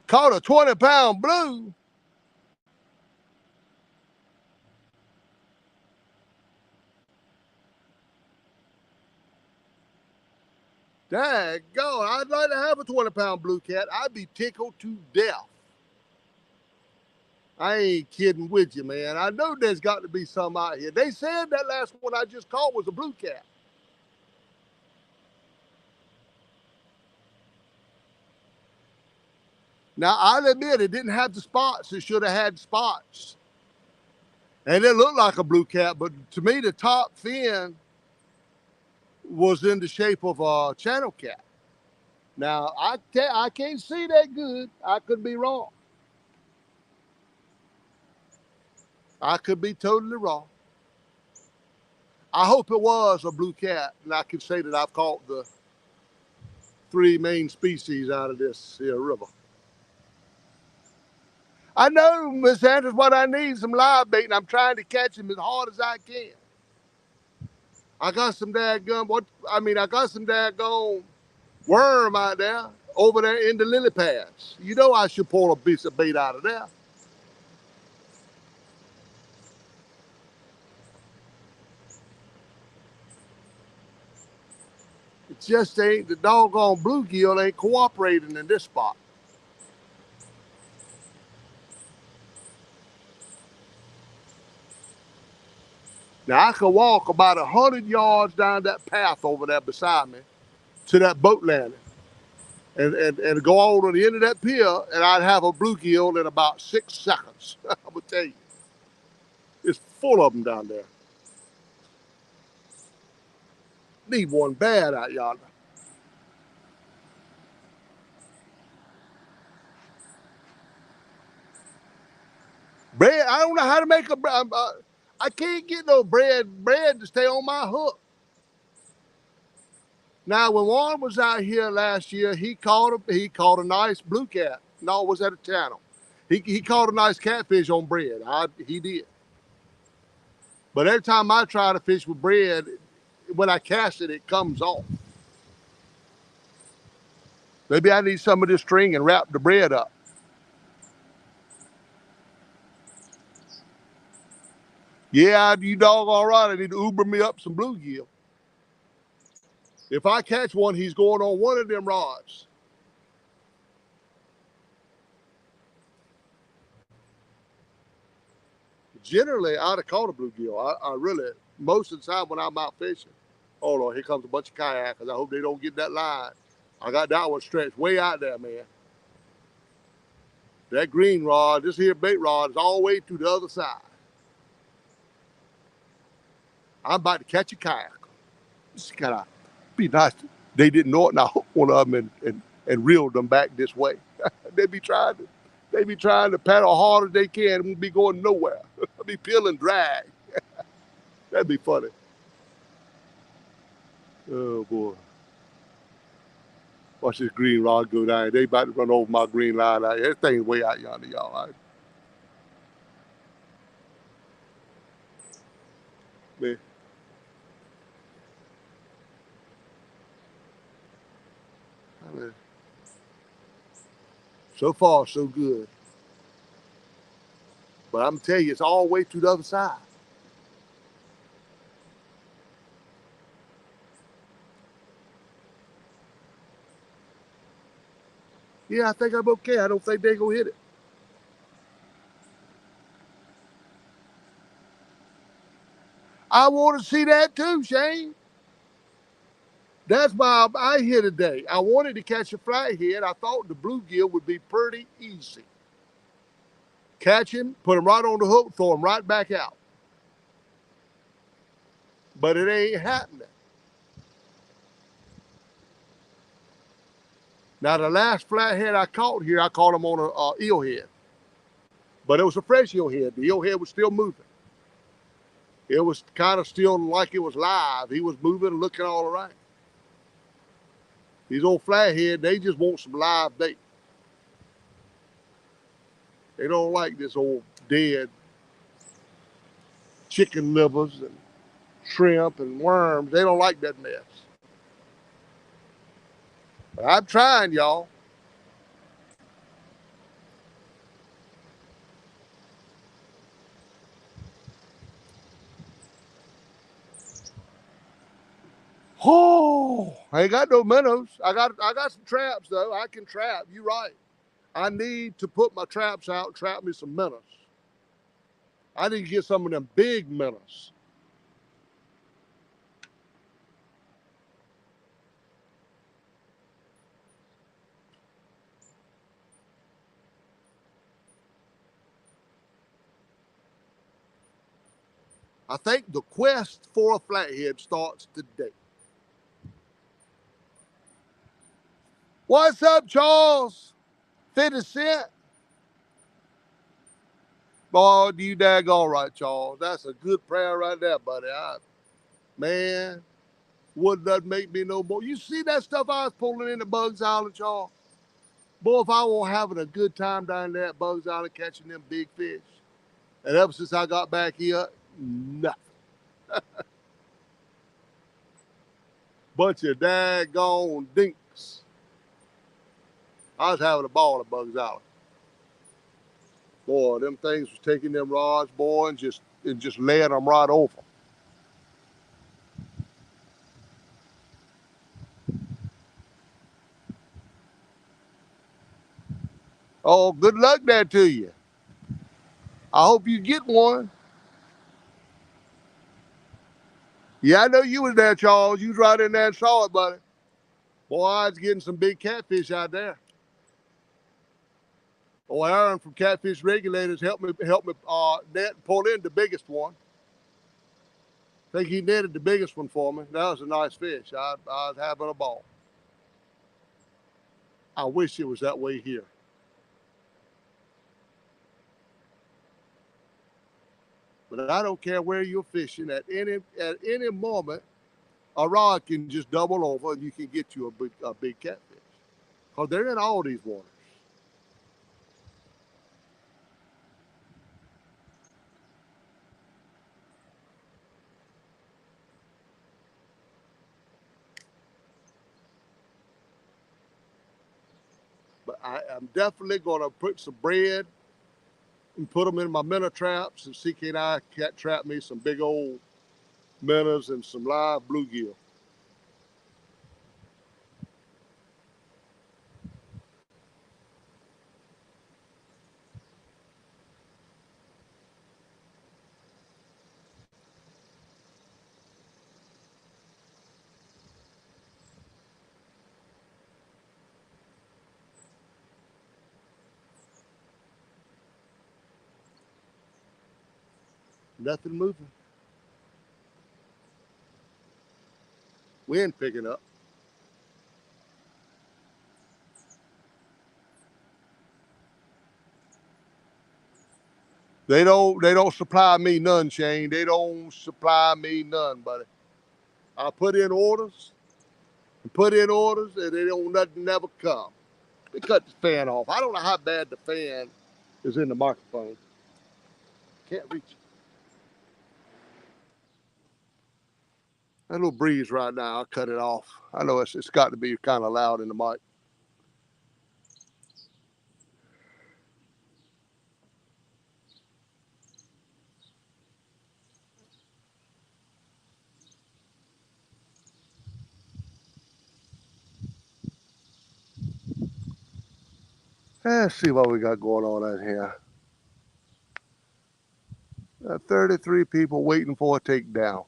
Caught a 20-pound blue. Daggone, I'd like to have a 20-pound blue cat. I'd be tickled to death. I ain't kidding with you, man. I know there's got to be some out here. They said that last one I just caught was a blue cat. Now, I'll admit it didn't have the spots. It should have had spots. And it looked like a blue cat, but to me, the top fin was in the shape of a channel cat. Now, I can't see that good. I could be wrong. I could be totally wrong. I hope it was a blue cat, and I can say that I've caught the 3 main species out of this here river. I know, Miss Andrews, what I need, some live bait, and I'm trying to catch him as hard as I can. I got some I got some daggone worm out there over there in the lily pads. You know I should pull a piece of bait out of there. It just ain't, the doggone bluegill ain't cooperating in this spot. Now I could walk about 100 yards down that path over there beside me to that boat landing and go all to the end of that pier, and I'd have a bluegill in about 6 seconds. I'm gonna tell you, it's full of them down there. Need one bad out yonder. Bread, I don't know how to make I can't get no bread to stay on my hook. Now, when Warren was out here last year, he caught a nice blue cat. No, it was at a channel. He caught a nice catfish on bread. He did. But every time I try to fish with bread, when I cast it, it comes off. Maybe I need some of this string and wrap the bread up. Yeah, you dog all right. I need to Uber me up some bluegill. If I catch one, he's going on one of them rods. Generally, I'd have caught a bluegill. I really, most of the time when I'm out fishing, oh Lord, here comes a bunch of kayakers. I hope they don't get that line. I got that one stretched way out there, man. That green rod, this here bait rod, is all the way to the other side. I'm about to catch a kayak. It's kind of be nice. They didn't know it, and I hooked one of them and reeled them back this way. they be trying to paddle hard as they can and be going nowhere. I'll be peeling drag. That'd be funny. Oh boy. Watch this green rod go down. They about to run over my green line out here. That thing's way out yonder, y'all. Right? Man. I mean, so far, so good. But I'm telling you, it's all the way to the other side. Yeah, I think I'm okay. I don't think they're going to hit it. I want to see that too, Shane. That's why I'm here today. I wanted to catch a flathead. I thought the bluegill would be pretty easy. catch him, put him right on the hook, throw him right back out. But it ain't happening. Now, the last flathead I caught here, I caught him on an eelhead. But it was a fresh eelhead. The eelhead was still moving. It was kind of still like it was live. He was moving and looking all right. These old flathead, they just want some live bait. They don't like this old dead chicken livers and shrimp and worms. They don't like that mess. But I'm trying, y'all. Oh, I ain't got no minnows. I got some traps though. I can trap. You're right. I need to put my traps out, trap me some minnows. I need to get some of them big minnows. I think the quest for a flathead starts today. What's up, Charles? 50 Cent? Oh, you daggone right, Charles. That's a good prayer right there, buddy. Man, would that make me no more? You see that stuff I was pulling in the Bugs Island, Charles? Boy, if I were having a good time down there at Bugs Island catching them big fish. And ever since I got back here, nothing. Bunch of daggone dinks. I was having a ball at Bugs Island. Boy, them things was taking them rods, boy, and just laying them right over. Oh, good luck there to you. I hope you get one. Yeah, I know you was there, Charles. You was right in there and saw it, buddy. Boy, I was getting some big catfish out there. Oh, Aaron from Catfish Regulators helped me net and pull in the biggest one. I think he netted the biggest one for me. That was a nice fish. I was having a ball. I wish it was that way here. But I don't care where you're fishing. At any moment, a rod can just double over and you can get you a big catfish. Because they're in all these waters. But I'm definitely going to put some bread and put them in my minnow traps and CK and I cat trap me some big old minnows and some live bluegill. Nothing moving. Wind picking up. They don't supply me none, Shane. They don't supply me none, buddy. I put in orders and they don't nothing never come. They cut the fan off. I don't know how bad the fan is in the microphone. Can't reach it. That little breeze right now, I'll cut it off. I know it's got to be kind of loud in the mic. Let's see what we got going on out here. 33 people waiting for a takedown.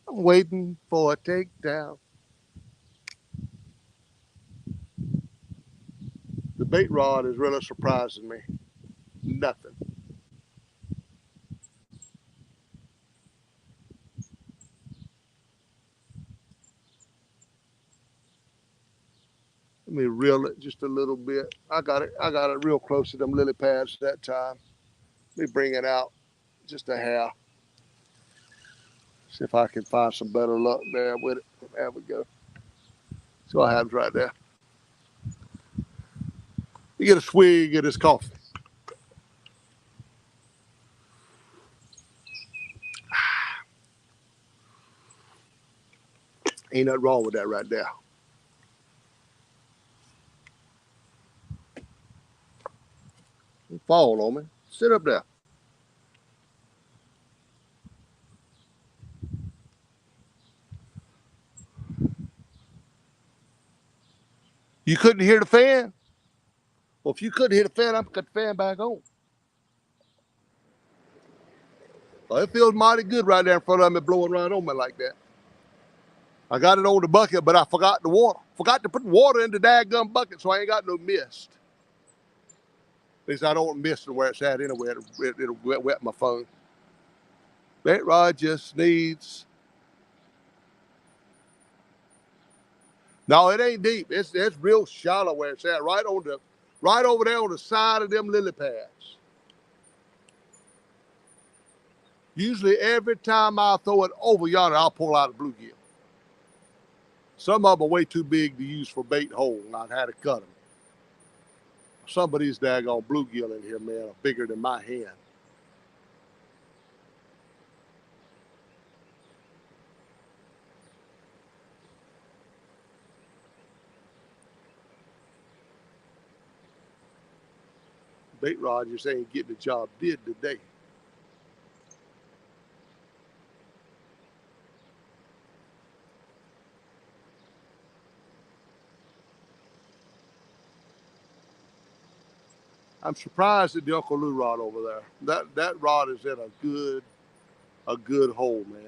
I'm waiting for a takedown. The bait rod is really surprising me. Nothing. Let me reel it just a little bit. I got it real close to them lily pads that time. Let me bring it out just a hair. See if I can find some better luck there with it. There we go. See what happens right there. You get a swig of this coffee. Ain't nothing wrong with that right there. Don't fall on me. Sit up there. You couldn't hear the fan? Well, if you couldn't hear the fan, I'm gonna cut the fan back on. Well, it feels mighty good right there in front of me, blowing right on me like that. I got it on the bucket, but I forgot the water. Forgot to put water in the daggum bucket, so I ain't got no mist. At least I don't mist where it's at anyway. It'll wet my phone. Bait rod just needs. No, it ain't deep. It's real shallow where it's at. Right over there on the side of them lily pads. Usually every time I throw it over yonder, I'll pull out a bluegill. Some of them are way too big to use for bait hole, and I've had to cut them. Some of these daggone bluegill in here, man, are bigger than my hand. Bait rod just ain't getting the job did today. I'm surprised at the Uncle Lou rod over there. That rod is in a good hole, man.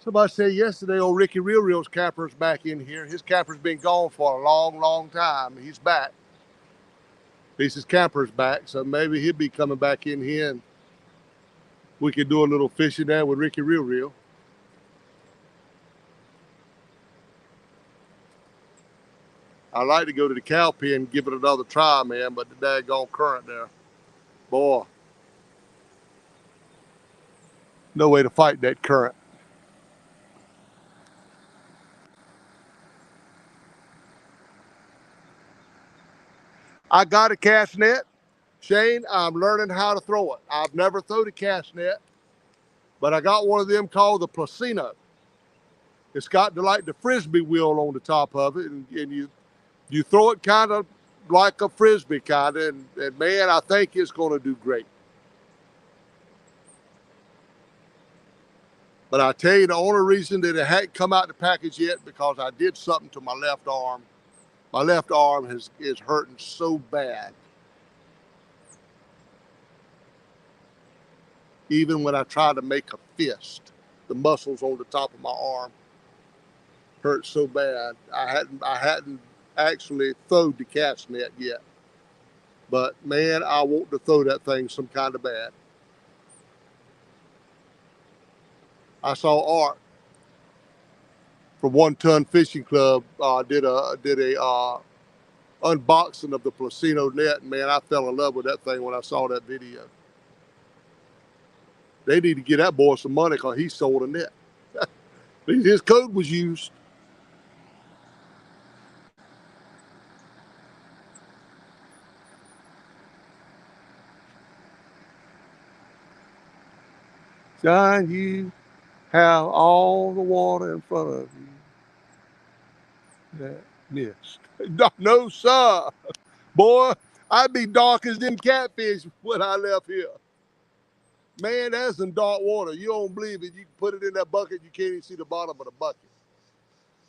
Somebody said yesterday, old Ricky Real Real's capper's back in here. His capper's been gone for a long, long time. He's back. His camper's back, so maybe he'll be coming back in here and we could do a little fishing there with Ricky Real Real. I'd like to go to the cow pen and give it another try, man, but the daggone current there. Boy, no way to fight that current. I got a cast net. Shane, I'm learning how to throw it. I've never thrown a cast net, but I got one of them called the Placino. It's got the frisbee wheel on the top of it, and you throw it kind of like a frisbee kind of, and man, I think it's going to do great. But I tell you, the only reason that it hadn't come out the package yet because I did something to my left arm. My left arm is hurting so bad. Even when I try to make a fist, the muscles on the top of my arm hurt so bad. I hadn't actually thrown the cast net yet. But man, I want to throw that thing some kind of bad. I saw Art from 1 Ton Fishing Club did a unboxing of the Placino net, and man, I fell in love with that thing when I saw that video. They need to get that boy some money because he sold a net. His code was used. John, you have all the water in front of you that missed. No, sir. Boy, I'd be dark as them catfish when I left here. Man, that's some dark water. You don't believe it. You can put it in that bucket, you can't even see the bottom of the bucket.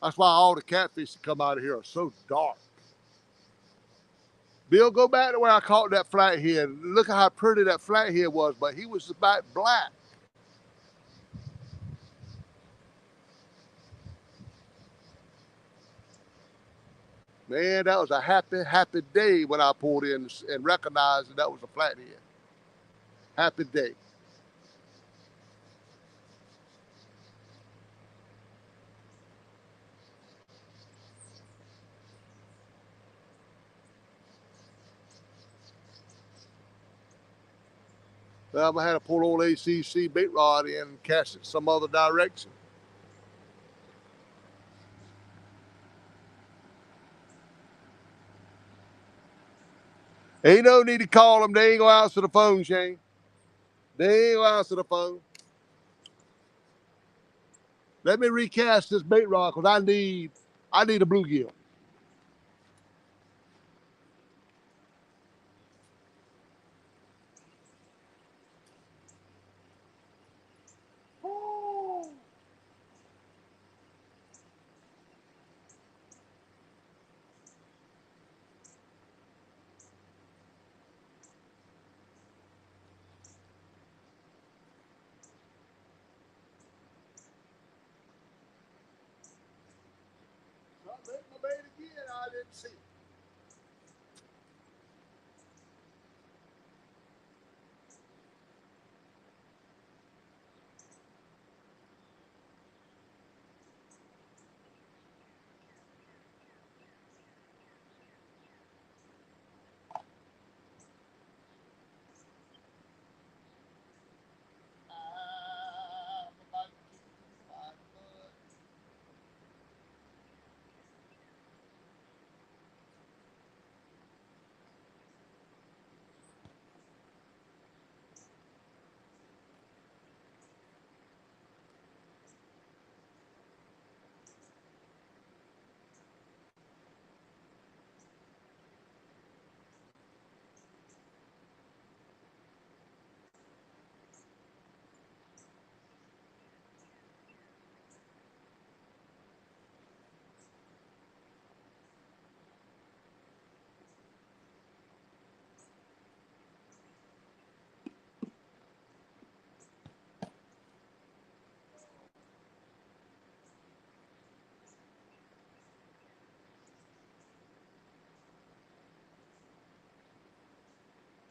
That's why all the catfish that come out of here are so dark. Bill, go back to where I caught that flathead. Look at how pretty that flathead was, but he was about black. Man, that was a happy, happy day when I pulled in and recognized that was a flathead. Happy day. Well, I'm gonna have to pull old ACC bait rod in and cast it some other direction. Ain't no need to call them. They ain't gonna answer the phone, Shane. They ain't gonna answer the phone. Let me recast this bait rod because I need a bluegill. Stop making my bait again. I didn't see it.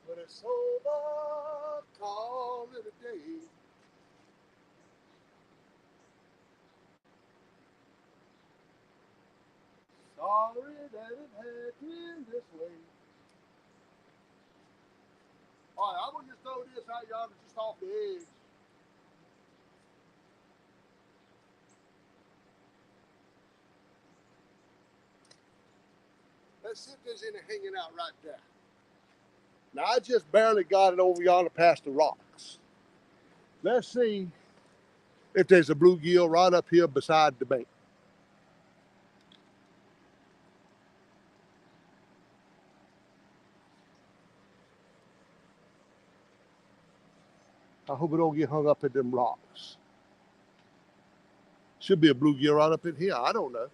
But it's over, call it a day. Sorry that it happened this way. All right, I'm gonna just throw this out, y'all, just off the edge. Let's see if there's any hanging out right there. Now I just barely got it over yonder past the rocks. Let's see if there's a bluegill right up here beside the bank. I hope it don't get hung up in them rocks. Should be a bluegill right up in here. I don't know.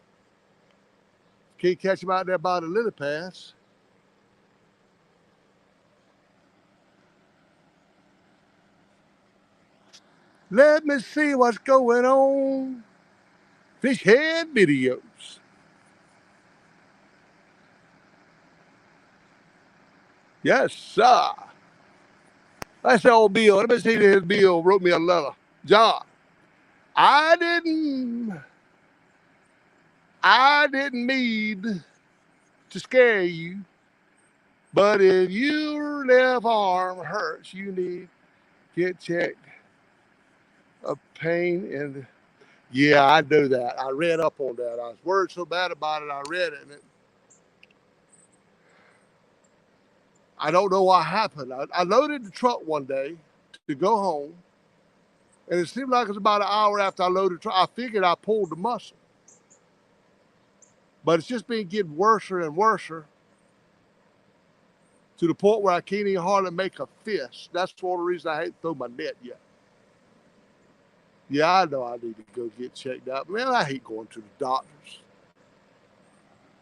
Can't catch him out there by the lily pads. Let me see what's going on. Fish head videos. Yes, sir. That's old Bill. Let me see if his Bill wrote me a letter. John, I didn't mean to scare you, but if your left arm hurts, you need to get checked. A pain in the... Yeah, I know that. I read up on that. I was worried so bad about it, I read it, and I don't know what happened. I loaded the truck one day to go home, and it seemed like it was about an hour after I loaded the truck. I figured I pulled the muscle, but it's just been getting worse and worse to the point where I can't even hardly make a fist. That's one of the reasons I hate to throw my net yet. Yeah, I know I need to go get checked out. Man, I hate going to the doctors.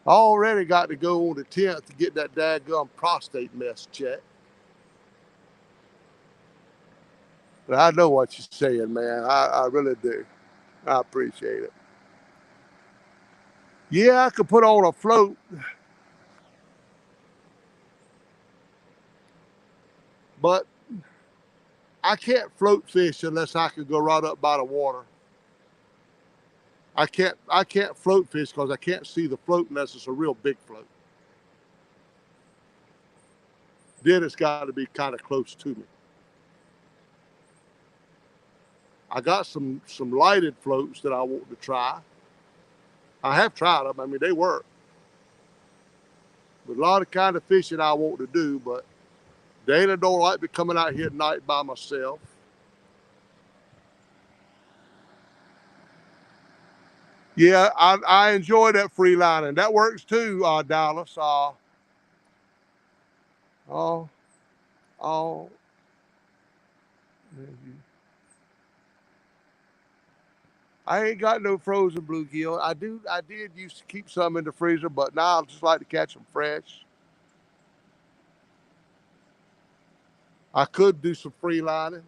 I already got to go on the 10th to get that daggum prostate mess checked. But I know what you're saying, man. I really do. I appreciate it. Yeah, I could put on a float, but I can't float fish unless I can go right up by the water. I can't float fish because I can't see the float unless it's a real big float. Then it's got to be kind of close to me. I got some lighted floats that I want to try. I have tried them. I mean, they work. But a lot of kind of fishing I want to do, but Dana don't like me coming out here at night by myself. Yeah, I enjoy that free lining. That works too, Dallas. Oh, oh. I ain't got no frozen bluegill. I did used to keep some in the freezer, but now I just like to catch them fresh. I could do some free lining.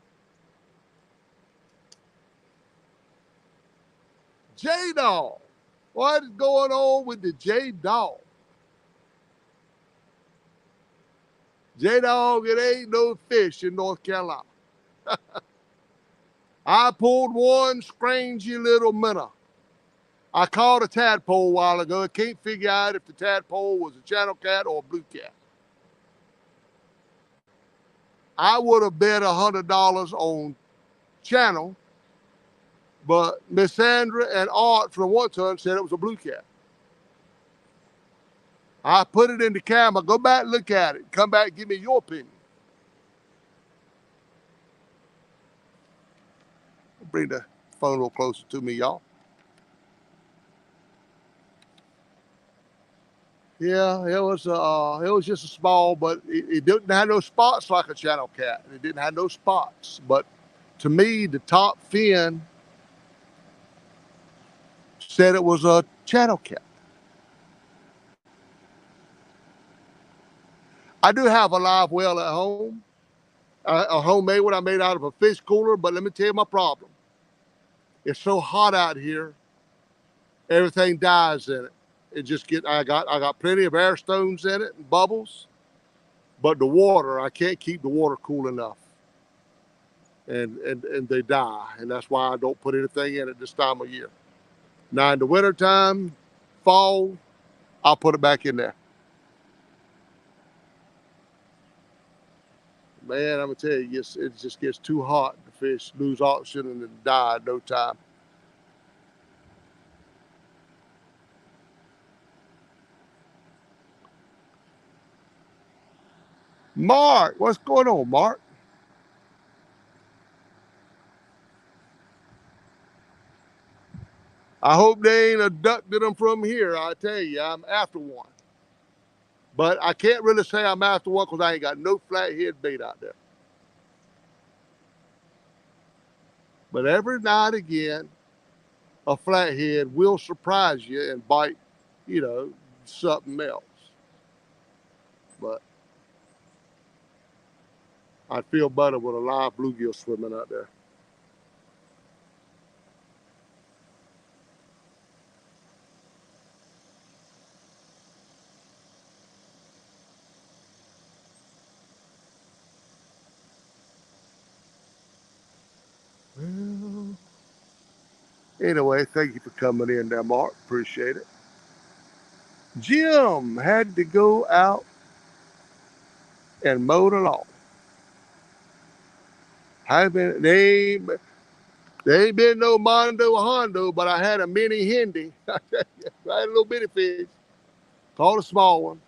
J-Dog. What is going on with the J-Dog? J-Dog, it ain't no fish in North Carolina. I pulled one strangy little minnow. I caught a tadpole a while ago. I can't figure out if the tadpole was a channel cat or a blue cat. I would have bet $100 on channel, but Miss Sandra and Art from One Ton said it was a blue cat. I put it in the camera. Go back and look at it. Come back and give me your opinion. Bring the phone a little closer to me, y'all. Yeah, it was just a small, but it didn't have no spots like a channel cat. It didn't have no spots. But to me, the top fin said it was a channel cat. I do have a live well at home, a homemade one I made out of a fish cooler. But let me tell you my problem. It's so hot out here, everything dies in it. It just get. I got plenty of air stones in it and bubbles, but the water, I can't keep the water cool enough, and they die, and that's why I don't put anything in it this time of year. Now in the wintertime, fall, I'll put it back in there. Man, I'm gonna tell you, it just gets too hot. The fish lose oxygen and then die in no time. Mark, what's going on, Mark? I hope they ain't abducted them from here. I tell you, I'm after one. But I can't really say I'm after one because I ain't got no flathead bait out there. But every now and again, a flathead will surprise you and bite, you know, something else. But I'd feel better with a live bluegill swimming out there. Well, anyway, thank you for coming in there, Mark. Appreciate it. Jim had to go out and mow the lawn. They ain't been no Mondo or Hondo, but I had a mini Hindi. I had a little bitty fish. Caught a small one.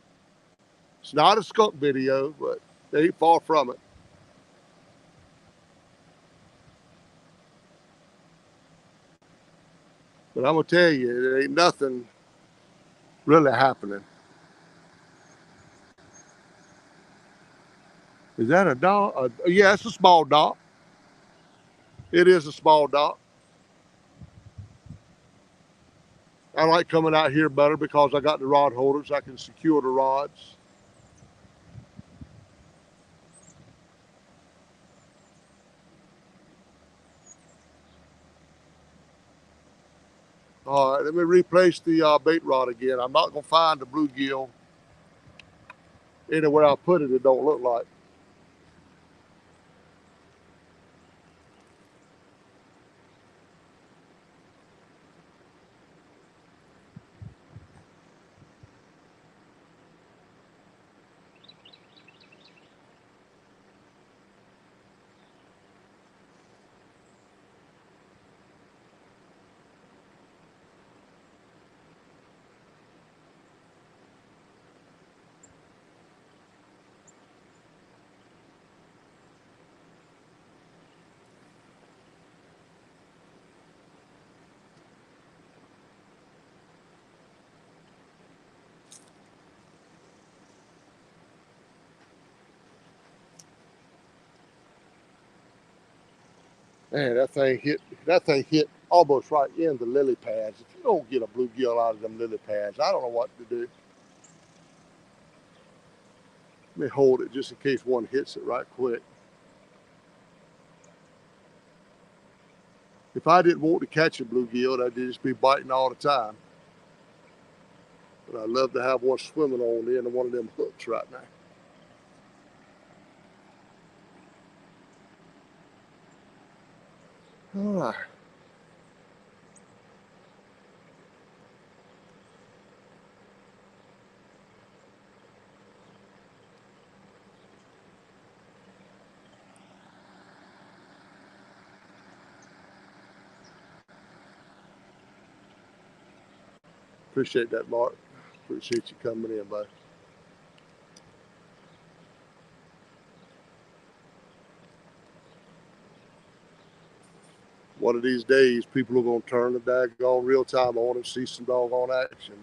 It's not a skunk video, but they ain't far from it. But I'm gonna tell you, there ain't nothing really happening. Is that a dog? Yeah, it's a small dog. It is a small dog. I like coming out here better because I got the rod holders. I can secure the rods. All right, let me replace the bait rod again. I'm not going to find the bluegill anywhere I put it. It don't look like. Man, that thing hit almost right in the lily pads. If you don't get a bluegill out of them lily pads, I don't know what to do. Let me hold it just in case one hits it right quick. If I didn't want to catch a bluegill, I'd just be biting all the time. But I'd love to have one swimming on the end of one of them hooks right now. All right. Appreciate that, Mark. Appreciate you coming in, bud. One of these days, people are going to turn the daggone real time on and see some doggone action.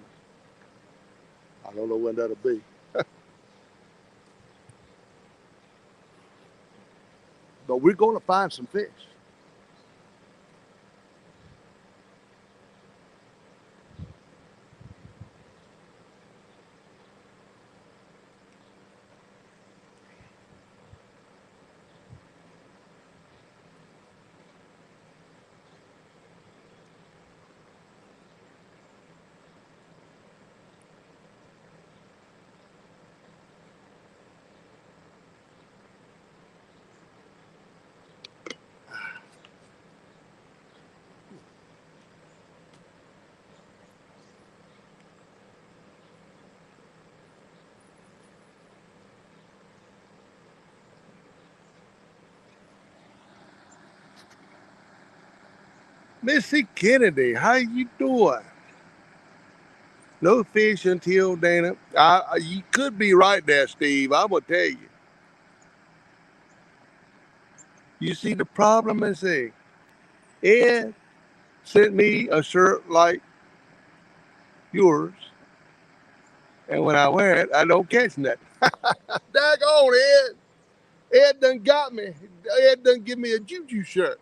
I don't know when that'll be. But we're going to find some fish. Missy Kennedy, how you doing? No fish until Dana. You could be right there, Steve. I'm gonna tell you. You see the problem is saying Ed sent me a shirt like yours, and when I wear it, I don't catch nothing. Daggone Ed! Ed done got me. Ed done give me a juju shirt.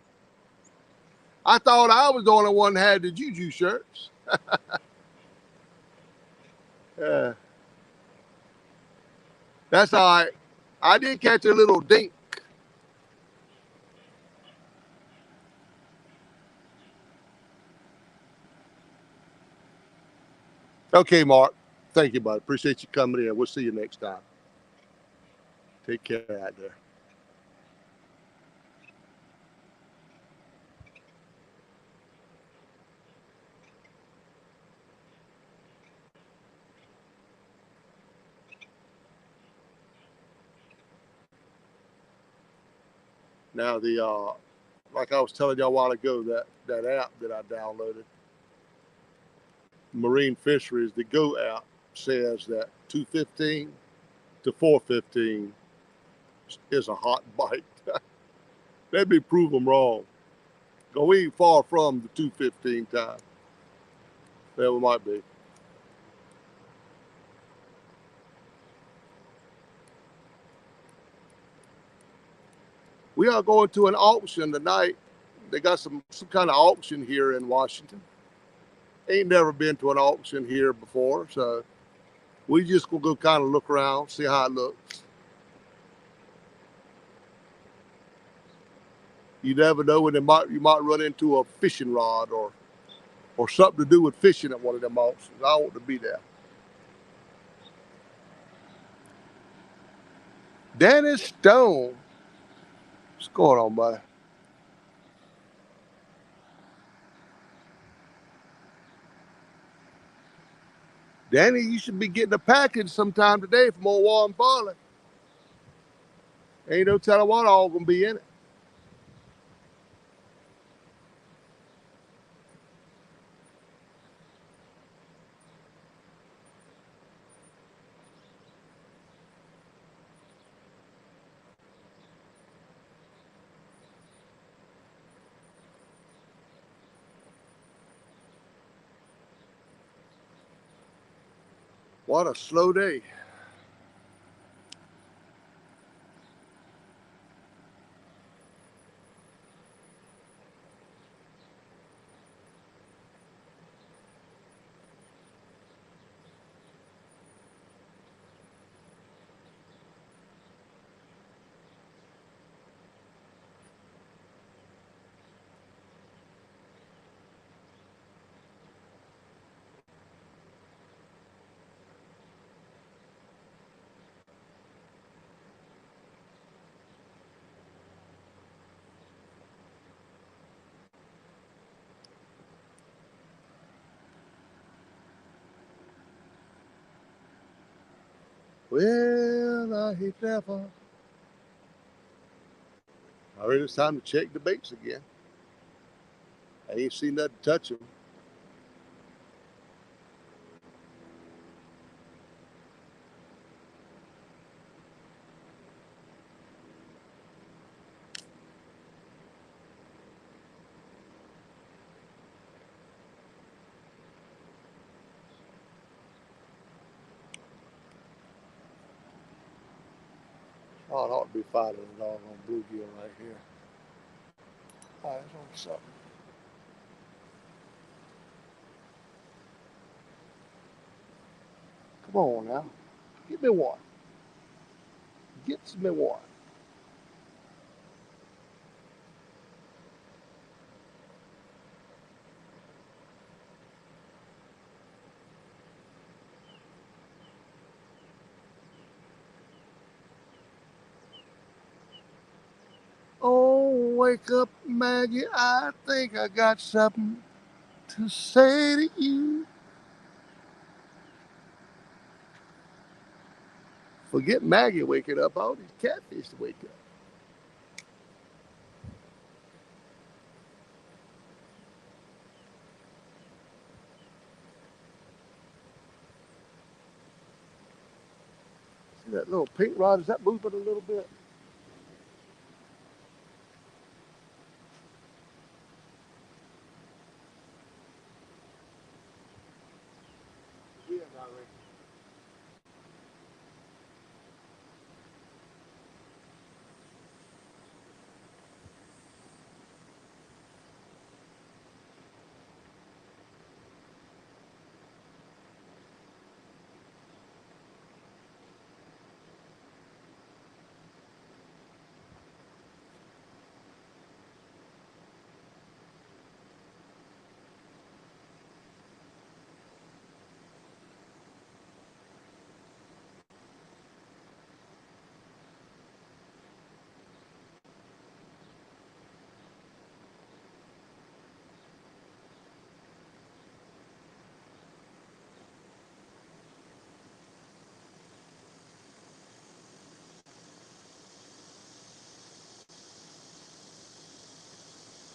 I thought I was the only one that had the juju shirts. uh, that's all right. I did catch a little dink. Okay, Mark. Thank you, bud. Appreciate you coming in. We'll see you next time. Take care out there. Now like I was telling you a while ago, that app that I downloaded, Marine Fisheries, the Go app, says that 215 to 415 is a hot bite. Let me prove them wrong. Go we ain't far from the 215 time. There we might be. We are going to an auction tonight. They got some kind of auction here in Washington. Ain't never been to an auction here before, so we just gonna go kind of look around, see how it looks. You never know when you might run into a fishing rod or something to do with fishing at one of them auctions. I want to be there. Dennis Stone. What's going on, buddy? Danny, you should be getting a package sometime today from old Warren Farley. Ain't no telling what all gonna be in it. What a slow day. Well, I hate that fun. I reckon it's time to check the baits again. I ain't seen nothing touch them. Oh, it ought to be fighting a doggone bluegill right here. All right, that's on something. Come on now. Give me one. Get me one. Oh, wake up, Maggie. I think I got something to say to you. Forget Maggie waking up. All these catfish to wake up. See that little pink rod? Is that moving a little bit? Yeah, not really.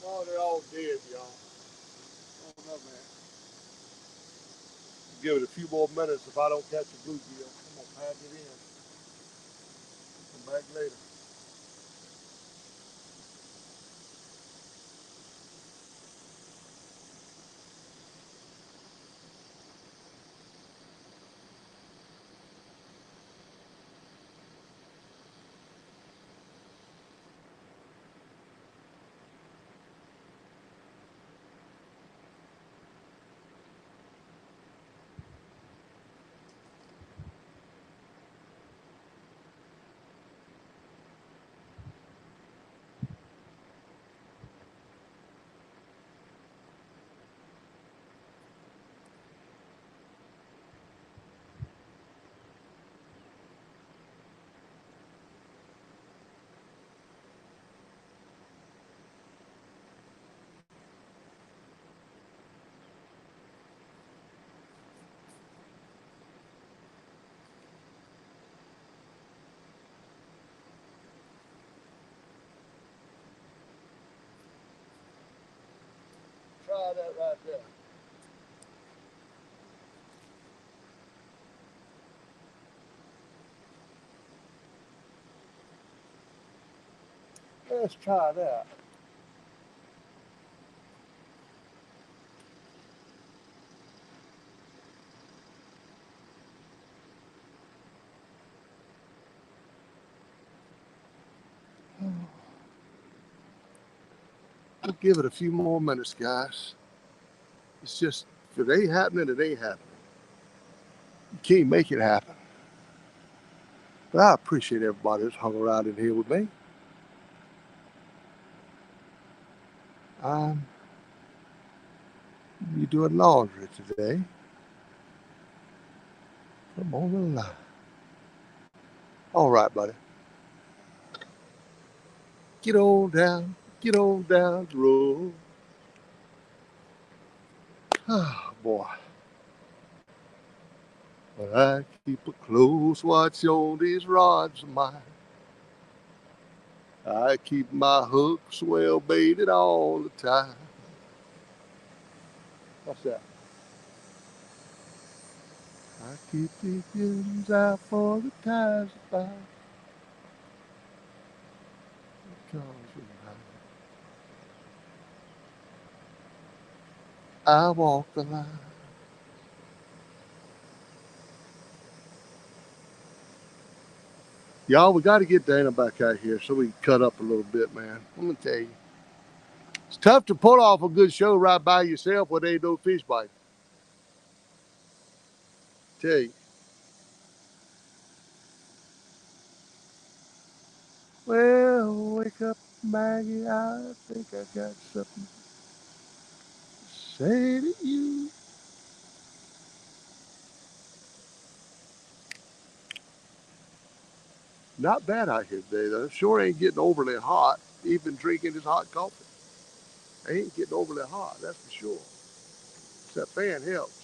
Oh, they're all dead, y'all. Oh, no, man. Give it a few more minutes. If I don't catch a bluegill, I'm going to pack it in. Come back later. try that right there. Let's try that. We'll give it a few more minutes, guys. It's just, if it ain't happening, it ain't happening. You can't make it happen. But I appreciate everybody that's hung around in here with me. You doing laundry today? Come on the line. All right, buddy. Get on down the road. Oh, boy. But I keep a close watch on these rods of mine. I keep my hooks well baited all the time. What's that? I keep the guns out for the ties to bind. I walk the line. Y'all, we got to get Dana back out here so we can cut up a little bit, man. I'm going to tell you. It's tough to pull off a good show right by yourself where there ain't no fish bite. Tell you. Well, wake up, Maggie. I think I got something to say to you. Not bad out here today, though. Sure ain't getting overly hot, even drinking this hot coffee. I ain't getting overly hot, that's for sure. That fan helps.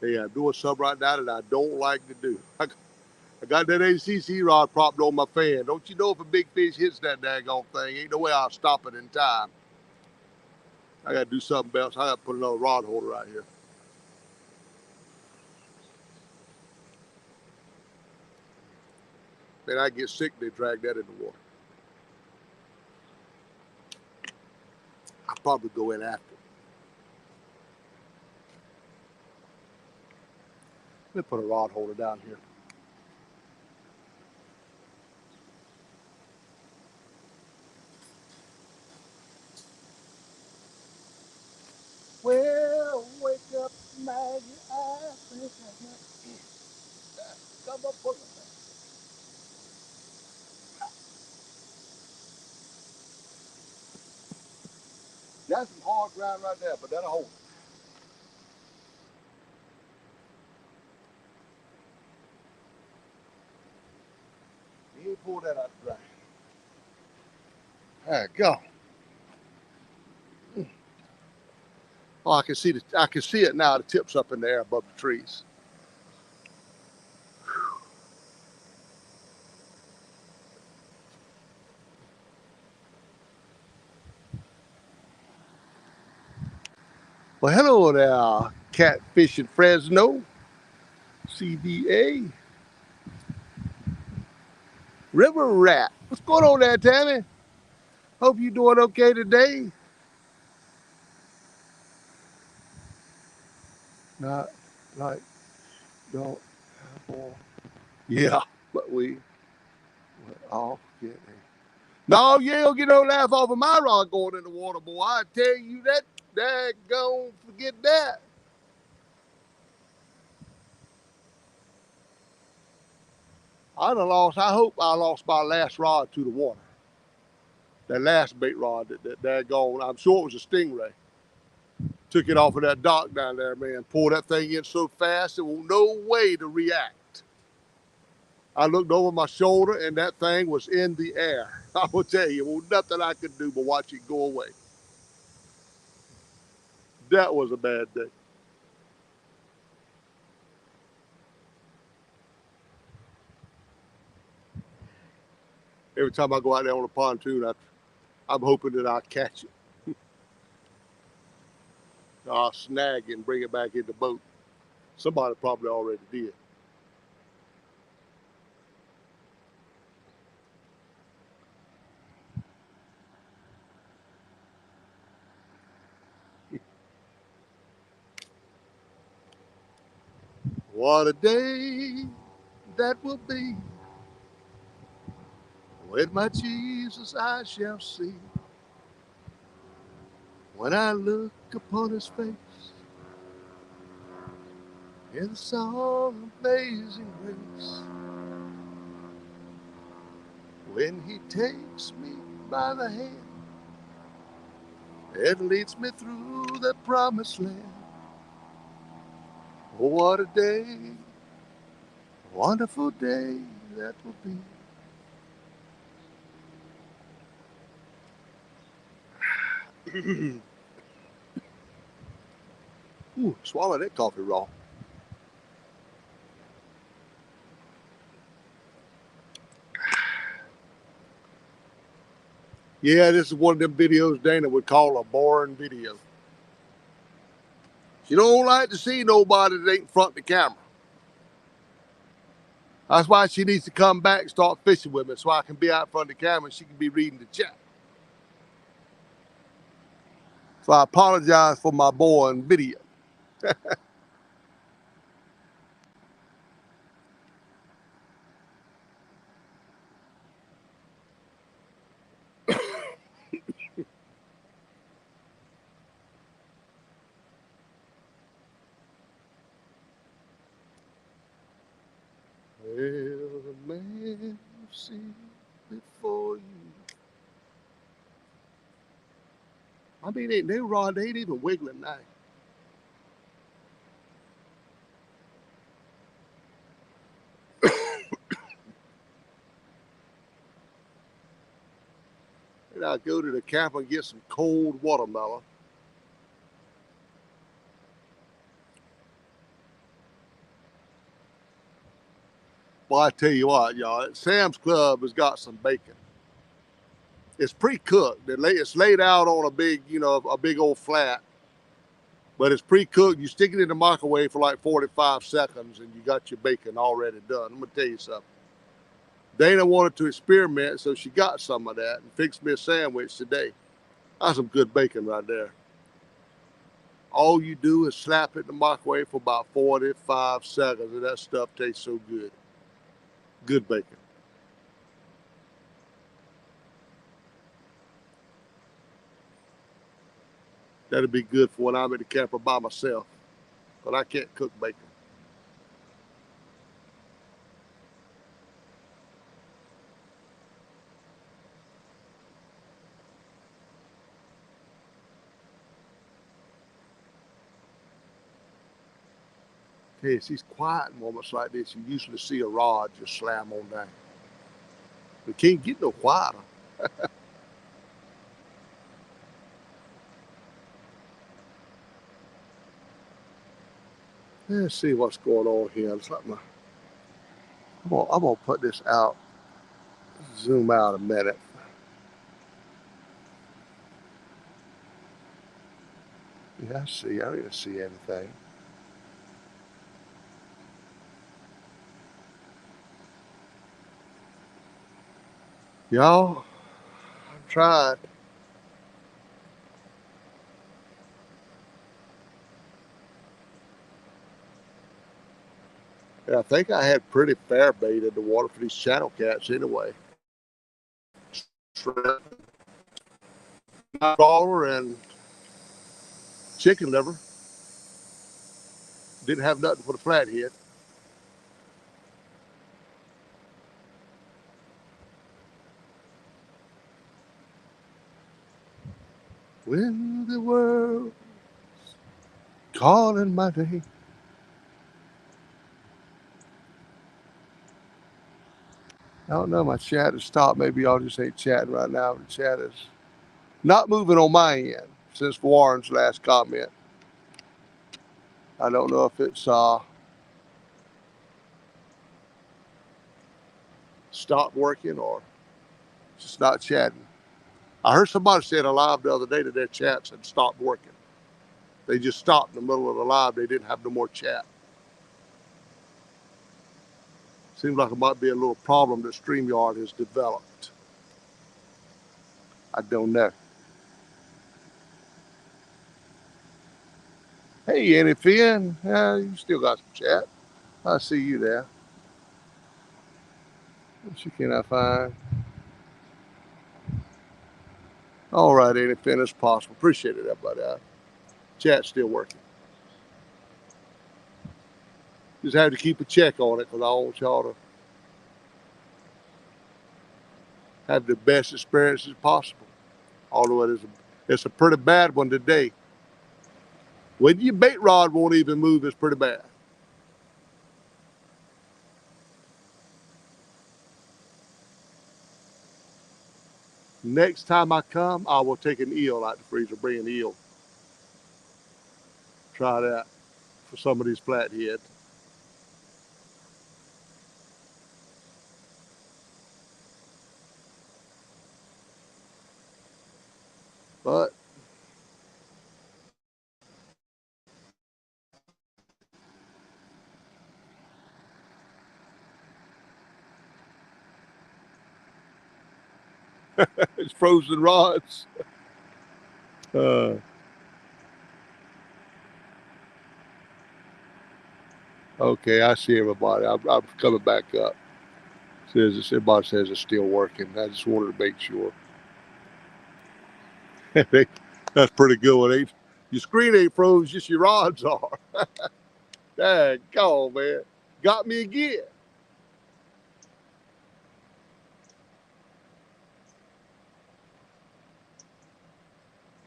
Hey, I'm doing something right now that I don't like to do. I got that ACC rod propped on my fan. Don't you know if a big fish hits that daggone thing, ain't no way I'll stop it in time. I got to do something else. I got to put another rod holder out here. Then I get sick, they drag that in the water. I'll probably go in after. Let me put a rod holder down here. Well, wake up, Maggie. I think I got. Come up, put it. That's some hard ground right there, but that'll hold it. You ain't pull that out the ground. There you go. Oh, I can see it now. The tip's up in the air above the trees. Well, hello there, Catfishing Fresno, CVA, River Rat. What's going on there, Tammy? Hope you doing okay today. Not like, don't, yeah, but we all get it. No, you don't get no laugh off of my rod going in the water, boy. I tell you that, daggone, forget that. I hope I lost my last rod to the water. That last bait rod, that daggone, I'm sure it was a stingray. Took it off of that dock down there, man. Pulled that thing in so fast, there was no way to react. I looked over my shoulder and that thing was in the air. I will tell you, well, nothing I could do but watch it go away. That was a bad day. Every time I go out there on a pontoon, I'm hoping that I'll catch it. I'll snag it and bring it back in the boat. Somebody probably already did. What a day that will be when my Jesus I shall see. When I look upon his face in the song of amazing grace. When he takes me by the hand and leads me through the promised land. Oh, what a day, wonderful day that will be. Ooh, swallow that coffee raw. Yeah, this is one of them videos Dana would call a boring video. She don't like to see nobody that ain't in front of the camera. That's why she needs to come back and start fishing with me so I can be out in front of the camera and she can be reading the chat. So I apologize for my boring video. Well, the man you see before you. I mean, ain't no rod, they ain't even wiggling now. And I go to the camp and get some cold watermelon. Well, I tell you what, y'all, Sam's Club has got some bacon. It's pre-cooked. It's laid out on a big, a big old flat, but it's pre-cooked. You stick it in the microwave for like 45 seconds and you got your bacon already done. I'm gonna tell you something. Dana wanted to experiment, so she got some of that and fixed me a sandwich today. That's some good bacon right there. All you do is slap it in the microwave for about 45 seconds, and that stuff tastes so good. Good bacon. That'd be good for when I'm in the camper by myself, but I can't cook bacon. Hey, it's these quiet moments like this you usually see a rod just slam on down. We can't get no quieter. Let's see what's going on here. I'm gonna put this out, zoom out a minute. Yeah, I see. I don't even see anything. Y'all, I'm trying. Yeah, I think I had pretty fair bait in the water for these channel cats anyway. Shrimp, crawler, and chicken liver. Didn't have nothing for the flathead. When the world's calling my name, I don't know, my chat has stopped. Maybe y'all just ain't chatting right now. The chat is not moving on my end since Warren's last comment. I don't know if it's stopped working or just not chatting. I heard somebody say in a live the other day that their chats had stopped working. They just stopped in the middle of the live. They didn't have no more chat. Seems like it might be a little problem that StreamYard has developed. I don't know. Hey, Annie Finn, you still got some chat. I see you there. What you can I find? All right, Annie Finn, as possible. Appreciate it, everybody. Chat's still working. Just have to keep a check on it because I want y'all to have the best experiences possible. Although it's a pretty bad one today. When your bait rod won't even move, it's pretty bad. Next time I come, I will take an eel out the freezer, bring an eel. Try that for some of these flatheads. But it's frozen rods. Uh, okay, I see everybody. I'm coming back up. Everybody says it's still working. I just wanted to make sure. That's pretty good one. Your screen ain't froze, just your rods are. Dang, come on, man. Got me again.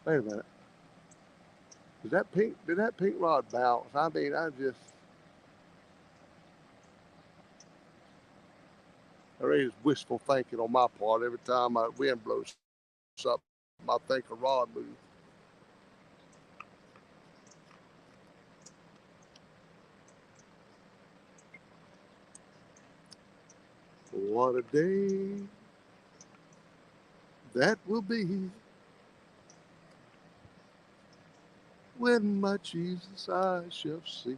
Wait a minute. Did that pink rod bounce? I mean, there is wishful thinking on my part. Every time my wind blows up, I think a rod moves. What a day that will be when my Jesus I shall see.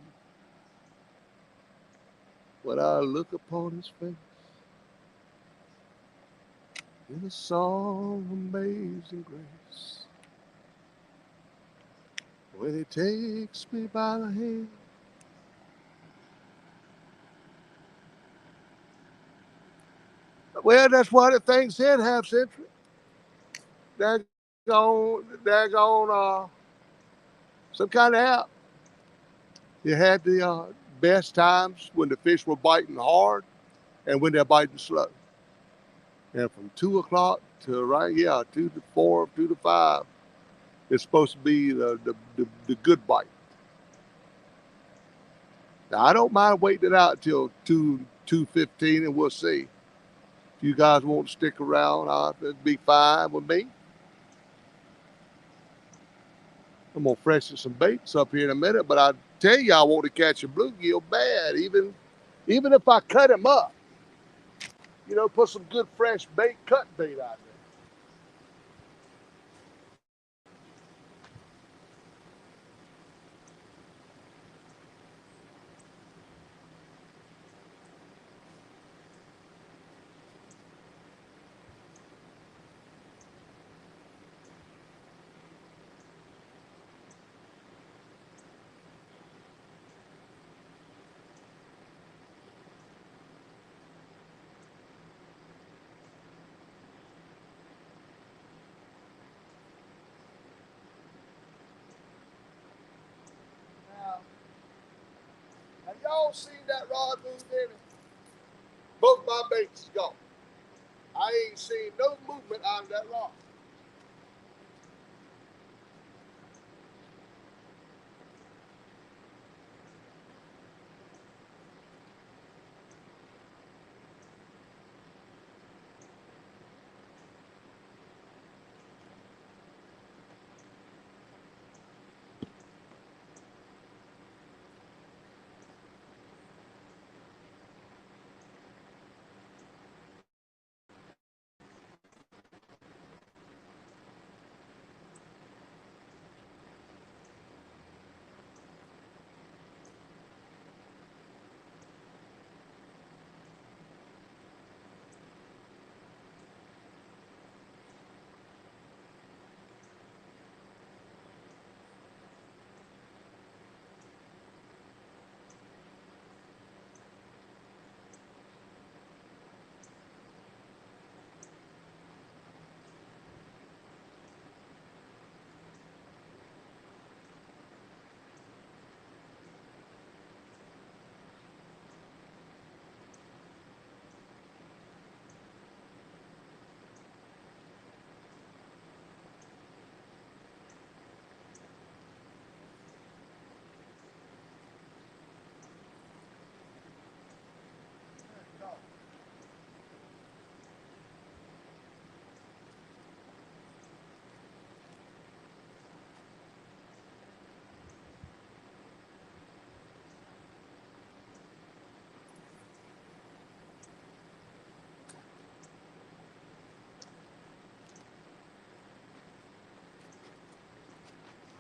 When I look upon his face in a song of amazing grace. When he takes me by the hand. Well, that's what the thing said, half century. Daggone, some kind of app. You had the best times when the fish were biting hard and when they're biting slow. And from 2 o'clock to 2 to 4, 2 to 5, it's supposed to be the good bite. Now, I don't mind waiting it out until 2:15, and we'll see. If you guys want to stick around, it'd be fine with me. I'm gonna freshen some baits up here in a minute, but I tell you, I want to catch a bluegill bad, even if I cut him up. Put some good fresh bait, cut bait out there. Now, have y'all seen that rod move in it? Both my baits is gone. I ain't seen no movement out of that rod.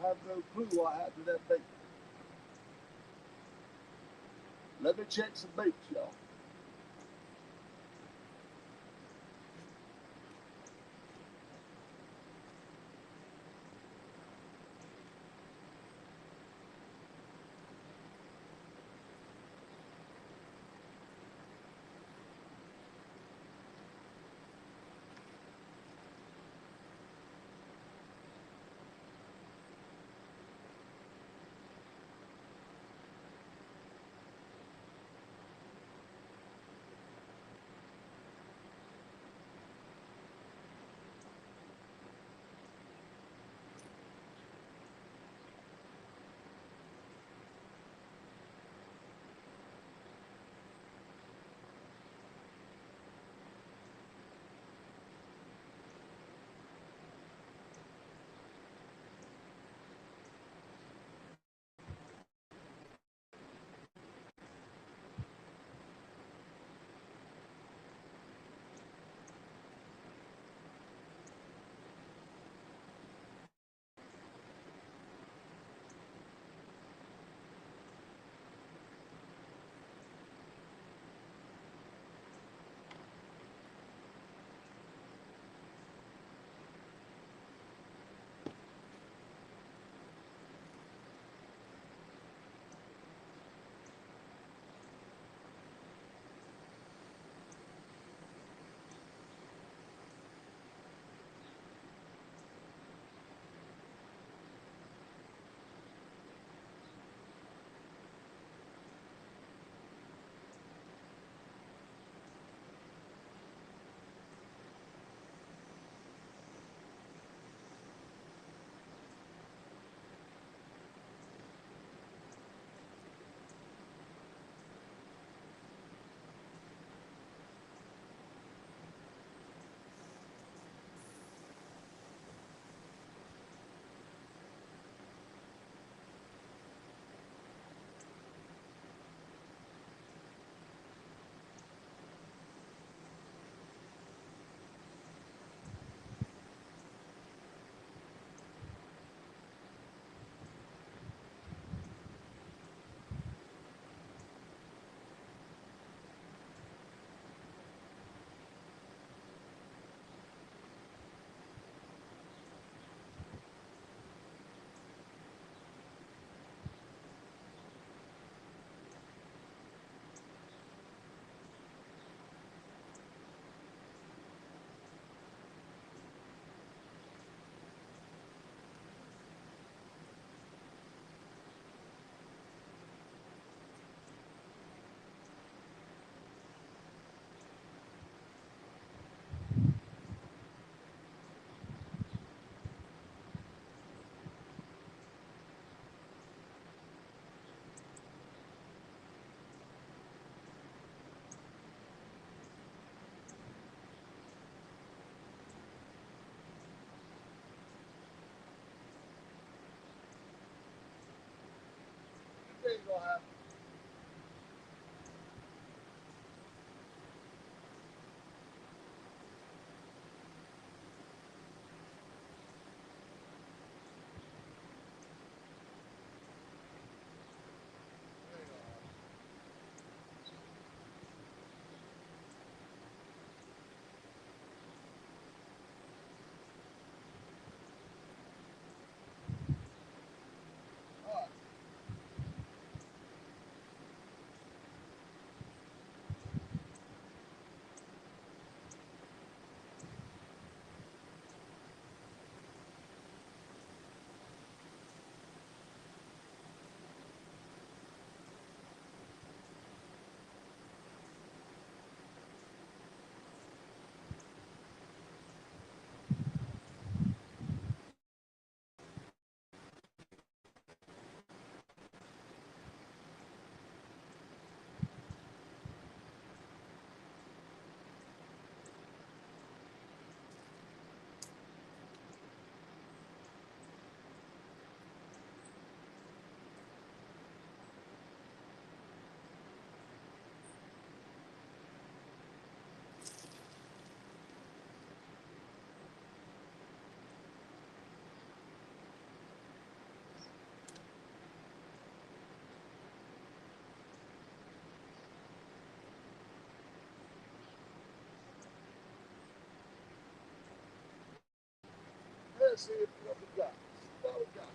have no clue what happened to that bait. Let me check some baits, y'all. There you go, Hap. All right. Let's see what we got. What we got.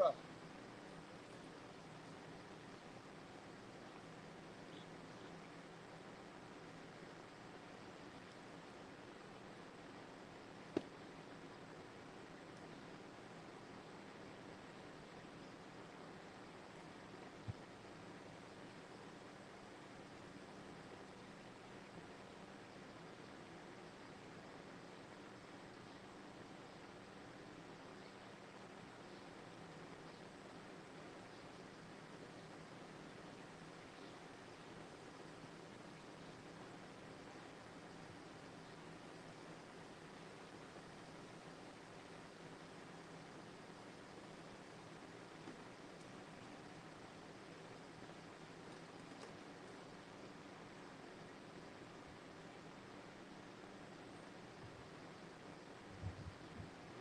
All right.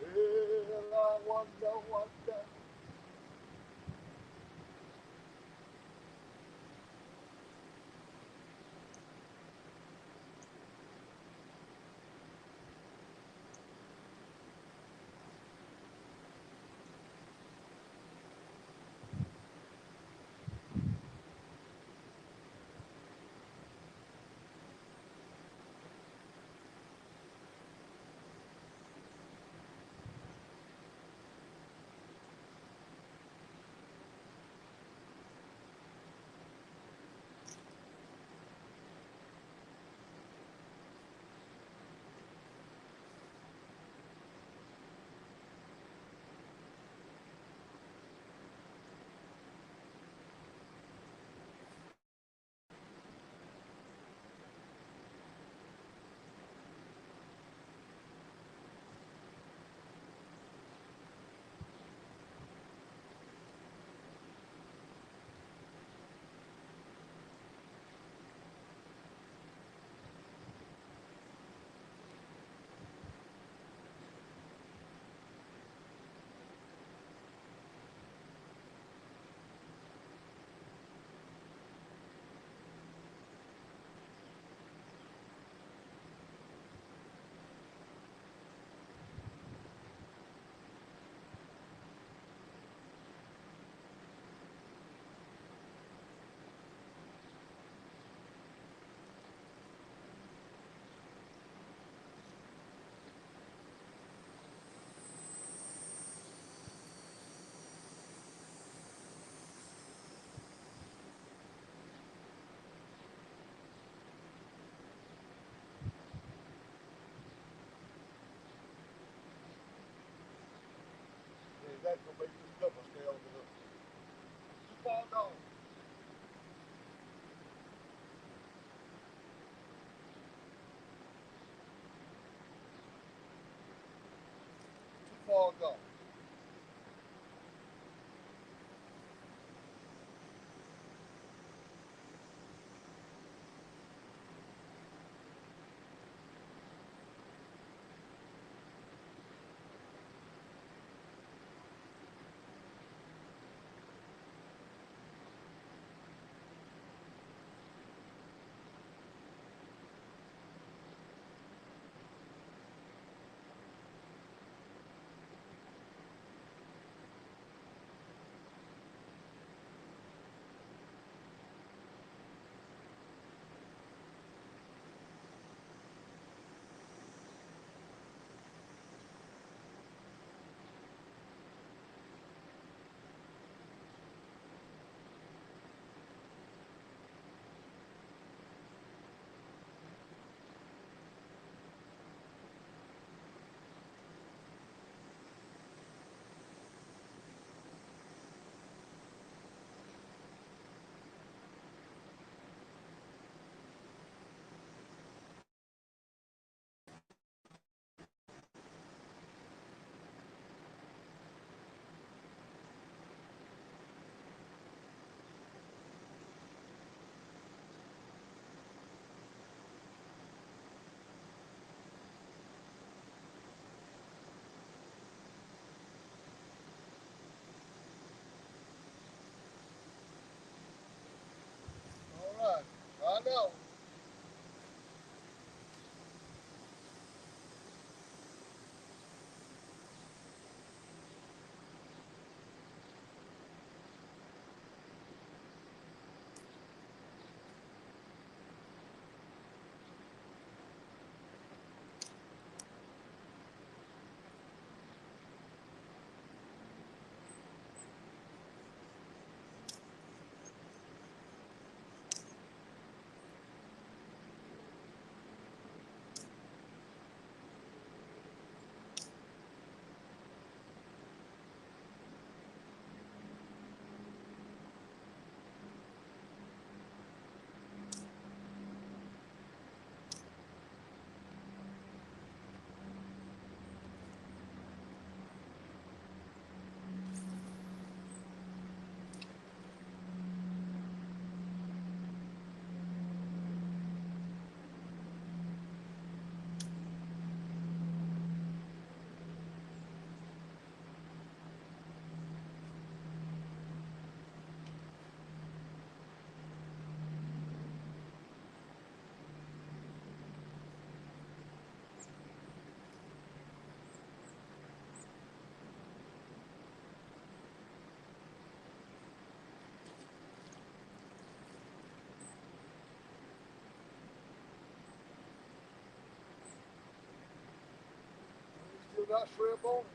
Well, I wonder what the know. Still got shrimp on it.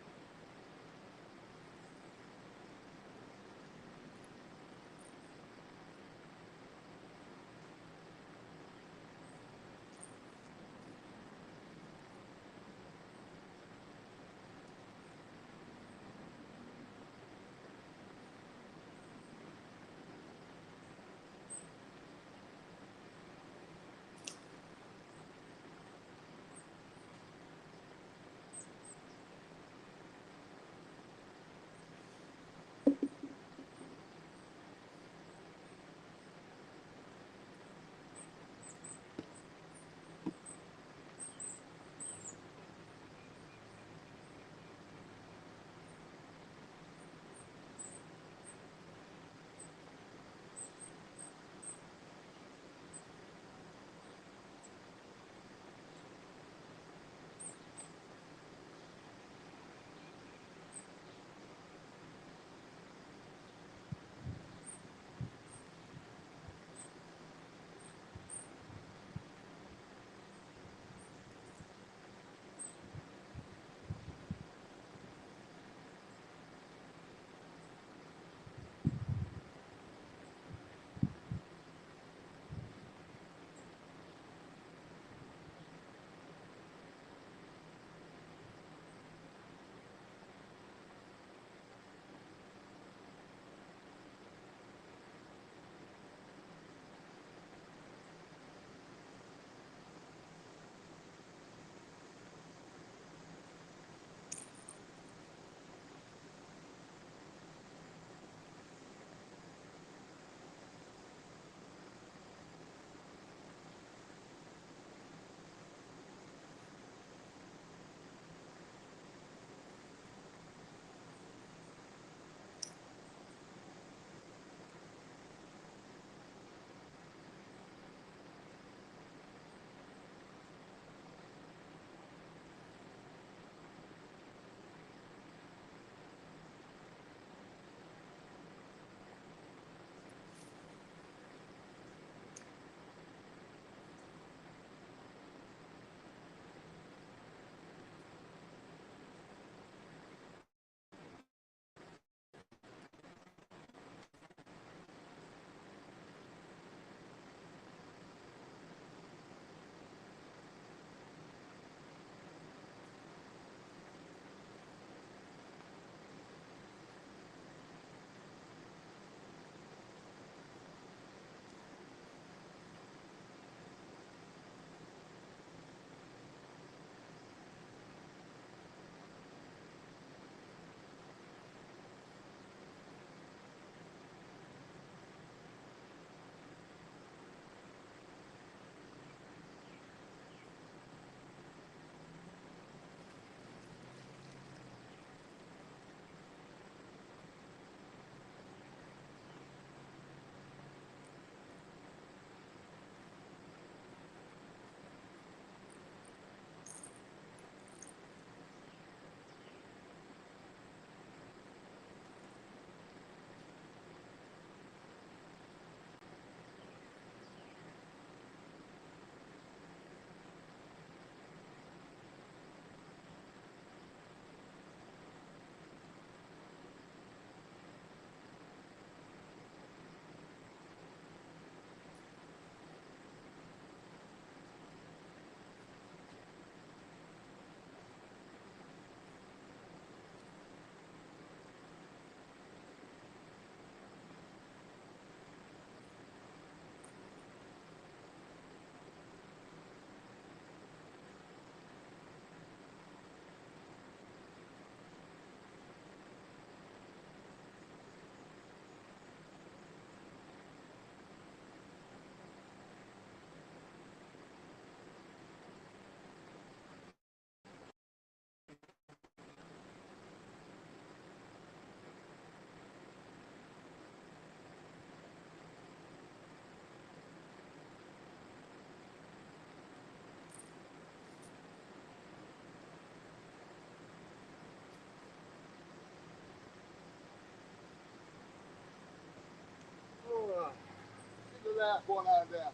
back one out there.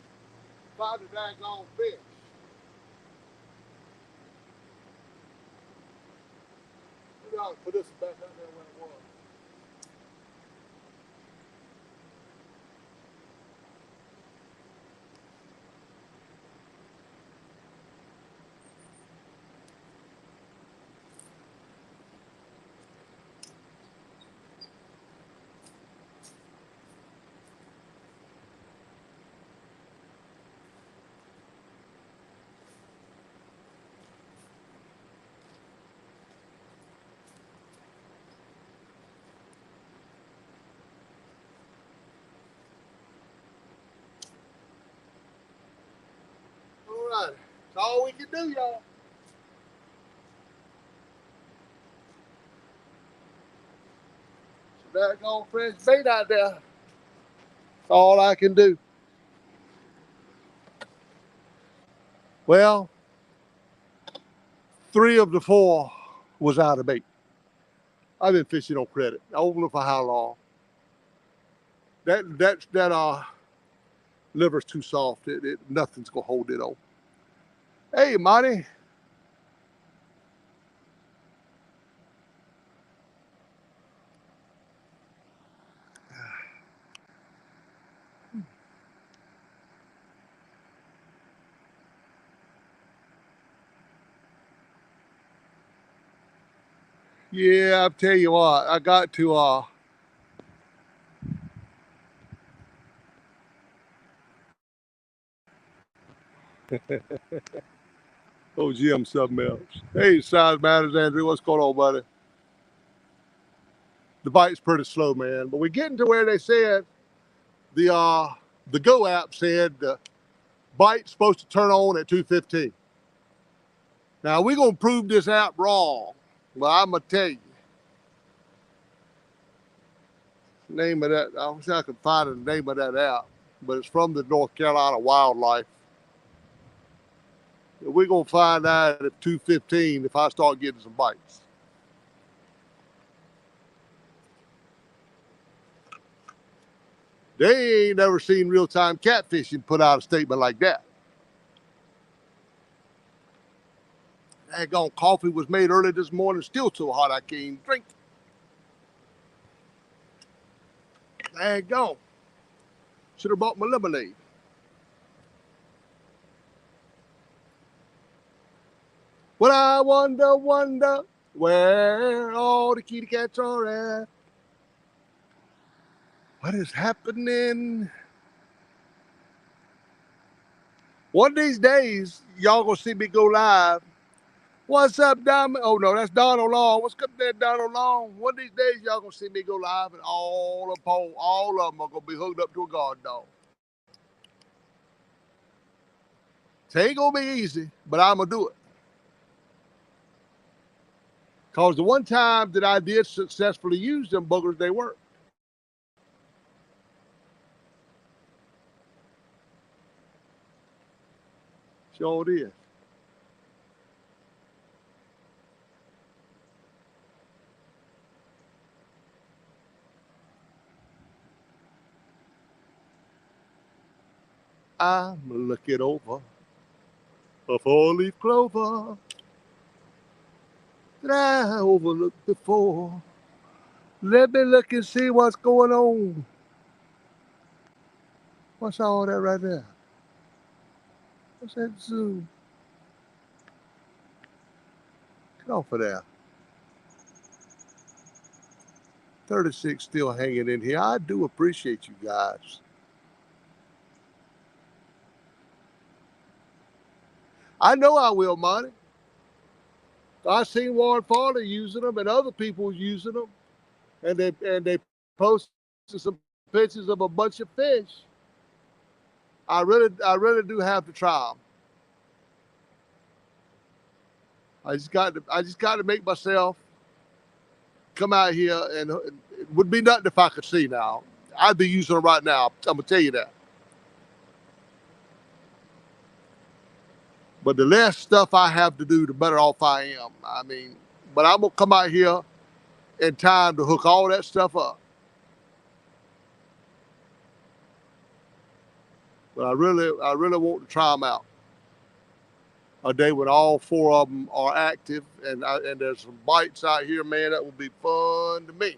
Find the daggone fish. Maybe I ought to put this back out there where it was. All right, that's all we can do, y'all. So daggone fresh bait out there. That's all I can do. Well, 3 of the 4 was out of bait. I've been fishing on credit. I don't know for how long. That liver's too soft. Nothing's gonna hold it on. Hey, Monty. Yeah, I'll tell you what. I got to oh, Jim, something else. Hey, size matters, Andrew. What's going on, buddy? The bite's pretty slow, man. But we're getting to where they said the Go app said the bite's supposed to turn on at 2:15. Now we're gonna prove this app wrong. Well, I'm gonna tell you. The name of that, I wish I could find the name of that app, but it's from the North Carolina Wildlife. We're gonna find out at 2:15 if I start getting some bites. They ain't never seen real-time catfishing put out a statement like that. Daggone coffee was made early this morning, still too hot I can't even drink it. Daggone. Should have bought my lemonade. But I wonder where all the kitty cats are at. What is happening? One of these days, y'all gonna see me go live. What's up, Diamond? Oh no, that's Donald Long. What's up there, Donald Long? One of these days, y'all gonna see me go live, and all of them are gonna be hooked up to a guard dog. It ain't gonna be easy, but I'm gonna do it. Cause the one time that I did successfully use them boogers, they worked. Sure did. I'm looking over a 4-leaf clover that I overlooked before. Let me look and see what's going on. What's all that right there? What's that zoom? Get off of there. 36 still hanging in here. I do appreciate you guys. I know I will, Monty. I seen Warren Farley using them and other people using them, and they posted some pictures of a bunch of fish. I really do have to try them. I just got to make myself come out here, and it would be nothing if I could see now. I'd be using them right now. I'm gonna tell you that. But the less stuff I have to do, the better off I am. I mean, but I'm gonna come out here in time to hook all that stuff up. But I really want to try them out. A day when all 4 of them are active, and there's some bites out here, man, that would be fun to me.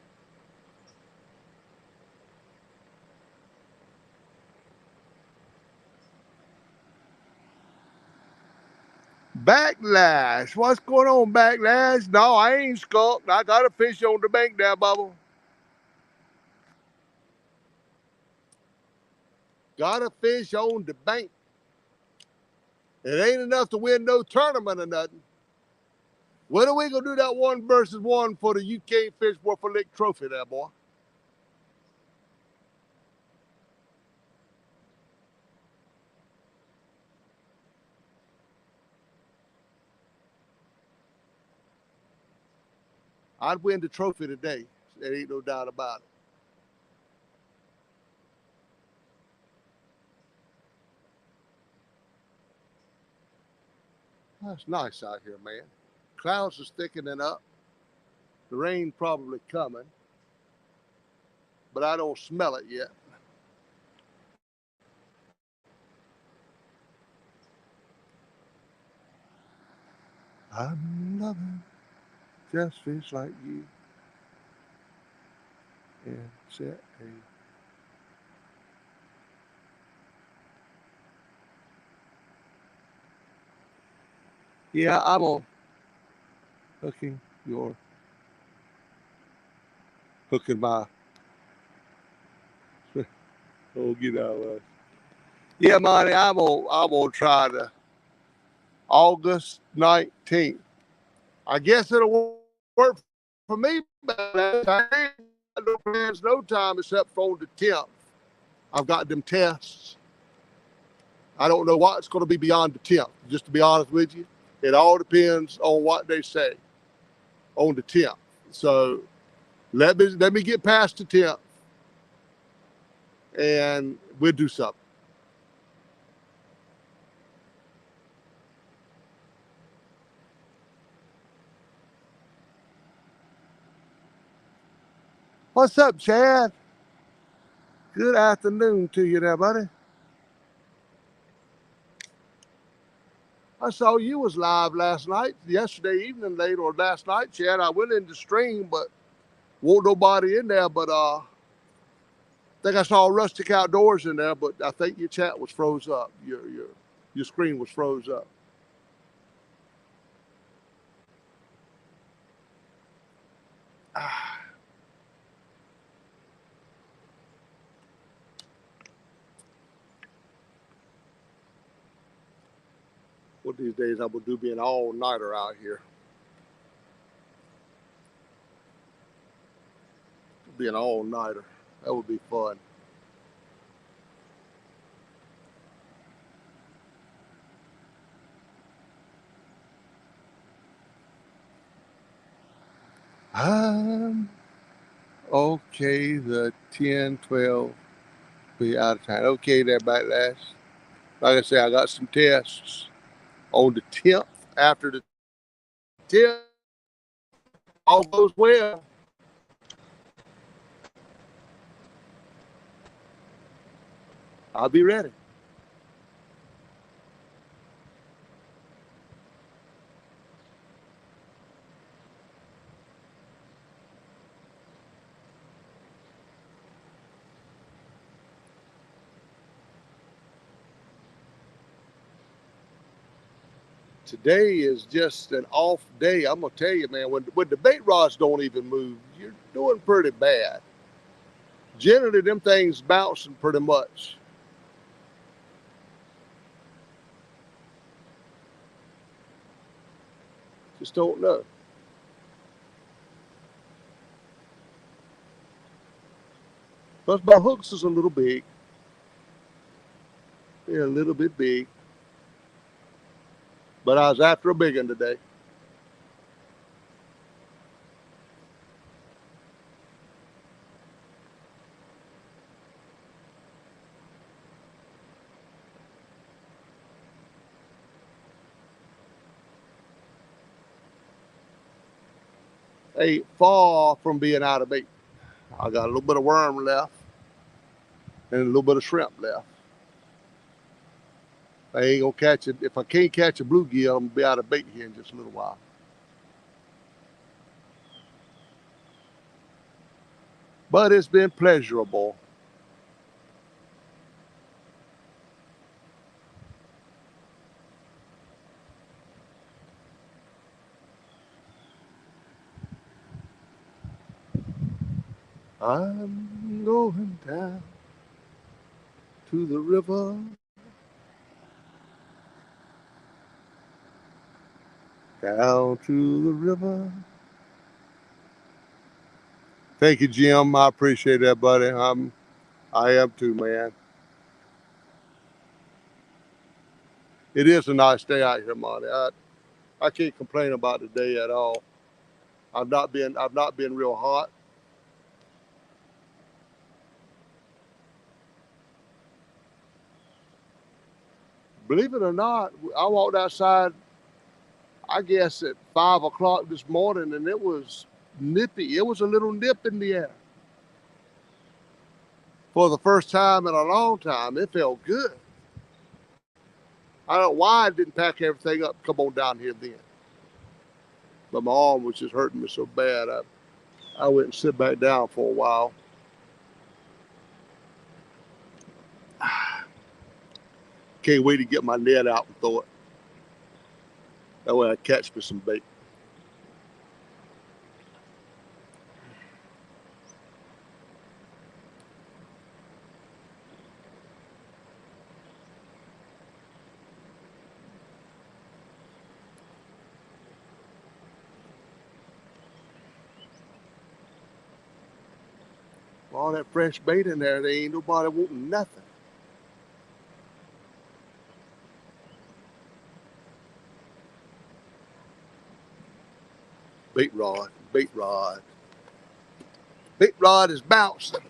Backlash. What's going on, Backlash? No, I ain't skunked. I got a fish on the bank there, Bubba. Got a fish on the bank. It ain't enough to win no tournament or nothing. When are we going to do that 1 versus 1 for the UK Fish Worth a Lick trophy there, boy? I'd win the trophy today. There ain't no doubt about it. That's nice out here, man. Clouds are thickening up. The rain probably coming, but I don't smell it yet. I'm loving just fish like you. And set a. Yeah, I'm on hooking your hooking my. Oh, get out of there. Yeah, Monty, I'm gonna try the August 19th. I guess it'll work for me, but I ain't got no plans, no time except for on the 10th. I've got them tests. I don't know what's going to be beyond the 10th. Just to be honest with you, it all depends on what they say on the 10th. So let me get past the 10th, and we'll do something. What's up, Chad? Good afternoon to you there, buddy. I saw you was live last night, yesterday evening late or last night, Chad. I went in the stream, but won't nobody in there. But I think I saw Rustic Outdoors in there, but I think your chat was froze up. Your screen was froze up. One of these days I will do be an all-nighter out here. Be an all-nighter. That would be fun. Okay, the 10, 12 be out of time. Okay, there, Backlash. Like I said, I got some tests on the 10th. After the 10th, all goes well. I'll be ready. Today is just an off day. I'm gonna tell you, man. When the bait rods don't even move, you're doing pretty bad. Generally, them things bouncing pretty much. Just don't know. Plus, my hooks is a little big. They're a little bit big. But I was after a big one today. Ain't far from being out of bait. I got a little bit of worm left and a little bit of shrimp left. I ain't gonna catch it. If I can't catch a bluegill, I'm gonna be out of bait here in just a little while. But it's been pleasurable. I'm going down to the river. Down to the river. Thank you, Jim. I appreciate that, buddy. I am too, man. It is a nice day out here, Monty. I can't complain about the day at all. I've not been real hot. Believe it or not, I walked outside, I guess at 5 o'clock this morning, and it was nippy. It was a little nip in the air. For the first time in a long time, it felt good. I don't know why I didn't pack everything up, come on down here then. But my arm was just hurting me so bad, I went and sit back down for a while. Can't wait to get my net out and throw it. That way I catch me some bait. All that fresh bait in there ain't nobody wanting nothing. Bait rod, bait rod. Bait rod is bouncing.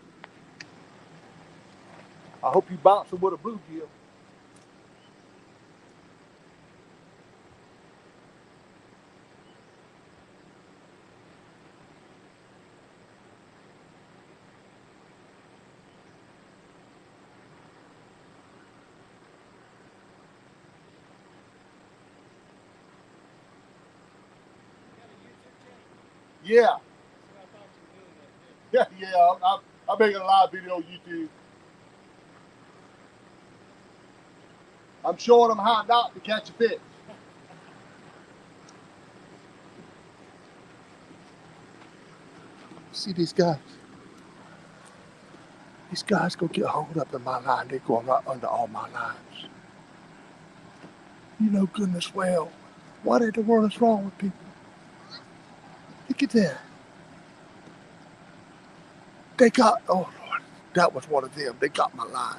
I hope you bouncing with a bluegill. Yeah. Yeah. I'm making a live video on YouTube. I'm showing them how not to catch a fish. See these guys? These guys go get hauled up in my line. They're going right under all my lines. You know goodness well. What in the world is wrong with people? Look at that. They got, oh Lord, that was one of them. They got my line.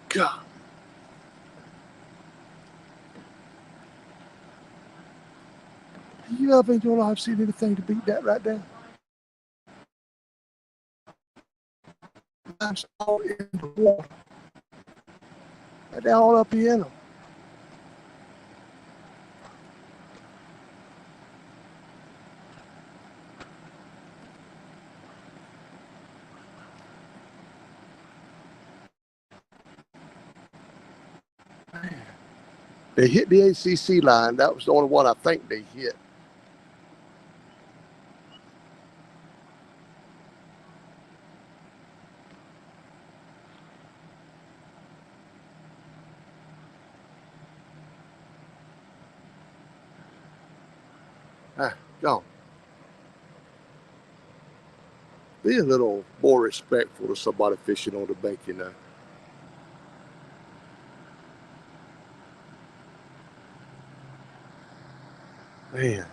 God. You ever in your life seen anything to beat that right there? Line's all in the water. And they're all up in them. They hit the ACC line. That was the only one I think they hit. Go. Be a little more respectful to somebody fishing on the bank, you know. Man.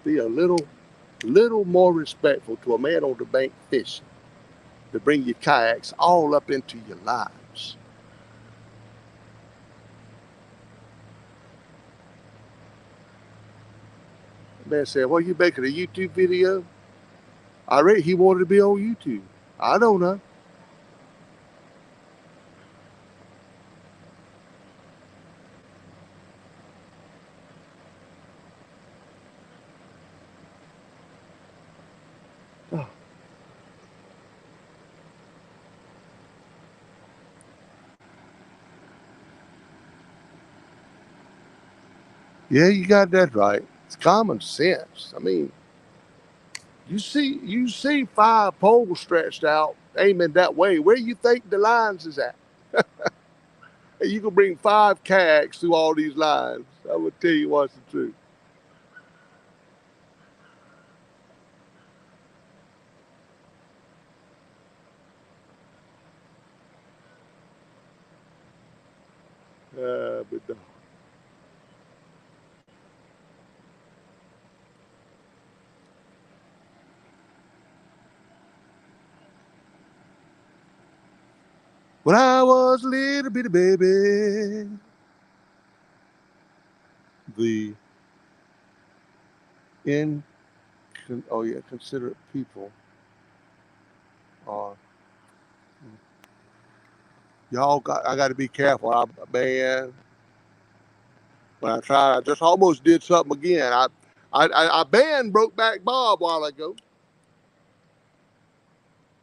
Be a little more respectful to a man on the bank fishing to bring your kayaks all up into your lives. The man said, well, you making a YouTube video? I read he wanted to be on YouTube. I don't know. Yeah, you got that right. It's common sense. I mean, you see 5 poles stretched out aiming that way. Where you think the lines is at? You can bring 5 kayaks through all these lines. I would tell you what's the truth. But no. When I was a little bitty baby, the considerate people are. I got to be careful. Man, when I just almost did something again. I banned Brokeback Bob a while ago.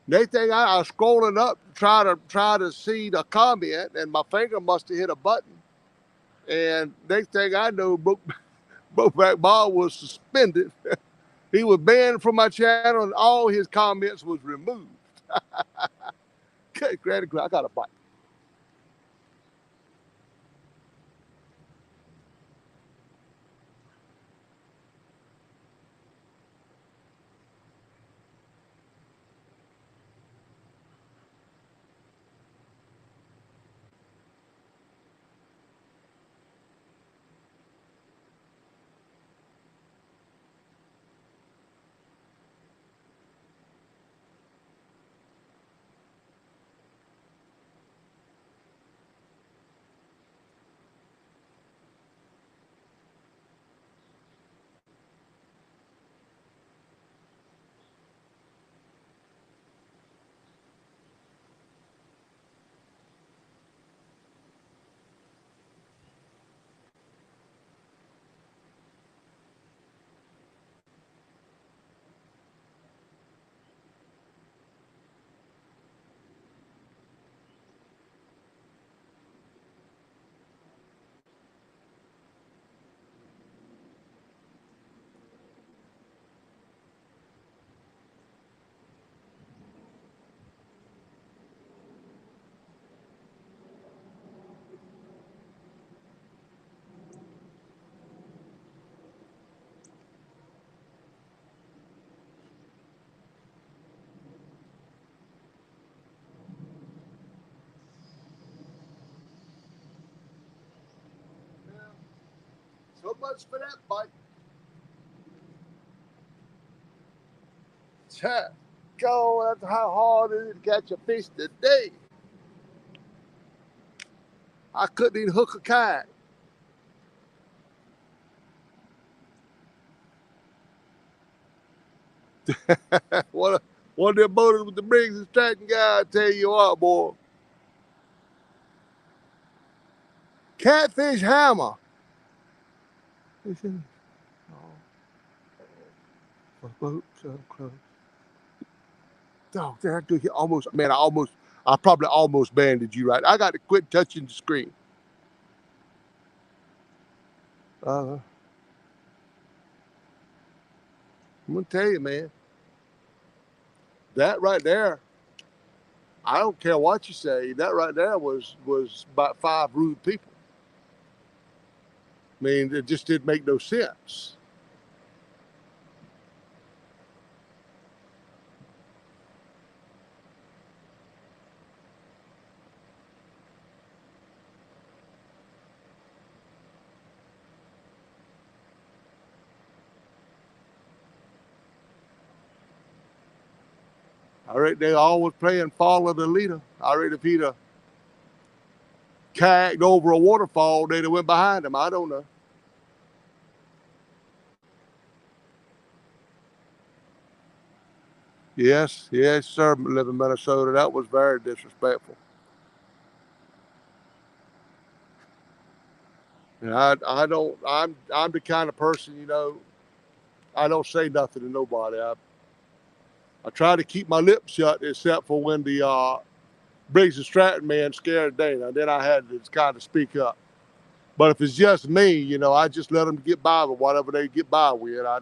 Next thing I was scrolling up to try to see the comment, and my finger must have hit a button. And next thing I know, Brokeback Bob was suspended. He was banned from my channel, and all his comments was removed. Okay, Granny, I got a bite. So much for that bite. Go, that's how hard it is to catch a fish today. I couldn't even hook a kayak. one, of, one of them boaters with the Briggs and Stratton guy, I tell you what, boy. Catfish hammer. Oh, I probably almost banded you right. I got to quit touching the screen. I'm gonna tell you, man, that right there, I don't care what you say, that right there was about 5 rude people. I mean, it just didn't make no sense. I reckon they all was playing follow the leader. I reckon if he'd have kayaked over a waterfall, they'd have went behind him. I don't know. Yes, sir. Live in Minnesota. That was very disrespectful. And I don't. I'm the kind of person, I don't say nothing to nobody. I try to keep my lips shut, except for when the Briggs and Stratton man scared Dana. Then I had to kind of speak up. But if it's just me, you know, I just let them get by with whatever they get by with. I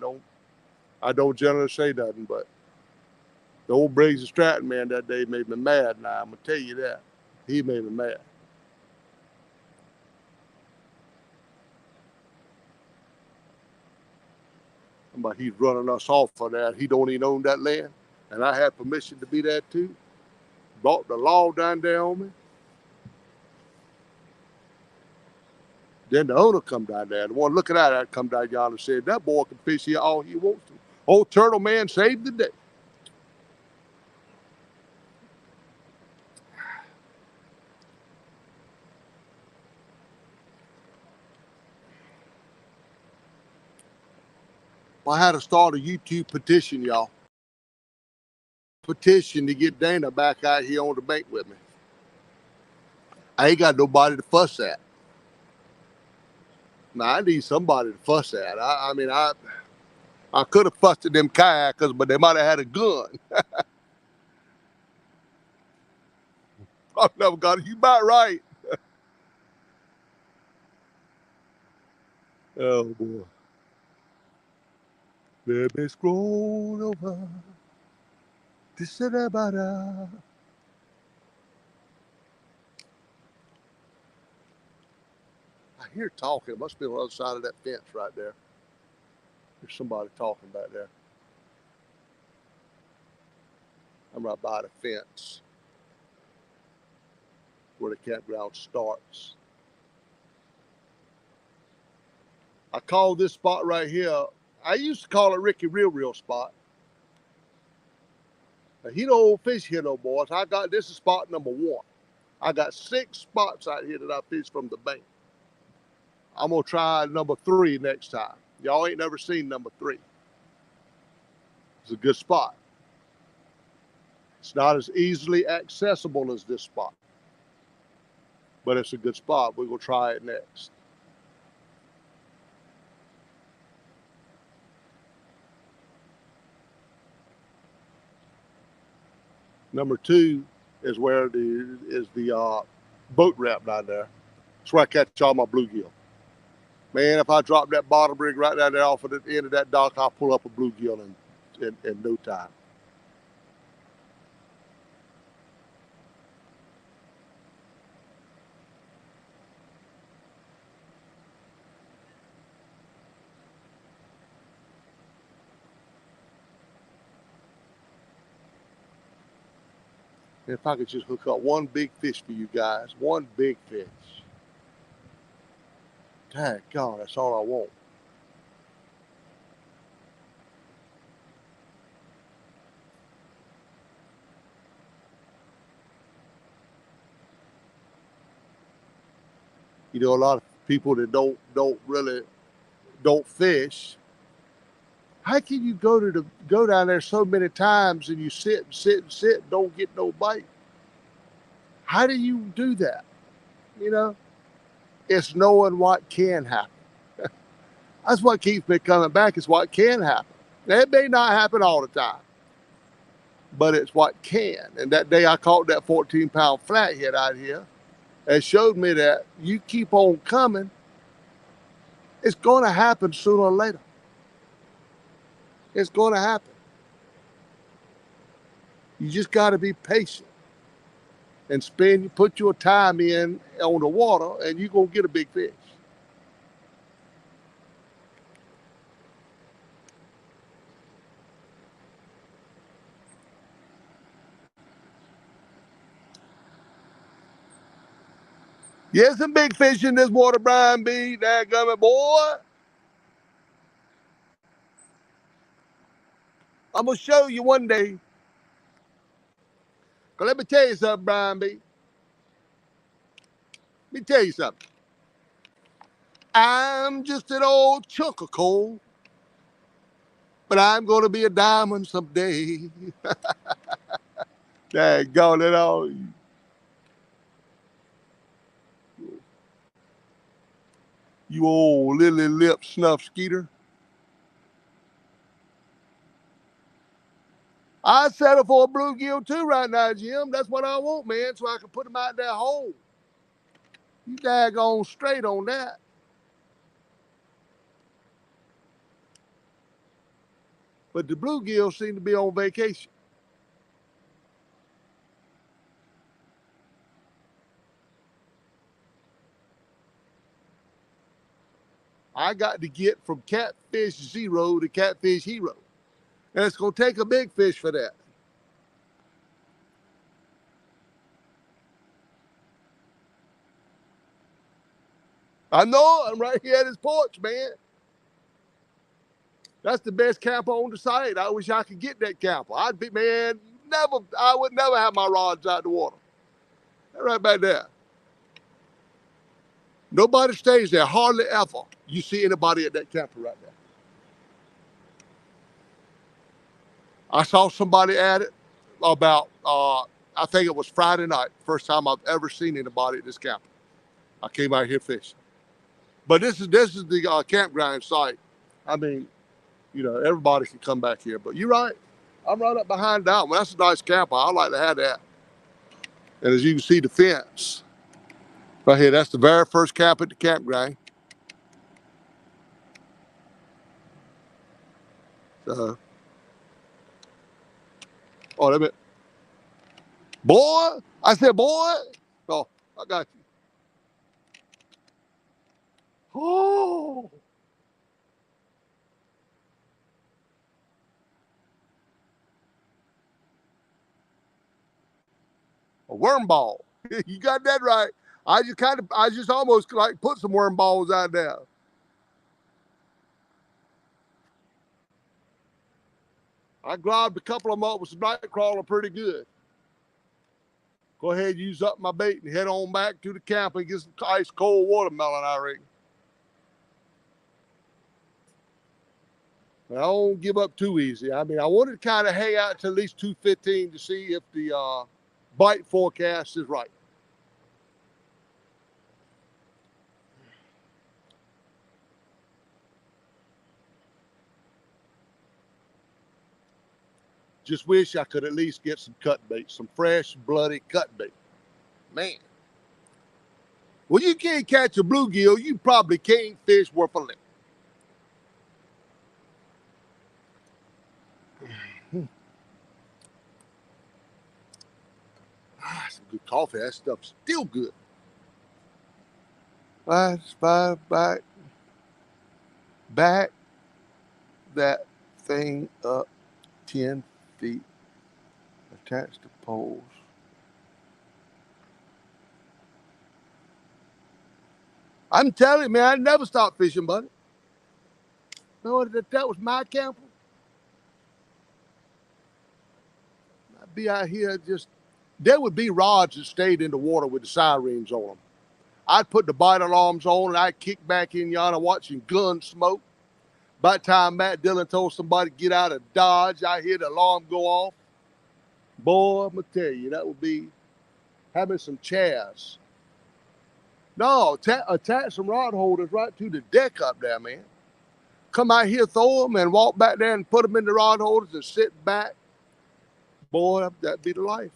don't generally say nothing. But the old Briggs and Stratton man that day made me mad. Now I'm gonna tell you that he made me mad. But he's running us off for that. He don't even own that land, and I had permission to be there too. Brought the law down there on me. Then the owner come down there. The one looking at it come down yonder and said, that boy can fish here all he wants to. Old Turtle Man saved the day. I had to start a YouTube petition, y'all. Petition to get Dana back out here on the bank with me. I ain't got nobody to fuss at. Now, I need somebody to fuss at. I mean, I could have fussed at them kayakers, but they might have had a gun. I've never got it. You about right. Oh, boy. Baby, scroll over. This is about I hear talking. It must be on the other side of that fence right there. There's somebody talking back there. I'm right by the fence where the campground starts. I call this spot right here, I used to call it Ricky Real spot. Now, he don't fish here no more. So this is spot number 1. I got 6 spots out here that I fish from the bank. I'm gonna try number 3 next time. Y'all ain't never seen number 3. It's a good spot. It's not as easily accessible as this spot, but it's a good spot. We're gonna try it next. Number 2 is where the boat ramp down there. That's where I catch all my bluegill. Man, if I drop that bottom rig right down there off of the end of that dock, I'll pull up a bluegill in no time. If I could just hook up one big fish for you guys, one big fish. Dang God, that's all I want. You know, a lot of people that don't fish. How can you go down there so many times and you sit, don't get no bite? How do you do that? You know, it's knowing what can happen. That's what keeps me coming back. Is what can happen. It may not happen all the time, but it's what can. And that day I caught that 14-pound flathead out here. It showed me that you keep on coming, it's going to happen sooner or later. It's going to happen. You just got to be patient and put your time in on the water, and you're going to get a big fish. Yeah, some big fish in this water, Brian B. Dadgummit, boy. I'm going to show you one day. Because let me tell you something, Brian B. Let me tell you something. I'm just an old chunk of coal, but I'm going to be a diamond someday. Daggone it all. You old lily lip snuff skeeter. I settle for a bluegill too right now, Jim. That's what I want, man, so I can put them out there whole. You daggone straight on that. But the bluegills seem to be on vacation. I got to get from catfish zero to catfish hero. And it's going to take a big fish for that. I know, I'm right here at his porch, man. That's the best camper on the site. I wish I could get that camper. I'd be, man, I would never have my rods out the water. They're right back there. Nobody stays there, hardly ever. You see anybody at that camper right there. I saw somebody at it about, I think it was Friday night. First time I've ever seen anybody at this camper. I came out here fishing. But this is the campground site. I mean, you know, everybody can come back here. But you're right. I'm right up behind that one. That's a nice camper. I like to have that. And as you can see, the fence right here, that's the very first camp at the campground. So, oh, that bit. Boy, I said, boy. Oh, I got you. Oh. A worm ball. You got that right. I just almost like put some worm balls out there. I globbed a couple of them up with some night crawler pretty good. Go ahead, use up my bait and head on back to the camp and get some ice cold watermelon, I reckon. I don't give up too easy. I mean, I wanted to kind of hang out to at least 2:15 to see if the bite forecast is right. Just wish I could at least get some cut bait, some fresh, bloody cut bait. Man. Well, you can't catch a bluegill, you probably can't fish worth a lick. Some good coffee. That stuff's still good. Let's back that thing up 10 feet. Attach the poles. I'm telling you, man, I never stopped fishing, buddy. No, that was my camper. I'd be out here just, there would be rods that stayed in the water with the sirens on them. I'd put the bite alarms on and I'd kick back in yonder watching gun smoke. By the time Matt Dillon told somebody to get out of Dodge, I hear the alarm go off. Boy, I'm going to tell you, that would be having some chairs. No, attach some rod holders right to the deck up there, man. Come out here, throw them, and walk back there and put them in the rod holders and sit back. Boy, that'd be the life.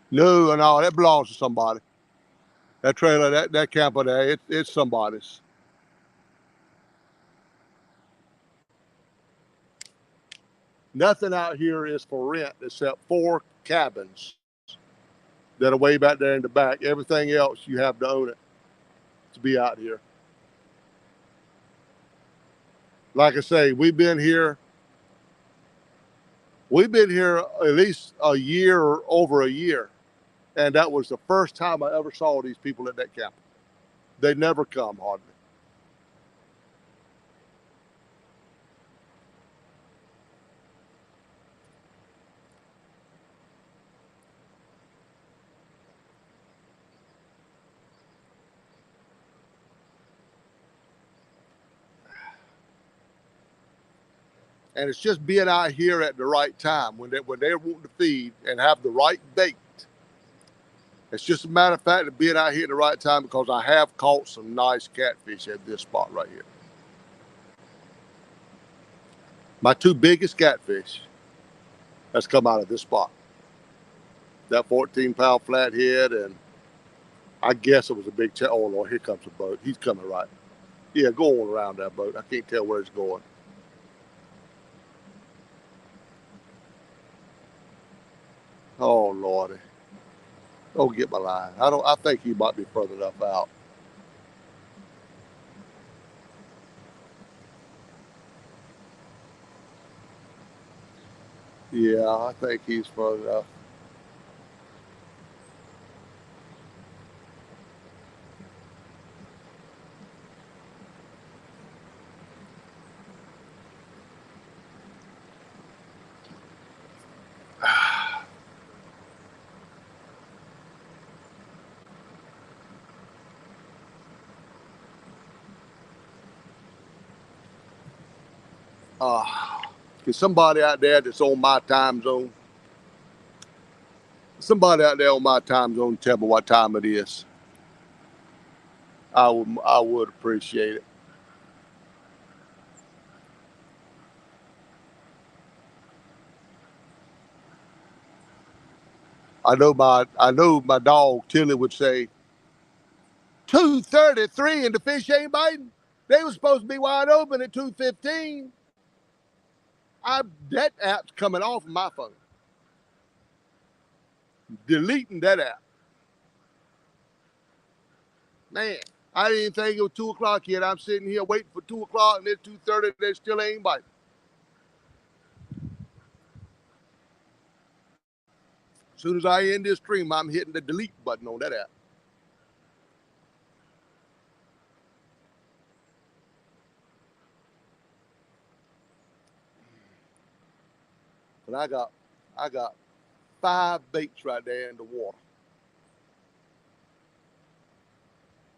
No, that belongs to somebody. That trailer, that camper there, it's somebody's. Nothing out here is for rent except 4 cabins that are way back there in the back. Everything else, you have to own it to be out here. Like I say, we've been here at least a year or over a year. And that was the first time I ever saw these people at that camp. They never come, hardly. And it's just being out here at the right time when they're wanting to feed and have the right bait. It's just a matter of fact of being out here at the right time because I have caught some nice catfish at this spot right here. My 2 biggest catfish has come out of this spot. that 14-pound flathead, and I guess it was a big oh Lord, here comes a boat. He's coming right. Yeah, go on around that boat. I can't tell where it's going. Oh Lordy. Oh, get my line. I think he might be further enough out. Yeah, I think he's further enough. Is somebody out there that's on my time zone? Somebody out there on my time zone, tell me what time it is. I would appreciate it. I know my dog Tilly would say 2:33 and the fish ain't biting. They were supposed to be wide open at 2:15. That app's coming off of my phone. Deleting that app. Man, I didn't think it was 2 o'clock yet. I'm sitting here waiting for 2 o'clock and it's 2:30. They still ain't biting. As soon as I end this stream, I'm hitting the delete button on that app. But I got 5 baits right there in the water.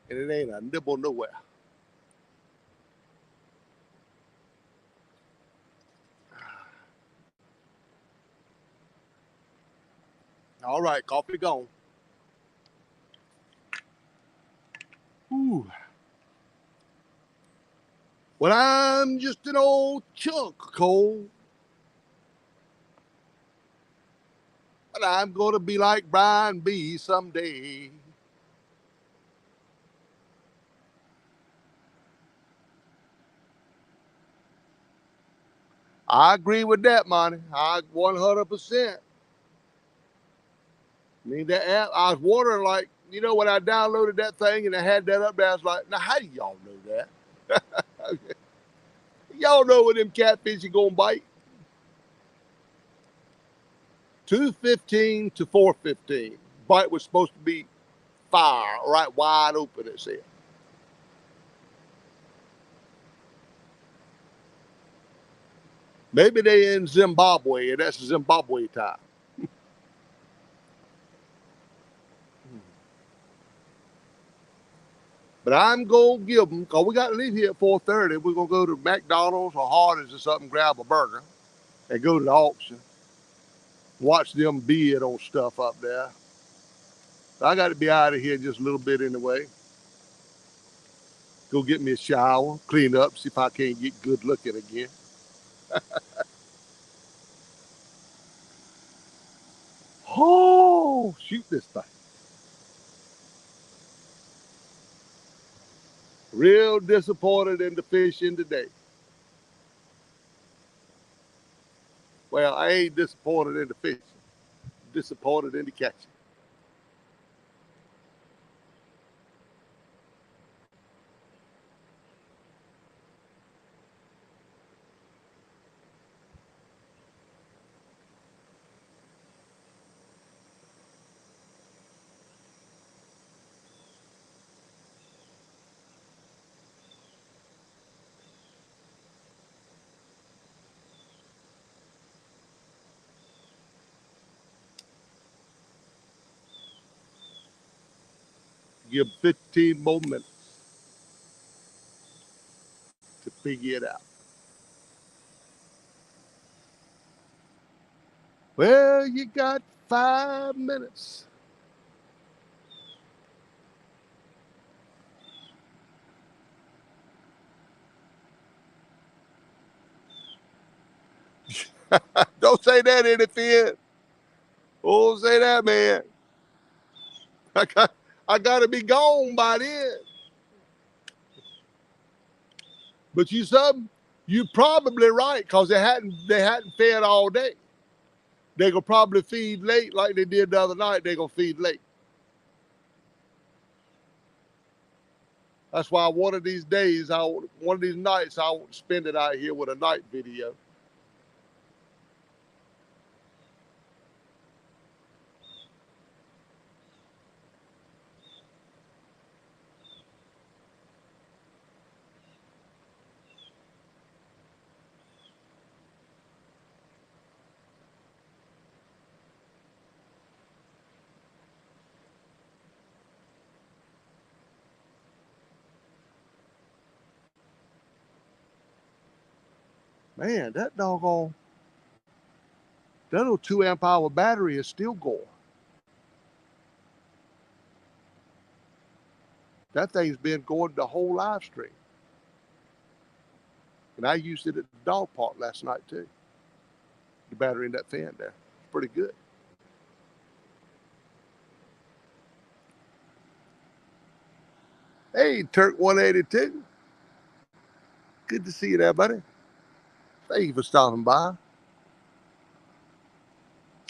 And it ain't a nibble nowhere. All right, coffee gone. Ooh. Well, I'm just an old chunk of coal. But I'm going to be like Brian B. someday. I agree with that, Monty. I 100%. I mean, that app, I was wondering, like, when I downloaded that thing and I had that up there, I was like, now, how do y'all know that? Y'all know when them catfish are going to bite? 2:15 to 4:15. Bite was supposed to be fire, right wide open, it said. Maybe they in Zimbabwe, and that's Zimbabwe time. But I'm going to give them, because we got to leave here at 4:30. We're going to go to McDonald's or Hardee's or something, grab a burger, and go to the auction. Watch them bid on stuff up there. So I got to be out of here just a little bit anyway. Go get me a shower, clean up, see if I can't get good looking again. Oh, shoot this thing. Real disappointed in the fishing today. Well, I ain't disappointed in the fishing. Disappointed in the catching. Give 15 more minutes to figure it out. Well, you got 5 minutes. Don't say that, interfere. Oh, say that, man. I got to be gone by then. But you something? You're probably right, because they hadn't fed all day. They gonna probably feed late like they did the other night. They gonna feed late. That's why one of these days, one of these nights, I want to spend it out here with a night video. Man, that little 2 amp hour battery is still going. That thing's been going the whole live stream. And I used it at the dog park last night too. The battery in that fan there. It's pretty good. Hey, Turk 182. Good to see you there, buddy. Thank you for stopping by.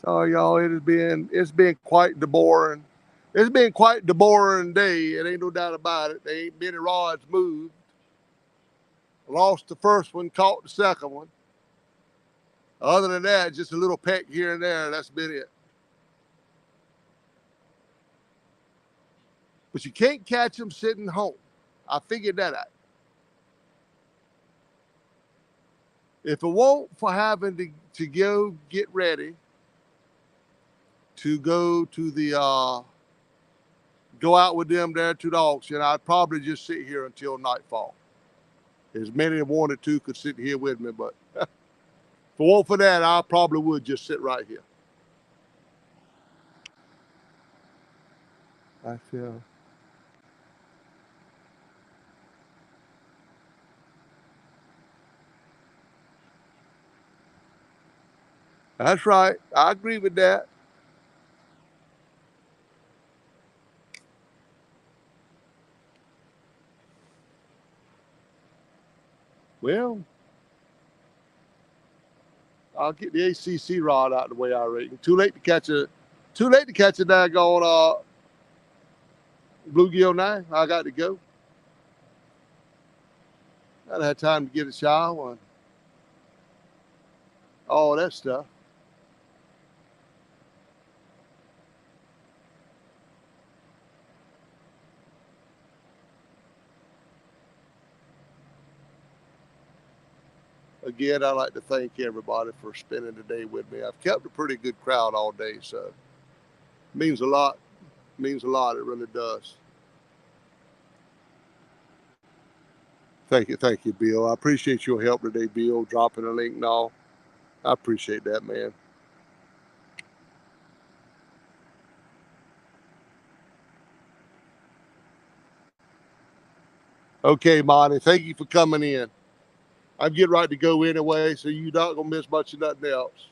Oh, y'all, it's been quite the boring. It's been quite the boring day. It ain't no doubt about it. There ain't many rods moved. Lost the first one, caught the second one. Other than that, just a little peck here and there. That's been it. But you can't catch them sitting home. I figured that out. If it weren't for having to go get ready to go to the go out with them there to the auction, I'd probably just sit here until nightfall. As many as wanted to could sit here with me, but if it weren't for that, I probably would just sit right here. I feel. That's right. I agree with that. Well, I'll get the ACC rod out of the way, I reckon. Too late to catch a daggone bluegill now. I got to go. I had time to get a shower and all that stuff. Again, I'd like to thank everybody for spending the day with me. I've kept a pretty good crowd all day, so it means a lot. It means a lot. It really does. Thank you, Bill. I appreciate your help today, Bill, dropping a link and all. I appreciate that, man. Okay, Monty, thank you for coming in. I'm getting ready to go anyway, so you're not going to miss much of nothing else.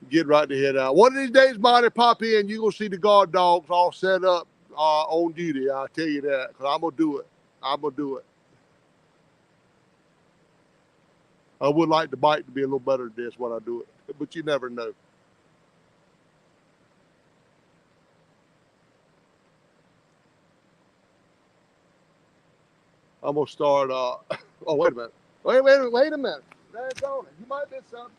Get right to head out. One of these days, Monty, pop in. You're going to see the guard dogs all set up on duty. I'll tell you that, because I'm going to do it. I'm going to do it. I would like the bite to be a little better than this when I do it, but you never know. I'm going to start. Oh, wait a minute. Wait a minute. That's on it. You might miss something.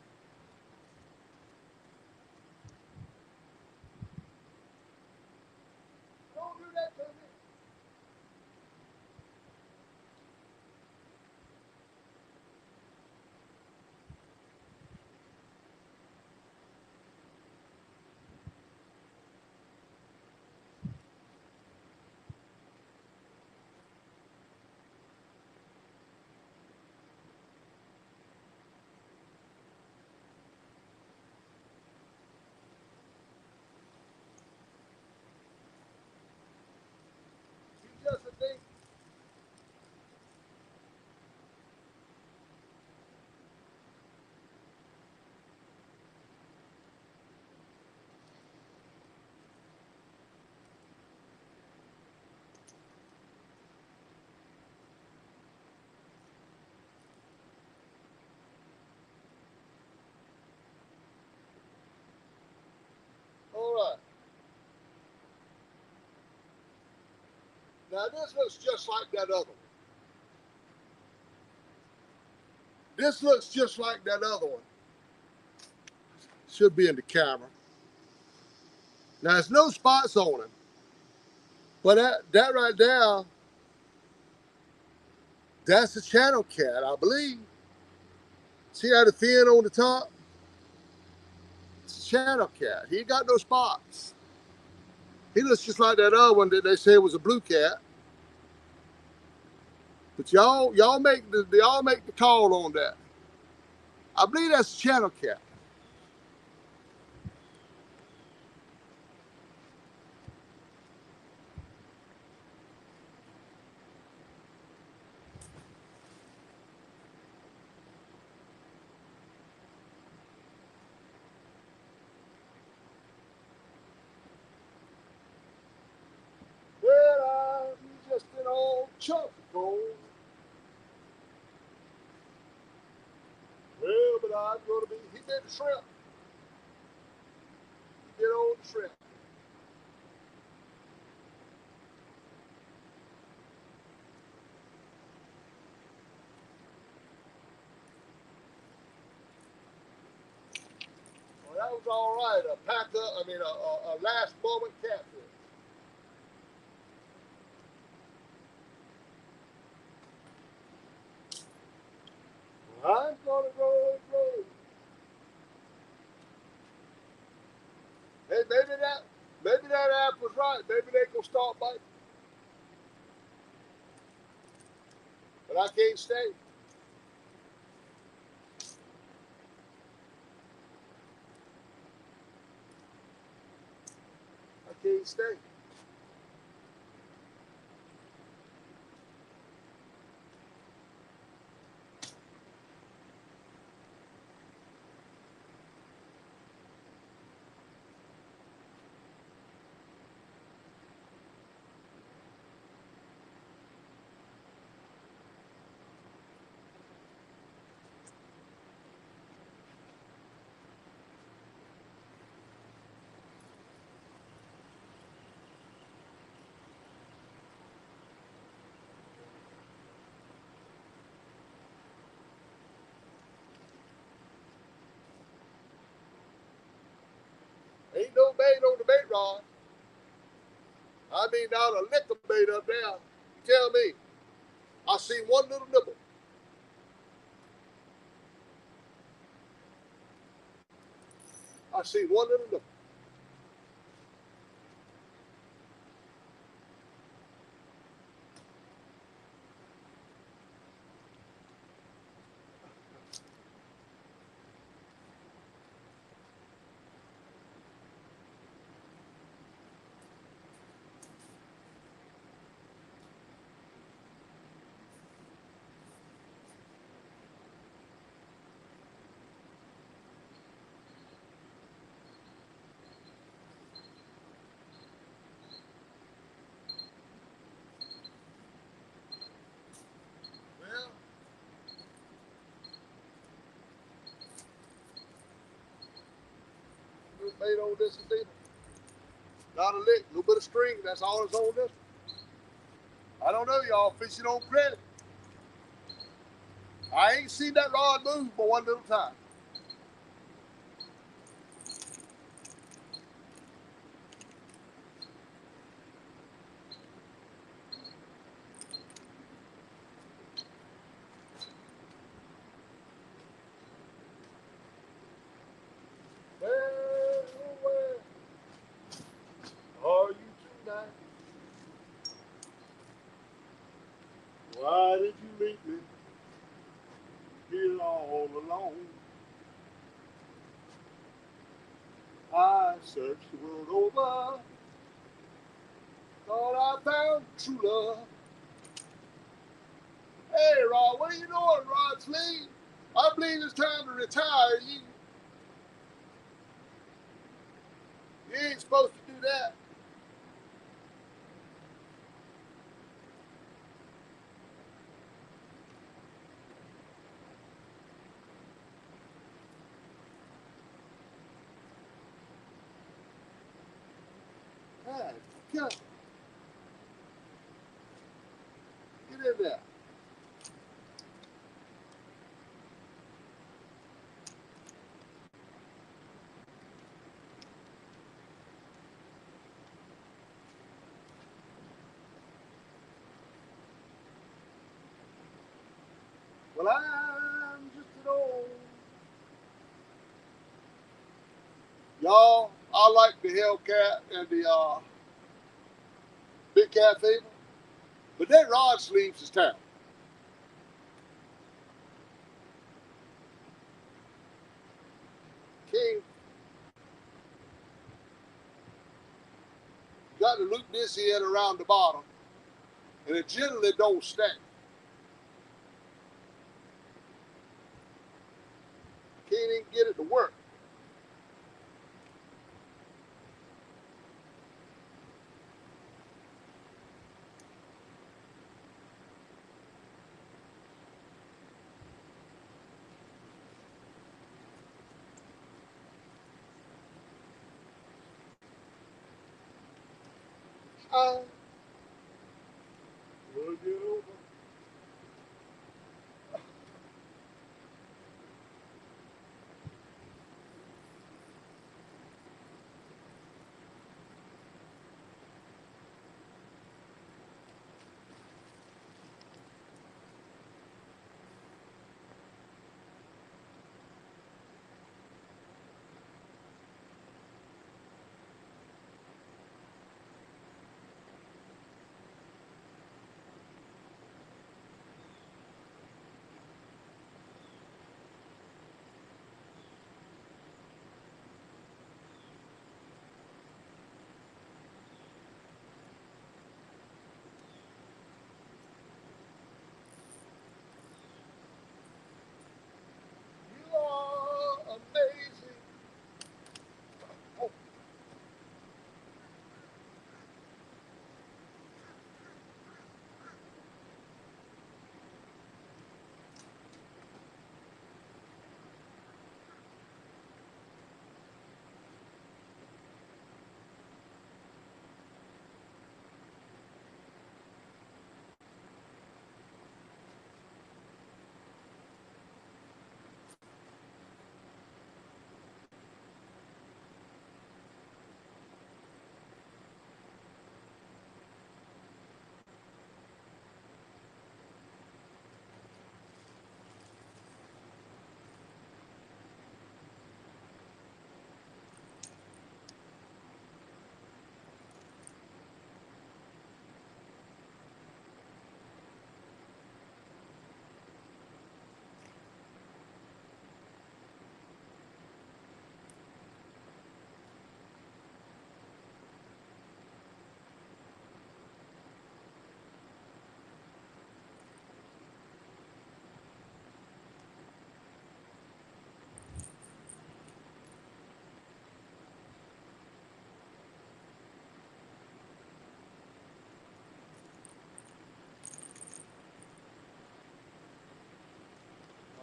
Don't do that to me. Now this looks just like that other one. This looks just like that other one. Should be in the camera. Now there's no spots on him. But that right there, that's a channel cat, I believe. See how the fin on the top? It's a channel cat. He ain't got no spots. He looks just like that other one that they said was a blue cat. But y'all make the call on that. I believe that's a channel cat. Well, he's just an old chunk of gold. Well, but I'm gonna be. He did the shrimp. He did old shrimp. Well, that was all right. A last moment catfish. I'm gonna roll and roll. Hey, maybe that app was right. Maybe they gonna start biting. But I can't stay. I can't stay. Ain't no bait on the bait rod. I mean, not a lick of bait up there. You tell me. I see one little nibble. I see one little nibble. Well, no bait on this either. Not a lick, a little bit of string. That's all that's on this. I don't know, y'all. Fishing on credit. I ain't seen that rod move but one little time. Well, where are you tonight? Why did you leave me here all alone? I searched the world over, thought I found true love. Hey, Rod, what are you doing, Rod Slee? I believe it's time to retire. You ain't supposed to do that. God, God. Well, I'm just an old. Y'all, I like the Hellcat and the Big Cat Fever, but that Rod Sleeves is town. King got to loop this in around the bottom, and it generally don't stay. Can't even get it to work. I will get over. You are amazing. Oh,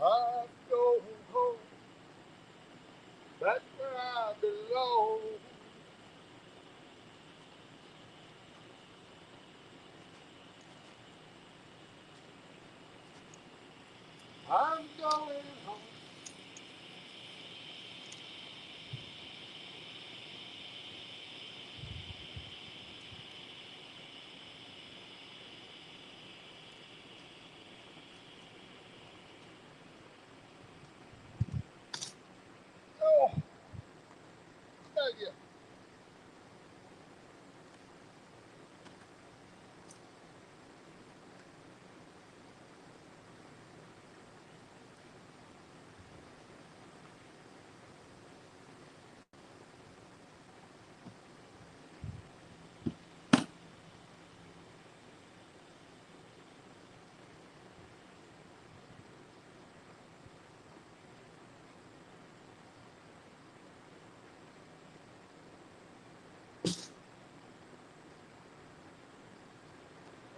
I'm going home. That's where I belong. I'm going home. Oh, thank you.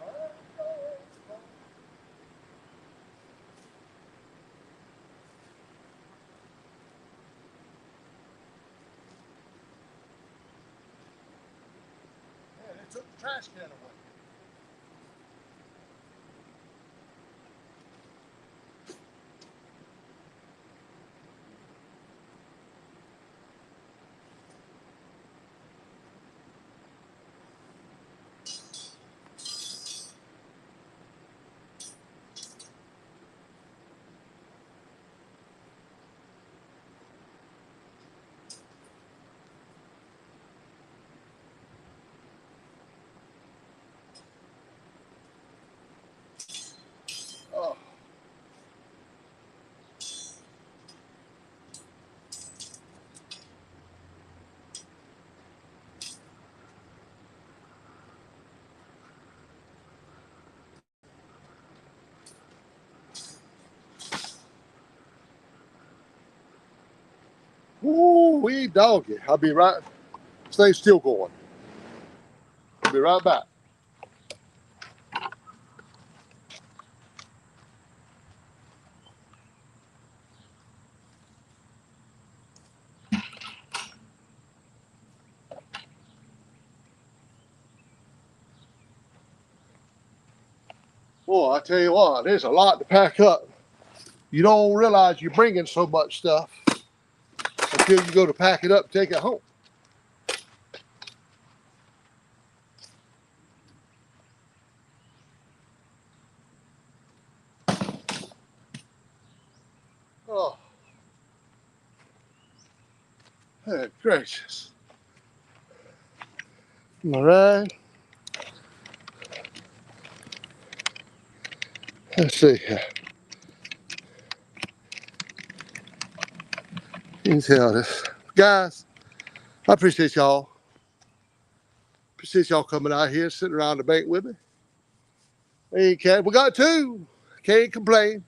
I'm going home. Man, they took the trash can away. Ooh, we doggy. I'll be right. This thing's still going. I'll be right back. Boy, I tell you what, there's a lot to pack up. You don't realize you're bringing so much stuff until you go to pack it up and take it home. Oh, good gracious. All right. Let's see here. You can tell this. Guys, I appreciate y'all. Appreciate y'all coming out here, sitting around the bank with me. We got two. Can't complain.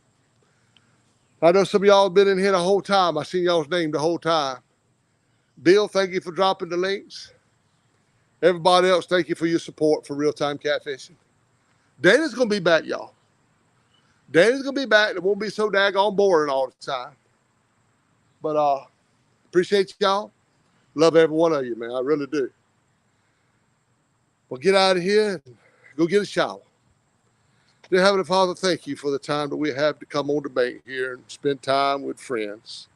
I know some of y'all have been in here the whole time. I seen y'all's name the whole time. Bill, thank you for dropping the links. Everybody else, thank you for your support for real-time catfishing. Dana's going to be back, y'all. Dana's going to be back. It won't be so daggone boring all the time. But appreciate y'all. Love every one of you, man. I really do. Well, get out of here and go get a shower. Dear Heavenly Father, thank you for the time that we have to come on the bank here and spend time with friends.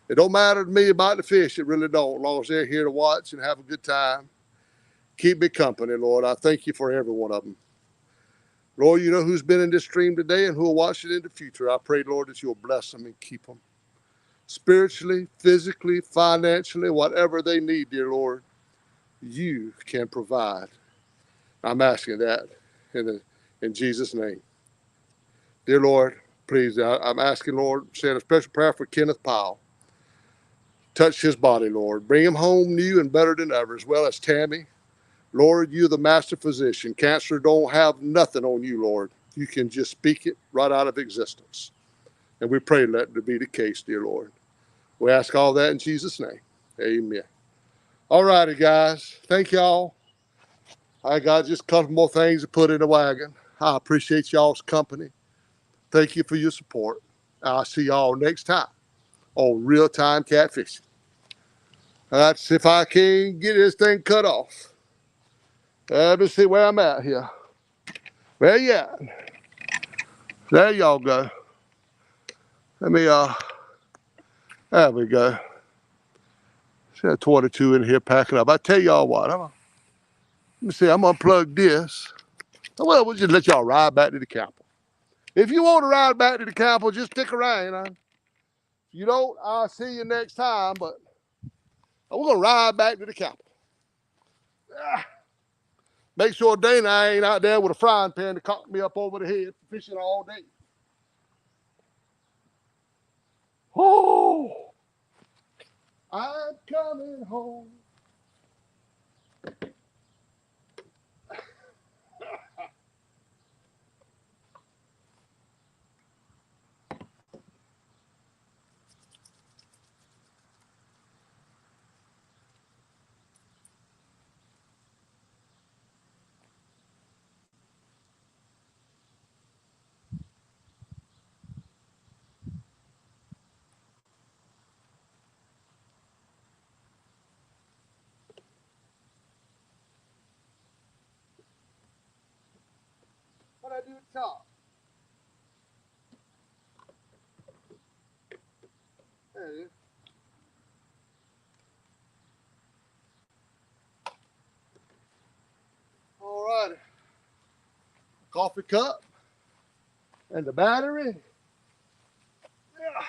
It don't matter to me about the fish. It really don't, as long as they're here to watch and have a good time. Keep me company, Lord. I thank you for every one of them. Lord, you know who's been in this stream today and who will watch it in the future. I pray, Lord, that you'll bless them and keep them. Spiritually, physically, financially, whatever they need, dear Lord, you can provide. I'm asking that in Jesus' name. Dear Lord, please, I'm asking, Lord, send a special prayer for Kenneth Powell. Touch his body, Lord. Bring him home new and better than ever, as well as Tammy. Lord, you're the master physician. Cancer don't have nothing on you, Lord. You can just speak it right out of existence. And we pray let it be the case, dear Lord. We ask all that in Jesus' name. Amen. All righty, guys. Thank y'all. I got just a couple more things to put in the wagon. I appreciate y'all's company. Thank you for your support. I'll see y'all next time on Real Time Catfishing. That's if I can get this thing cut off. Let me see where I'm at here. Where you at? There y'all go. Let me, there we go. See that 22 in here packing up. I tell y'all what, let me see, I'm gonna unplug this. Well, we'll just let y'all ride back to the camper. If you want to ride back to the camper, just stick around. If you don't, I'll see you next time, but we're gonna ride back to the camper. Make sure Dana ain't out there with a frying pan to cock me up over the head for fishing all day. Oh, I'm coming home. What I do at the top? There it is. All righty. Coffee cup and the battery. Yeah.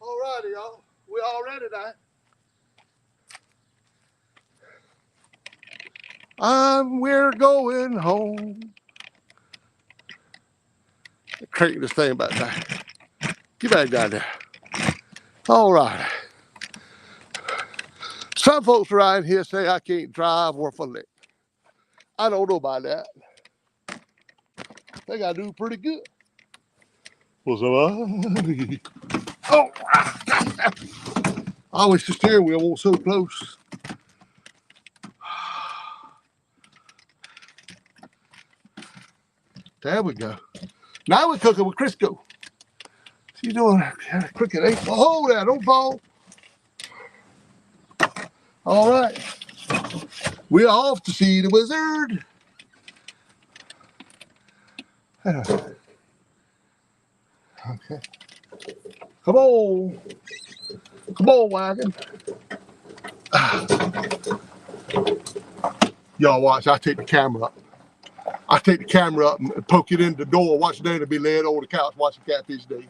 All righty, y'all. We all ready now. We're going home. Crank this thing back there. Get back down there. All right. Some folks around here say I can't drive worth a lick. I don't know about that. I think I do pretty good. What's up? Oh, I wish the steering wheel wasn't so close. There we go. Now we're cooking with Crisco. She's doing cricket. Ain't hold there, don't fall. All right. We're off to see the wizard. Okay. Come on. Come on, wagon. Y'all watch, I take the camera up. I take the camera up and poke it in the door. Watch Dana be laid over the couch watching Catfish Day.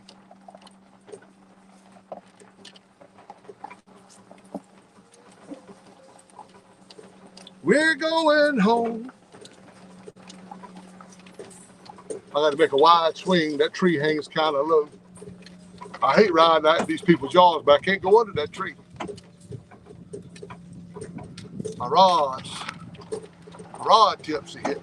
We're going home. I got to make a wide swing. That tree hangs kind of low. I hate riding out these people's yards, but I can't go under that tree. My rod tips are hit.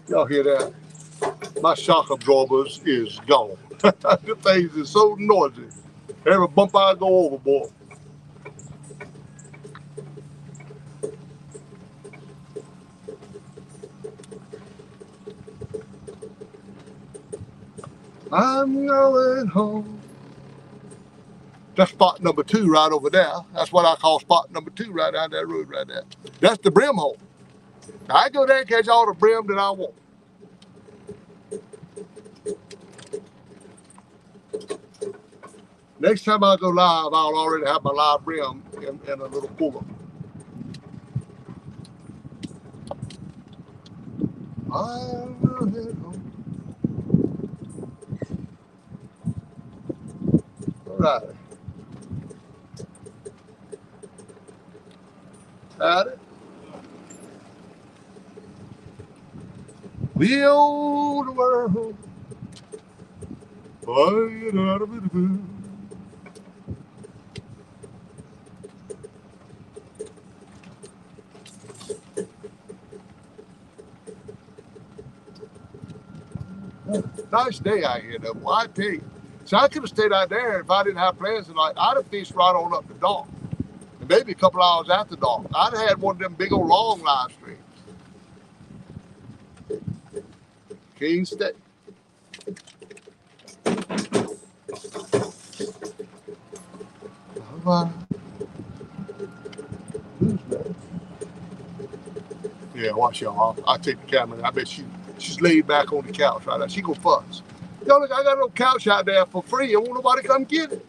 Y'all hear that? My shock absorbers is gone. The things is so noisy. Every bump I go overboard. I'm going home. That's spot number 2 right over there. That's what I call spot number 2 right down that road right there. That's the brim hole. Now I go there and catch all the brim that I want. Next time I go live, I'll already have my live brim in a little cooler. I'm going home. All right. Got it. We own the world. Nice day out here, though. Well, I tell you. So I could have stayed out there if I didn't have plans tonight. I'd have fished right on up the dock. And maybe a couple hours after dark. I'd have had one of them big old long live streams. King State. Yeah, watch y'all. I'll take the camera. I bet she's laid back on the couch right now. She gonna fuss. Yo, look, I got a little couch out there for free. I want nobody come get it.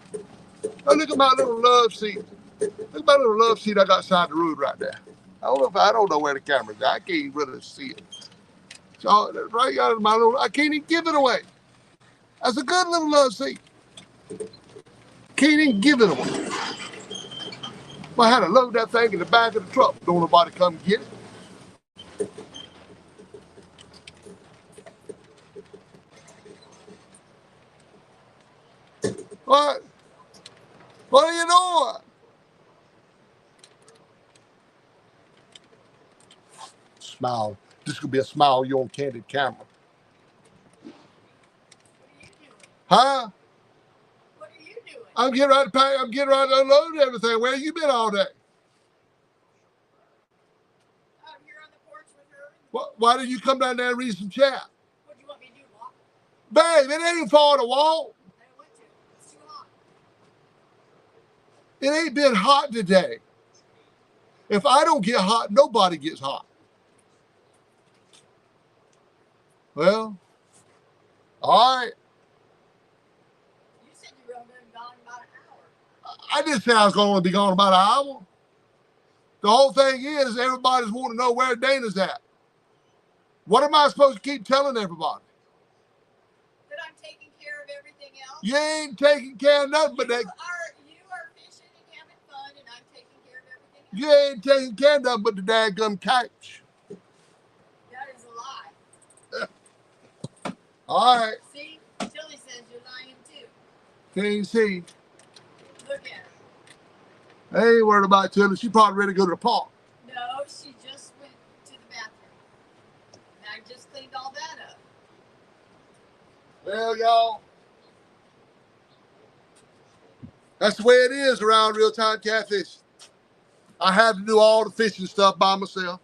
Now look at my little love seat. Look at my little love seat I got side the road right there. I don't know where the camera's at. I can't even really see it. So right out of my little, I can't even give it away. That's a good little love seat. Can't even give it away. I had to load that thing in the back of the truck. Don't nobody come get it. What? What are you doing? Smile. This could be a smile you on candid camera. Huh? What are you doing? I'm getting ready to pack. I'm getting ready to unload everything. Where you been all day? I'm here on the porch with her. Why did you come down there and read some chat? What do you want me to do, walk? Babe, it ain't far to walk. I don't want to. It's too hot. It ain't been hot today. If I don't get hot, nobody gets hot. Well, all right. You said you were only gone about an hour. I didn't say I was going to be gone about an hour. The whole thing is everybody's wanting to know where Dana's at. What am I supposed to keep telling everybody? That I'm taking care of everything else. You ain't taking care of nothing but that. You are fishing You ain't taking care of nothing but the daggum couch. That is a lie. All right. See, Tilly says you're lying too. Can't see. Look at her. I ain't worried about Tilly. She probably ready to go to the park. No, she just went to the bathroom. And I just cleaned all that up. Well, y'all, that's the way it is around real-time catfish. I have to do all the fishing stuff by myself.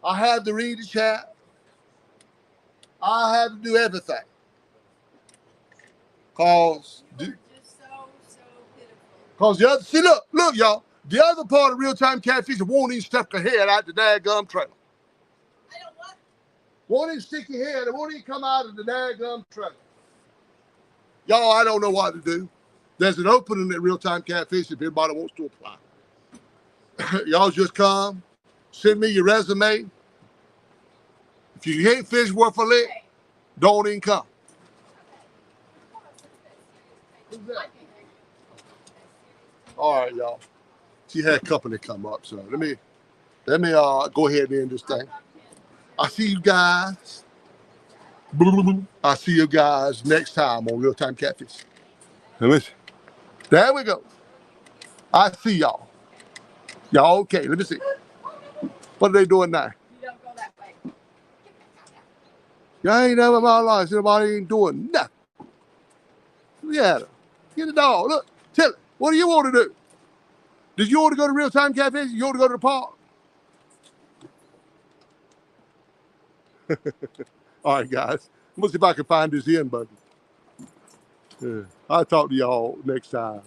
I have to read the chat. I have to do everything. Cause You're just so pitiful. Cause the other, see, look, y'all. The other part of real-time catfish won't even stick their head out the daggum trailer. I don't what? Won't even stick your head. It won't even come out of the daggum trailer. Y'all, I don't know what to do. There's an opening at real-time catfish if anybody wants to apply. Y'all just come, send me your resume. If you ain't fish worth a lick, don't even come. Who's that? All right, y'all. She had company come up, so let me go ahead and end this thing. I see you guys. I see you guys next time on Real Time Catfish. Listen, there we go. I see y'all. Y'all okay? Let me see. What are they doing now? You don't go that way. Y'all ain't never in my life. Nobody ain't doing nothing. Look at her. Get the dog. Look, tell it. What do you want to do? Did you want to go to Real Time Catfish? You want to go to the park? All right, guys. I'm going to see if I can find this end button. I'll talk to y'all next time.